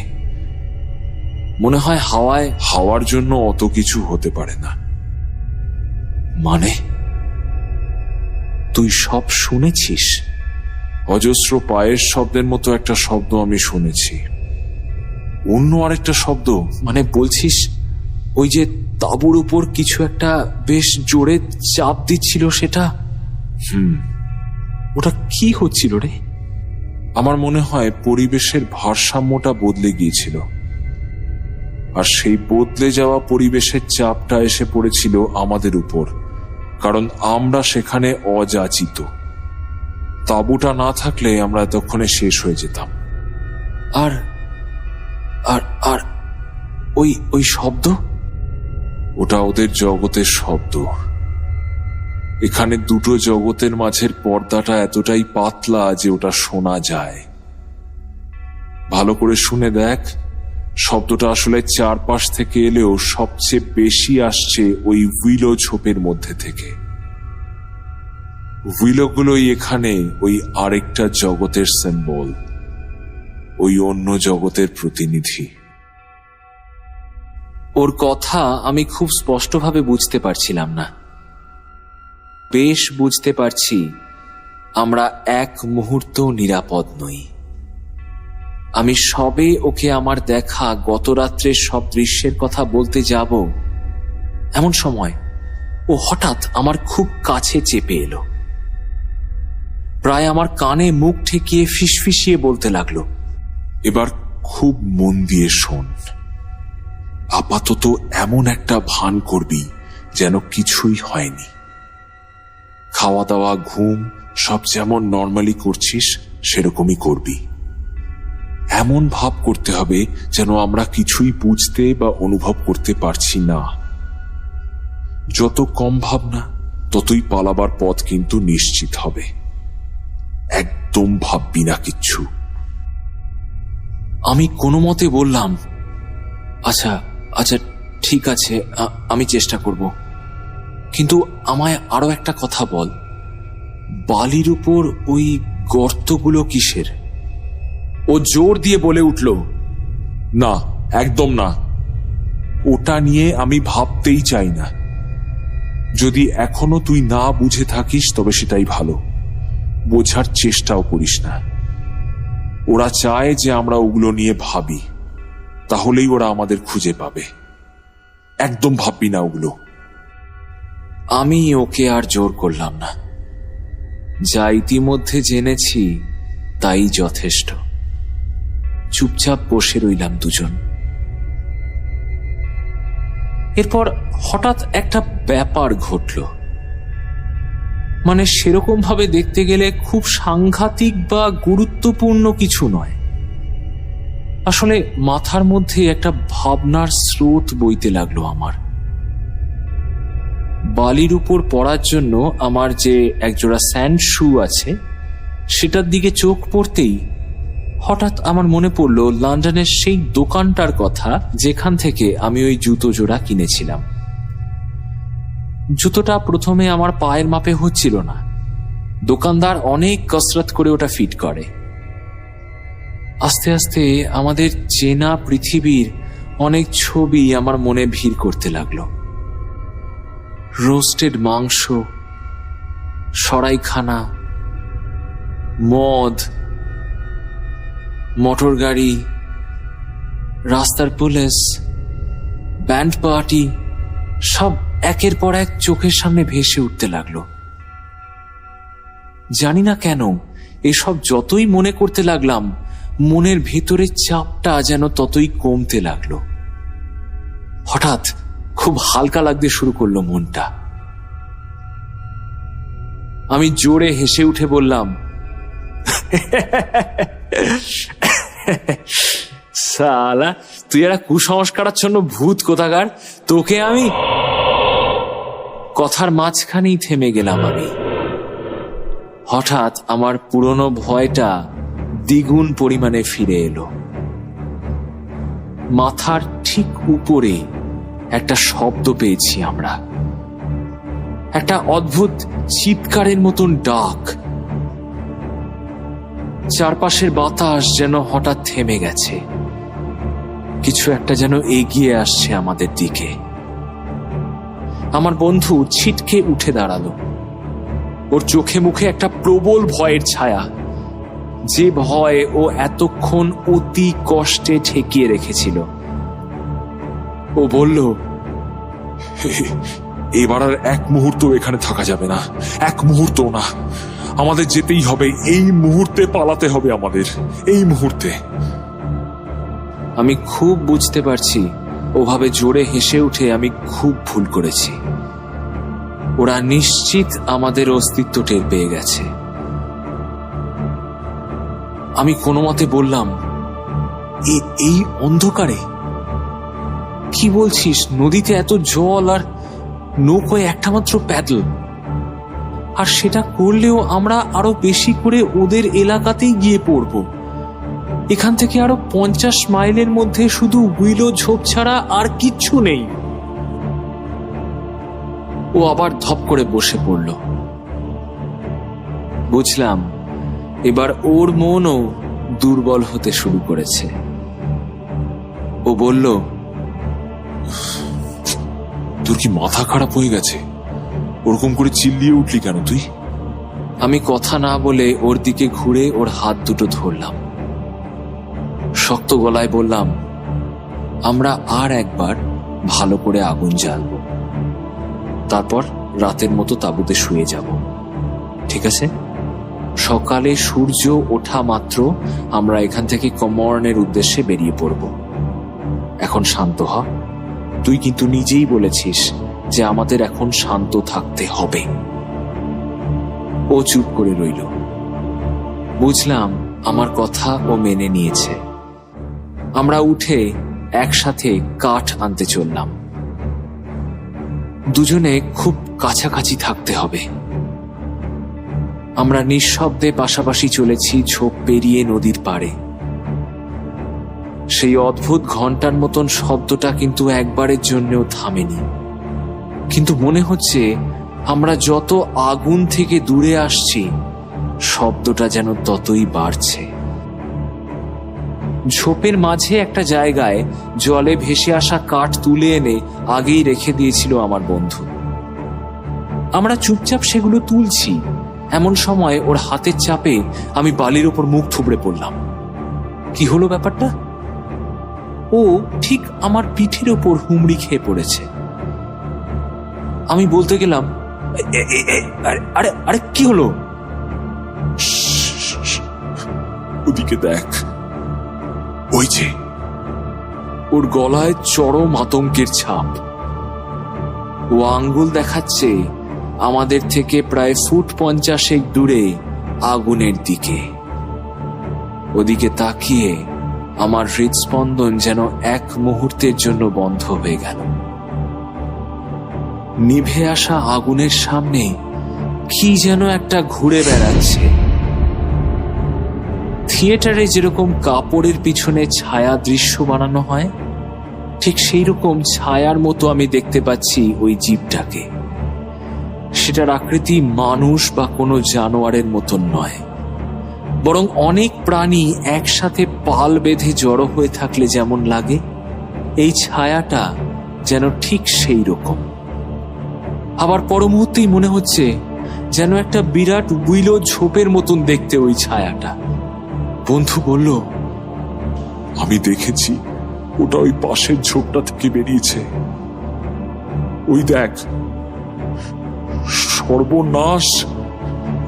মনে হয় হাওয়ার জন্য অত কিছু হতে পারে না। মানে তুই সব শুনেছিস? অজস্র পায়ের শব্দের মতো একটা শব্দ আমি শুনেছি। অন্য আরেকটা শব্দ? মানে বলছিস ওই যে তাঁবুর উপর কিছু একটা বেশ জোরে চাপ দিচ্ছিল সেটা? ওটা কি হচ্ছিল রে? আমার মনে হয় পরিবেশের ভারসাম্যটা বদলে গিয়েছিল, আর সেই বদলে যাওয়া পরিবেশের চাপটা এসে পড়েছিল আমাদের উপর, কারণ আমরা সেখানে অযাচিত। তাঁবুটা না থাকলে আমরা এতক্ষণে শেষ হয়ে যেতাম। আর আর আর ওই শব্দ? ওটা ওদের জগতের শব্দ। এখানে দুটো জগতের মাঝের পর্দাটা এতটাই পাতলা যে ওটা শোনা যায়। ভালো করে শুনে দেখ, শব্দটা আসলে চারপাশ থেকে এলেও সবচেয়ে বেশি আসছে ওই উইলো ঝোপের মধ্যে থেকে। উইলোগুলোই এখানে ওই আরেকটা জগতের সিম্বল, ওই অন্য জগতের প্রতিনিধি। ওর কথা আমি খুব স্পষ্টভাবে বুঝতে পারছিলাম না। বেশ বুঝতে পারছি আমরা এক মুহূর্ত নিরাপদ নই। আমি সবে ওকে আমার দেখা গত রাত্রের সব দৃশ্যের কথা বলতে যাব, এমন সময় ও হঠাৎ আমার খুব কাছে চেপে এলো। প্রায় আমার কানে মুখ ঠেকিয়ে ফিসফিসিয়ে বলতে লাগলো, এবার খুব মন দিয়ে শোন। আপাতত এমন একটা ভান করবি যেন কিছুই হয়নি। খাওয়া দাওয়া, ঘুম সব যেমন নর্মালি করছিস সেরকমই করবি। এমন ভাব করতে হবে যেন আমরা কিছুই বুঝতে বা অনুভব করতে পারছি না। যত কম ভাবনা ততই পালাবার পথ কিন্তু নিশ্চিত হবে। একদম ভাববি না কিচ্ছু। আমি কোনো মতে বললাম, আচ্ছা আচ্ছা ঠিক আছে, আমি চেষ্টা করব। কিন্তু আমায় আরো একটা কথা বল, বালির উপর ওই গর্তগুলো কিসের? ও জোর দিয়ে বলে উঠল, না, একদম না। ওটা নিয়ে আমি ভাবতেই চাই না। যদি এখনো তুই না বুঝে থাকিস তবে সেটাই ভালো। বোঝার চেষ্টাও করিস না। ওরা চায় যে আমরা ওগুলো নিয়ে ভাবি, তাহলেই ওরা আমাদের খুঁজে পাবে। একদম ভাববি না ওগুলো। আমি ওকে আর জোর করলাম না। যা ইতিমধ্যে জেনেছি তাই যথেষ্ট। চুপচাপ বসে রইলাম দুজন। এরপর হঠাৎ একটা ব্যাপার ঘটল। মানে সেরকম ভাবে দেখতে গেলে খুব সাংঘাতিক বা গুরুত্বপূর্ণ কিছু নয়। আসলে মাথার মধ্যে একটা ভাবনার স্রোত বইতে লাগলো আমার। বালির উপর পড়ার জন্য আমার যে একজোড়া স্যান্ড শু আছে সেটার দিকে চোখ পড়তেই হঠাৎ আমার মনে পড়ল লন্ডনের সেই দোকানটার কথা যেখান থেকে আমি ওই জুতো জোড়া কিনেছিলাম। জুতোটা প্রথমে আমার পায়ের মাপে হচ্ছিল না, দোকানদার অনেক কসরত করে ওটা ফিট করে। আস্তে আস্তে আমাদের চেনা পৃথিবীর অনেক ছবি আমার মনে ভিড় করতে লাগলো। রোস্টেড মাংস, সরাইখানা, মদ, মোটর গাড়ি, রাস্তার পুলিশ, ব্যান্ড পার্টি, সব একের পর এক চোখের সামনে ভেসে উঠতে লাগলো। জানি না কেন এসব যতই মনে করতে লাগলাম, মনের ভেতরের চাপটা যেন ততই কমতে লাগলো। হঠাৎ খুব হালকা লাগতে শুরু করলো মনটা। আমি জোরে হেসে উঠে বললাম, শালা তুই একটা কুসংস্কারাচ্ছন্ন ভূত কোথাকার, তোকে আমি। কথার মাঝখানেই থেমে গেলাম আমি। হঠাৎ আমার পুরনো ভয়টা দ্বিগুণ পরিমাণে ফিরে এলো। মাথার ঠিক উপরে একটা শব্দ পেয়েছি আমরা, একটা অদ্ভুত চিৎকারের মতন ডাক। চারপাশের বাতাস যেন হঠাৎ থেমে গেছে, কিছু একটা যেন এগিয়ে আসছে আমাদের দিকে। আমার বন্ধু ছিটকে উঠে দাঁড়ালো, ওর চোখে মুখে একটা প্রবল ভয়ের ছায়া, যে ভয় ও এতক্ষণ অতি কষ্টে ঠেকিয়ে রেখেছিল। ও বলল, এবার আর এক মুহূর্ত এখানে থাকা যাবে না, এক মুহূর্ত না, আমাদের যেতেই হবে, এই মুহূর্তে পালাতে হবে আমাদের, এই মুহূর্তে। আমি খুব বুঝতে পারছি ওভাবে জোরে হেসে উঠে আমি খুব ভুল করেছি। ওরা নিশ্চিত আমাদের অস্তিত্ব টের পেয়ে গেছে। আমি কোনো মতে বললাম, এই অন্ধকারে? কি বলছিস? নদীতে এত জল আর নৌকোয় একটা মাত্র প্যাডেল, আর সেটা করলেও আমরা আরো বেশি করে ওদের এলাকাতেই গিয়ে পড়ব। এখান থেকে আরো 50 মাইলের মধ্যে শুধু উইলো ঝোপ ছাড়া আর কিচ্ছু নেই। ও আবার ধপ করে বসে পড়ল। বুঝলাম এবার ওর মনও দুর্বল হতে শুরু করেছে। ও বলল, তোর কি মাথা খারাপ হয়ে গেছে? ওরকম করে চিল্লিয়ে উঠলি কেন তুই? আমি কথা না বলে ওর দিকে ঘুরে ওর হাত দুটো ধরলাম, শক্ত গলায় বললাম, আমরা আর একবার ভালো করে আগুন জ্বালবো, তারপর রাতের মতো তাঁবুতে শুয়ে যাব, ঠিক আছে? সকালে সূর্য ওঠা মাত্র আমরা এখান থেকে কমর্নের উদ্দেশ্যে বেরিয়ে পড়ব। এখন শান্ত হ, তুই কিন্তু নিজেই বলেছিস যে আমাদের এখন শান্ত থাকতে হবে। ও চুপ করে রইল। বুঝলাম আমার কথা ও মেনে নিয়েছে। আমরা উঠে একসাথে কাঠ আনতে চললাম। দুজনে খুব কাছাকাছি থাকতে হবে। আমরা নিঃশব্দে পাশাপাশি চলেছি ঝোপ পেরিয়ে নদীর পাড়ে। সেই অদ্ভুত ঘন্টার মতন শব্দটা কিন্তু একবারের জন্যও থামেনি, কিন্তু মনে হচ্ছে আমরা যত আগুন থেকে দূরে আসছি শব্দটা যেন ততই বাড়ছে। ঝোপের মাঝে একটা জায়গায় জলে ভেসে আসা কাঠ তুলে এনে আগেই রেখে দিয়েছিল আমার বন্ধু। আমরা চুপচাপ সেগুলো তুলছি, এমন সময় ওর হাতের চাপে আমি বালির ওপর মুখ থুবড়ে পড়লাম। কি হলো ব্যাপারটা? ও ঠিক আমার পিঠের ওপর হুমড়ি খেয়ে পড়েছে। আমি বলতে গেলাম, আরে আরে কি হলো? ওদিকে দেখ, ওই যে। ওর গলায় চরম আতঙ্কের ছাপ। ও আঙ্গুল দেখাচ্ছে আমাদের থেকে প্রায় ফুট 50 দূরে আগুনের দিকে। ওদিকে তাকিয়ে আমার হৃদস্পন্দন যেন এক মুহূর্তের জন্য বন্ধ হয়ে গেল। নিভে আসা আগুনের সামনে কি যেন একটা ঘুরে বেড়াচ্ছে। থিয়েটারে যেরকম কাপড়ের পিছনে ছায়া দৃশ্য বানানো হয়, ঠিক সেই রকম ছায়ার মতো আমি দেখতে পাচ্ছি ওই জীবটাকে। সেটার আকৃতি মানুষ বা কোনো জানোয়ারের মতন নয়, বরং অনেক প্রাণী একসাথে পাল বেঁধে জড়ো হয়ে থাকলে যেমন লাগে, এই ছায়াটা যেন ঠিক সেই রকম। আবার পর মুহূর্তেই মনে হচ্ছে যেন একটা বিরাট উইলো ঝোপের মতন দেখতে ওই ছায়াটা। বন্ধু বলল, আমি দেখেছি, ওটা ওই পাশের ঝোপটা থেকে বেরিয়েছে। ওই দেখ, সর্বনাশ,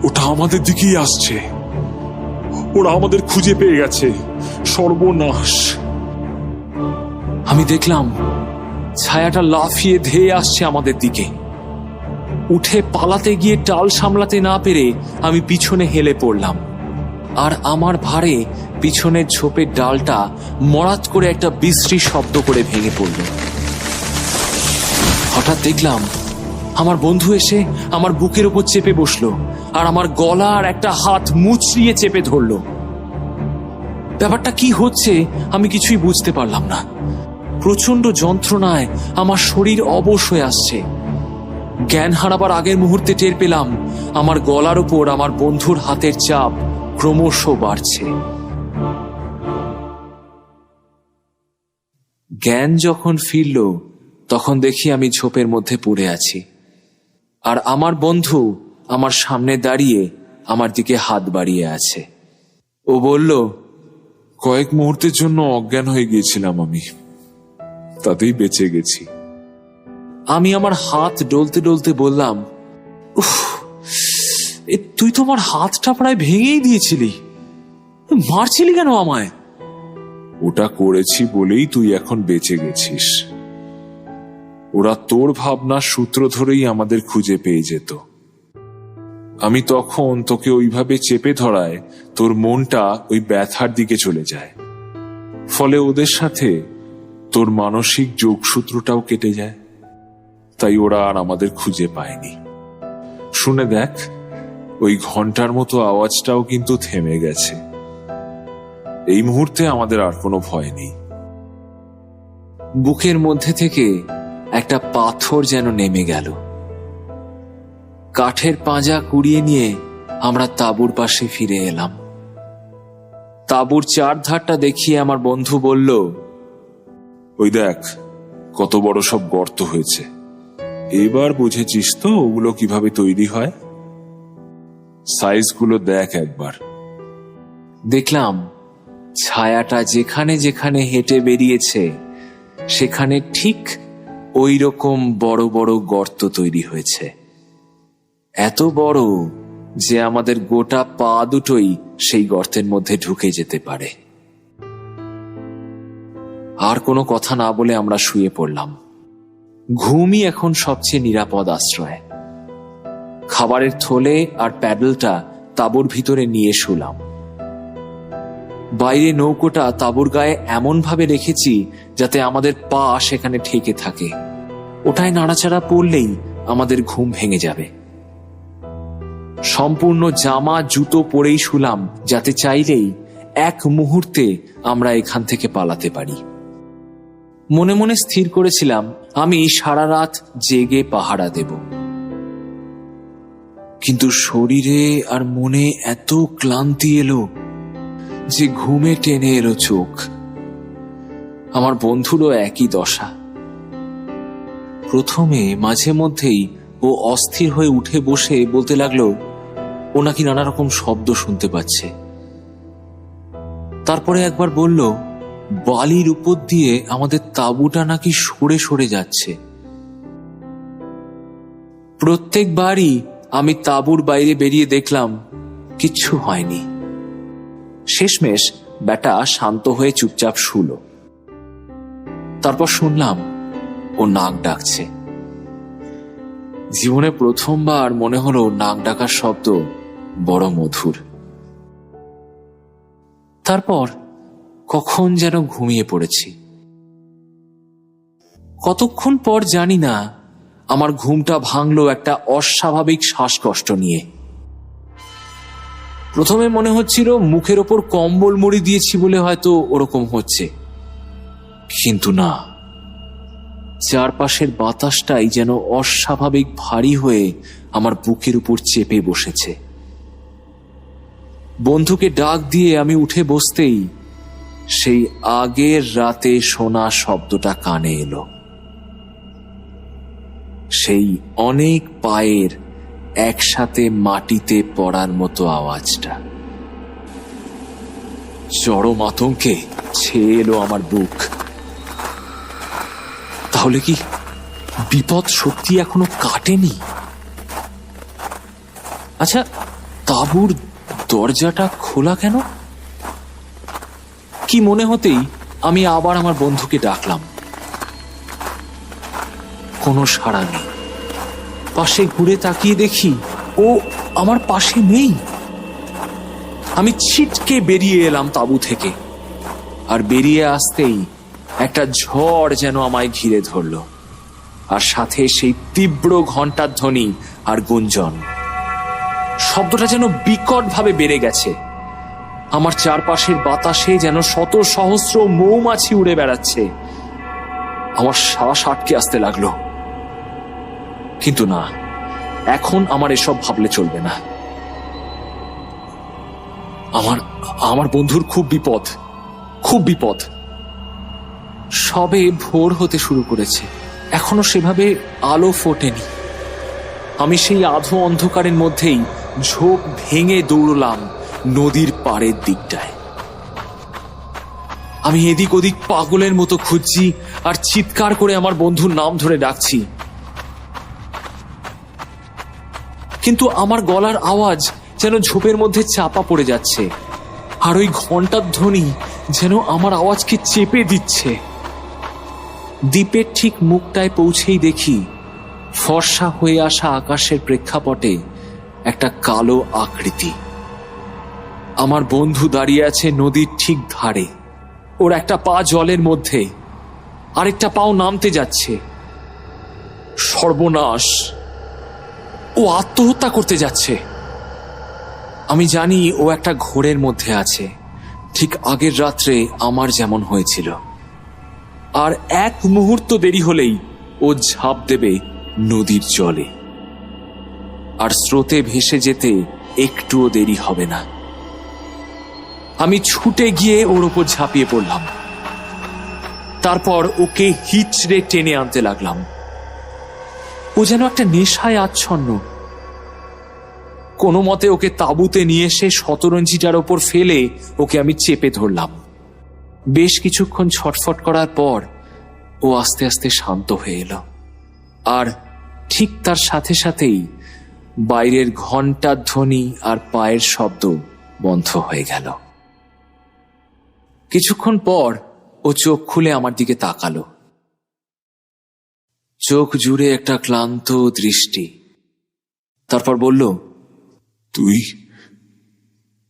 ওটা আমাদের দিকেই আসছে। ওরা আমাদের খুঁজে পেয়ে গেছে, সর্বনাশ। আমি দেখলাম ছায়াটা লাফিয়ে ধেয়ে আসছে আমাদের দিকে। উঠে পালাতে গিয়ে টাল সামলাতে না পেরে আমি পিছনে হেলে পড়লাম, আর আমার ভারে পিছনের ঝোপের ডালটা মরাত করে একটা বিশ্রী শব্দ করে ভেঙে পড়ল। হঠাৎ দেখলাম আমার বন্ধু এসে আমার বুকের উপর চেপে বসলো, আর আমার গলা আর একটা হাত মুচড়িয়ে চেপে ধরলো। ব্যাপারটা কি হচ্ছে আমি কিছুই বুঝতে পারলাম না। প্রচন্ড যন্ত্রণায় আমার শরীর অবশ হয়ে আসছে। জ্ঞান হারাবার আগের মুহূর্তে টের পেলাম আমার গলার উপর আমার বন্ধুর হাতের চাপ ক্রমশ বাড়ছে। জ্ঞান যখন ফিরল, তখন দেখি আমি ঝোপের মধ্যে পড়ে আছি, আর আমার বন্ধু আমার সামনে দাঁড়িয়ে আমার দিকে হাত বাড়িয়ে আছে। ও বলল, কয়েক মুহূর্তের জন্য অজ্ঞান হয়ে গিয়েছিলাম আমি, তাতেই বেঁচে গেছি। আমি আমার হাত ডলতে ডলতে বললাম, উফ, তুই তো আমার হাতটা প্রায় ভেঙেই দিয়েছিলি, মারছিলি কেন আমায়? ওটা করেছি বলেই তুই এখন বেঁচে গেছিস। ওরা তোর ভাবনার সূত্র ধরেই আমাদের খুঁজে পেয়ে যেত। আমি তখন তোকে ওইভাবে চেপে ধরায় তোর মনটা ওই ব্যথার দিকে চলে যায়, ফলে ওদের সাথে তোর মানসিক যোগসূত্রটাও কেটে যায়। তাই ওরা আর আমাদের খুঁজে পায়নি। শুনে দেখ, ওই ঘন্টার মতো আওয়াজটাও কিন্তু থেমে গেছে। এই মুহূর্তে আমাদের আর কোনো ভয় নেই। বুকের মধ্যে থেকে একটা পাথর যেন নেমে গেল। কাঠের পাঁজা কুড়িয়ে নিয়ে আমরা তাঁবুর পাশে ফিরে এলাম। তাঁবুর চারধারটা দেখিয়ে আমার বন্ধু বলল, ওই দেখ, কত বড় সব গর্ত হয়েছে। এবার বুঝেছিস তো ওগুলো কিভাবে তৈরি হয়? সাইজগুলো দেখ একবার। দেখলাম ছায়াটা যেখানে যেখানে হেঁটে বেরিয়েছে সেখানে ঠিক ওই রকম বড় বড় গর্ত তৈরি হয়েছে, এত বড় যে আমাদের গোটা পা দুটোই সেই গর্তের মধ্যে ঢুকে যেতে পারে। আর কোনো কথা না বলে আমরা শুয়ে পড়লাম। ঘুমই এখন সবচেয়ে নিরাপদ আশ্রয়। খাবারের থলে আর প্যাডেলটা তাঁবুর ভিতরে নিয়ে শুলাম। বাইরে নৌকোটা তাঁবুর গায়ে এমন ভাবে রেখেছি যাতে আমাদের পা সেখানে ঠেকে থাকে। ওটায় নাড়াচাড়া পড়লেই আমাদের ঘুম ভেঙে যাবে। সম্পূর্ণ জামা জুতো পরেই শুলাম, যাতে চাইলেই এক মুহূর্তে আমরা এখান থেকে পালাতে পারি। মনে মনে স্থির করেছিলাম আমি সারা রাত জেগে পাহারা দেব। কিন্তু শরীরে আর মনে এত ক্লান্তি এলো যে ঘুমে টেনে এলো চোখ। আমার বন্ধুরও একই দশা। প্রথমে মাঝে মধ্যেই ও অস্থির হয়ে উঠে বসে বলতে লাগলো ও নাকি নানা রকম শব্দ শুনতে পাচ্ছে। তারপরে একবার বলল বালির উপর দিয়ে আমাদের তাঁবুটা নাকি সরে সরে যাচ্ছে। প্রত্যেকবারই আমি তাঁবুর বাইরে বেরিয়ে দেখলাম কিচ্ছু হয়নি। শেষমেশ ব্যাটা শান্ত হয়ে চুপচাপ শুল। তারপর শুনলাম ও নাক ডাকছে। জীবনে প্রথমবার মনে হলো নাক ডাকার শব্দ বড় মধুর। তারপর কখন যেন ঘুমিয়ে পড়েছি। কতক্ষণ পর জানি না, আমার ঘুমটা ভাঙলো একটা অস্বাভাবিক শ্বাসকষ্ট নিয়ে। প্রথমে মনে হচ্ছিল মুখের ওপর কম্বল মুড়ি দিয়েছি বলে হয়তো ওরকম হচ্ছে, কিন্তু না, চারপাশের বাতাসটাই যেন অস্বাভাবিক ভারী হয়ে আমার বুকের উপর চেপে বসেছে। বন্ধুকে ডাক দিয়ে আমি উঠে বসতেই সেই আগের রাতে শোনা শব্দটা কানে এলো, সেই অনেক পায়ের একসাথে মাটিতে পড়ার মতো আওয়াজটা। চরম আতঙ্কে ছেয়ে এলো আমার বুক। তাহলে কি বিপদ সত্যি এখনো কাটেনি? আচ্ছা, তাঁবুর দরজাটা খোলা কেন? কি মনে হতেই আমি আবার আমার বন্ধুকে ডাকলাম। কোনো সাড়া নেই। পাশে ঘুরে তাকিয়ে দেখি ও আমার পাশে নেই। আমি ছিটকে বেরিয়ে এলাম তাঁবু থেকে, আর বেরিয়ে আসতেই একটা ঝড় যেন আমায় ঘিরে ধরল, আর সাথে সেই তীব্র ঘণ্টার ধ্বনি আর গুঞ্জন। শব্দটা যেন বিকট ভাবে বেড়ে গেছে। আমার চারপাশের বাতাসে যেন শত সহস্র মৌমাছি উড়ে বেড়াচ্ছে। আমার শ্বাস আটকে আসতে লাগলো। কিন্তু না, এখন আমার এসব ভাবলে চলবে না। আমার বন্ধুর খুব বিপদ, খুব বিপদ। সবে ভোর হতে শুরু করেছে, এখনো সেভাবে আলো ফোটেনি। আমি সেই আধো অন্ধকারের মধ্যেই ঝোপ ভেঙে দৌড়লাম নদীর পাড়ের দিকটায়। আমি এদিক ওদিক পাগলের মতো খুঁজছি আর চিৎকার করে আমার বন্ধুর নাম ধরে ডাকছি, কিন্তু আমার গলার আওয়াজ যেন ঝোপের মধ্যে চাপা পড়ে যাচ্ছে, আর ওই ঘন্টার ধ্বনি যেন আমার আওয়াজকে চেপে দিচ্ছে। দ্বীপের ঠিক মুখটায় পৌঁছেই দেখি ফর্সা হয়ে আসা আকাশের প্রেক্ষাপটে একটা কালো আকৃতি। আমার বন্ধু দাঁড়িয়ে আছে নদীর ঠিক ধারে। ওর একটা পা জলের মধ্যে, আরেকটা পাও নামতে যাচ্ছে। সর্বনাশ! ও আত্মহত্যা করতে যাচ্ছে। আমি জানি ও একটা ঘোরের মধ্যে আছে, ঠিক আগের রাত্রে আমার যেমন হয়েছিল। আর এক মুহূর্ত দেরি হলেই ও ঝাঁপ দেবে নদীর জলে, আর স্রোতে ভেসে যেতে একটুও দেরি হবে না। আমি ছুটে গিয়ে ওর ওপর ঝাঁপিয়ে পড়লাম। তারপর ওকে হিচড়ে টেনে আনতে লাগলাম। ও যেন একটা নেশায় আচ্ছন্ন। কোনো মতে ওকে তাঁবুতে নিয়ে এসে শতরঞ্জিটার ওপর ফেলে ওকে আমি চেপে ধরলাম। বেশ কিছুক্ষণ ছটফট করার পর ও আস্তে আস্তে শান্ত হয়ে এলো, আর ঠিক তার সাথে সাথেই বাইরের ঘণ্টার ধ্বনি আর পায়ের শব্দ বন্ধ হয়ে গেল। কিছুক্ষণ পর ও চোখ খুলে আমার দিকে তাকালো। চোখ জুড়ে একটা ক্লান্ত দৃষ্টি। তারপর বলল,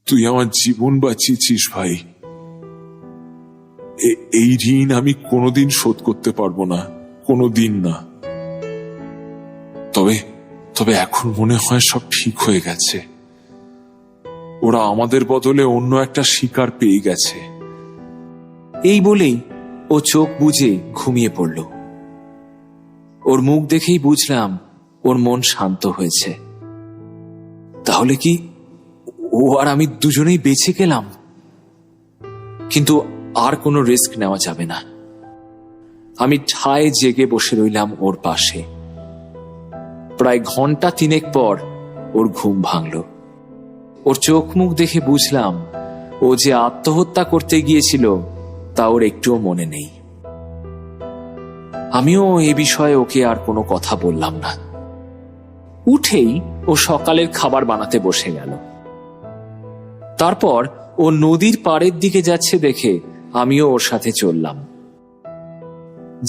তুই আমার জীবন বাঁচিয়েছিস ভাই। এই ঋণ আমি কোনোদিন শোধ করতে পারবো না, কোনোদিন না। তবে এখন মনে হয় সব ঠিক হয়ে গেছে। ওরা আমাদের বদলে অন্য একটা শিকার পেয়ে গেছে। এই বলেই ও চোখ বুজে ঘুমিয়ে পড়ল। ওর মুখ দেখেই বুঝলাম ওর মন শান্ত হয়েছে। তাহলে কি ও আর আমি দুজনেই বেঁচে গেলাম? কিন্তু আর কোনো রিস্ক নেওয়া যাবে না। আমি ঠায় জেগে বসে রইলাম ওর পাশে। প্রায় ঘন্টা তিনেক পর ওর ঘুম ভাঙল। ওর চোখ মুখ দেখে বুঝলাম ও যে আত্মহত্যা করতে গিয়েছিল তা ওর একটুও মনে নেই। আমিও এ বিষয়ে ওকে আর কোনো কথা বললাম না। উঠেই ও সকালের খাবার বানাতে বসে গেল। তারপর ও নদীর পাড়ের দিকে যাচ্ছে দেখে আমিও ওর সাথে চললাম।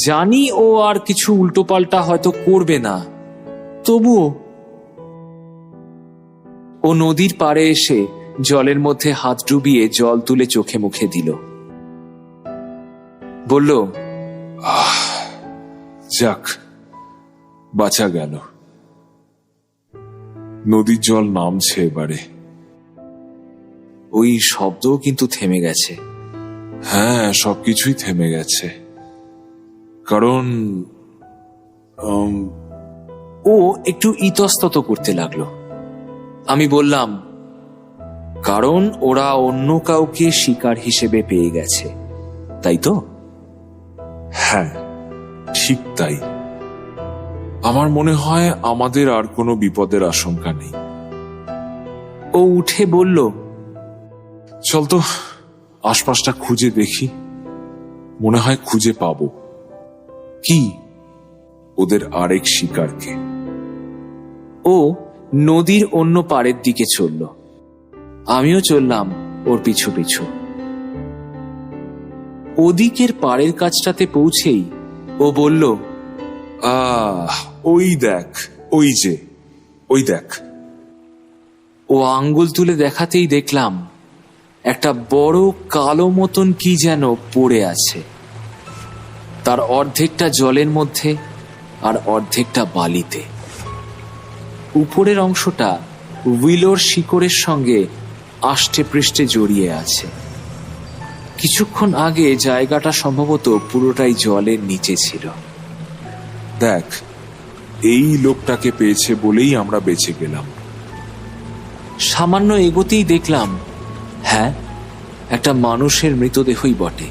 জানি ও আর কিছু উল্টোপাল্টা হয়তো করবে না, তবুও। ও নদীর পাড়ে এসে জলের মধ্যে হাত ডুবিয়ে জল তুলে চোখে মুখে দিল। বলল, যাক, বাঁচা গেল। নদীর জল নামছে এবারে। ওই শব্দও কিন্তু থেমে গেছে। হ্যাঁ, সবকিছুই থেমে গেছে। কারণ ও একটু ইতস্তত করতে লাগলো। আমি বললাম, কারণ ওরা অন্য কাউকে শিকার হিসেবে পেয়ে গেছে, তাই তো? হ্যাঁ, ঠিক তাই। আমার মনে হয় আমাদের আর কোনো বিপদের আশঙ্কা নেই। ও উঠে বলল, চল তো আশপাশটা খুঁজে দেখি, মনে হয় খুঁজে পাবো। কি? ওদের আরেক শিকারকে। ও নদীর অন্য পাড়ের দিকে চলল। আমিও চললাম ওর পিছু পিছু। ওদিকের পাড়ের কাছটাতে পৌঁছেই ও বলল, ওই দেখ, ওই দেখ। ও আঙ্গুল তুলে দেখাতেই দেখলাম একটা বড় কালো মতন কি যেন পড়ে আছে। তার অর্ধেকটা জলের মধ্যে আর অর্ধেকটা বালিতে। উপরের অংশটা উইলোর শিকড়ের সঙ্গে আষ্টে পৃষ্ঠে জড়িয়ে আছে। কিছুক্ষণ আগে জায়গাটা সম্ভবত পুরোটাই জলের নিচে ছিল। দেখ, এই লোকটাকে পেয়েছে বলেই আমরা বেঁচে গেলাম। সামান্য এগোতেই দেখলাম, হ্যাঁ, একটা মানুষের মৃতদেহই বটে।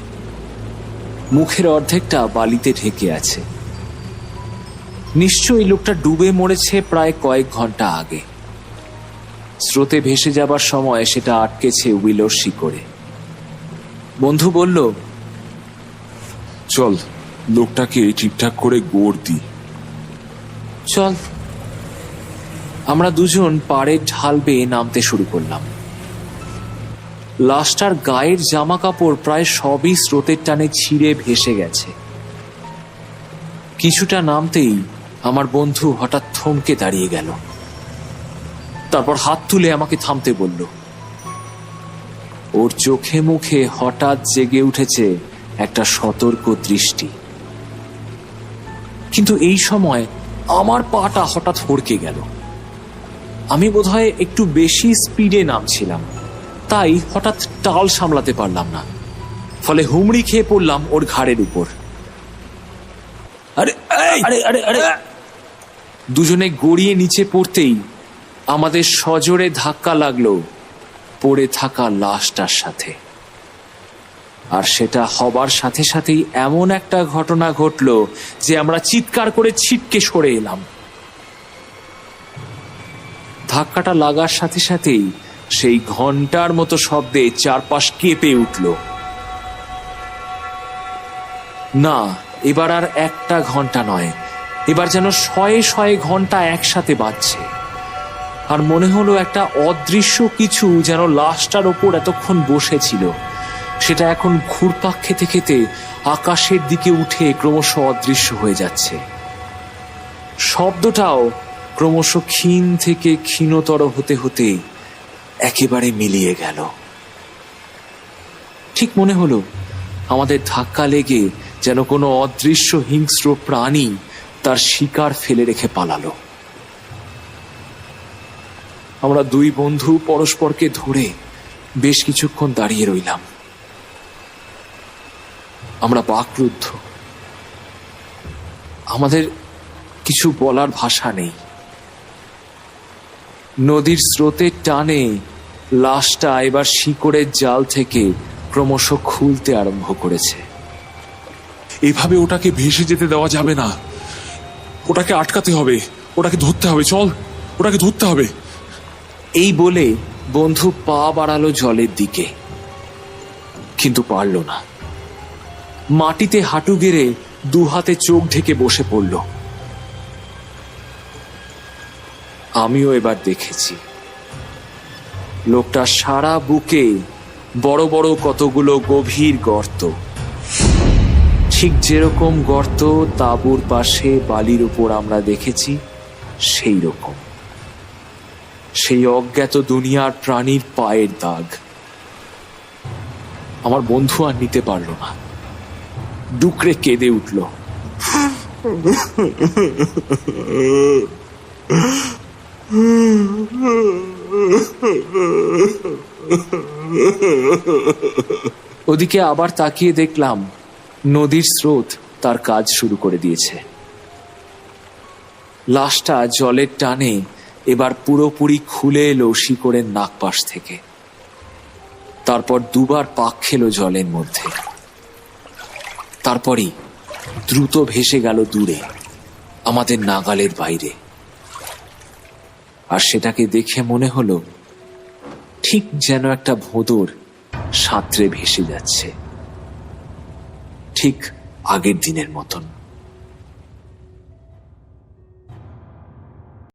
মুখের অর্ধেকটা বালিতে ঢেকে আছে। নিশ্চয়ই লোকটা ডুবে মরেছে প্রায় কয়েক ঘন্টা আগে। স্রোতে ভেসে যাবার সময় সেটা আটকেছে উইলোর শিকড়ে। বন্ধু বলল, চল লোকটাকে ঠিকঠাক করে গোড় দি। চল। আমরা দুজন পাড়ের ঢাল বেয়ে নামতে শুরু করলাম। লাশটার গায়ের জামা কাপড় প্রায় সবই স্রোতের টানে ছিঁড়ে ভেসে গেছে। কিছুটা নামতেই আমার বন্ধু হঠাৎ থমকে দাঁড়িয়ে গেল। তারপর হাত তুলে আমাকে থামতে বলল। ওর চোখে মুখে হঠাৎ জেগে উঠেছে একটা সতর্ক দৃষ্টি। কিন্তু এই সময় আমার পাটা হঠাৎ হড়কে গেল। আমি বোধহয় একটু বেশি স্পিডে নামছিলাম, তাই হঠাৎ টাল সামলাতে পারলাম না। ফলে হুমড়ি খেয়ে পড়লাম ওর ঘাড়ের উপর। আরে আরে আরে আরে! দুজনে গড়িয়ে নিচে পড়তেই আমাদের সজোরে ধাক্কা লাগলো পড়ে থাকা লাশটার সাথে। আর সেটা হবার সাথে সাথেই এমন একটা ঘটনা ঘটলো যে আমরা চিৎকার করে ছিটকে সরে এলাম। ধাক্কাটা লাগার সাথে সাথেই সেই ঘন্টার মতো শব্দে চারপাশ কেঁপে উঠল। না, এবার আর একটা ঘন্টা নয়, এবার যেন শয়ে শয়ে ঘন্টা একসাথে বাজছে। আর মনে হলো একটা অদৃশ্য কিছু যেন লাশটার ওপর এতক্ষণ বসেছিল, সেটা এখন ঘুরপাক খেতে খেতে আকাশের দিকে উঠে ক্রমশ অদৃশ্য হয়ে যাচ্ছে। শব্দটাও ক্রমশ ক্ষীণ থেকে ক্ষীণতর হতে হতে একেবারে মিলিয়ে গেল। ঠিক মনে হলো আমাদের ধাক্কা লেগে যেন কোনো অদৃশ্য হিংস্র প্রাণী তার শিকার ফেলে রেখে পালালো। আমরা দুই বন্ধু পরস্পরকে ধরে বেশ কিছুক্ষণ দাঁড়িয়ে রইলাম। আমরা বাকরুদ্ধ। আমাদের কিছু বলার ভাষা নেই। নদীর স্রোতের টানে লাশটা এবার শিকড়ের জাল থেকে ক্রমশ খুলতে আরম্ভ করেছে। এভাবে ওটাকে ভেসে যেতে দেওয়া যাবে না, ওটাকে আটকাতে হবে, ওটাকে ধরতে হবে। চল, ওটাকে ধরতে হবে। এই বলে বন্ধু পা বাড়ালো জলের দিকে, কিন্তু পারল না। মাটিতে হাঁটু গেড়ে দু হাতে চোখ ঢেকে বসে পড়ল। আমিও এবার দেখেছি লোকটা সারা বুকে বড় বড় কতগুলো গভীর গর্ত, ঠিক যেরকম গর্ত তাঁবুর পাশে বালির উপর আমরা দেখেছি সেই রকম। সেই অজ্ঞাত দুনিয়ার প্রাণীর পায়ের দাগ। আমার বন্ধু আর নিতে পারল না, ডুকরে কেঁদে উঠল। ওদিকে আবার তাকিয়ে দেখলাম নদীর স্রোত তার কাজ শুরু করে দিয়েছে। লাশটা জলের টানে এবার পুরোপুরি খুলে এলো শিকড়ের নাকপাশ থেকে। তারপর দুবার পাক খেলো জলের মধ্যে। তারপরই দ্রুত ভেসে গেল দূরে, আমাদের নাগালের বাইরে। আর সেটাকে দেখে মনে হলো ঠিক যেন একটা ভোঁদর সাঁতরে ভেসে যাচ্ছে, ঠিক আগের দিনের মতন।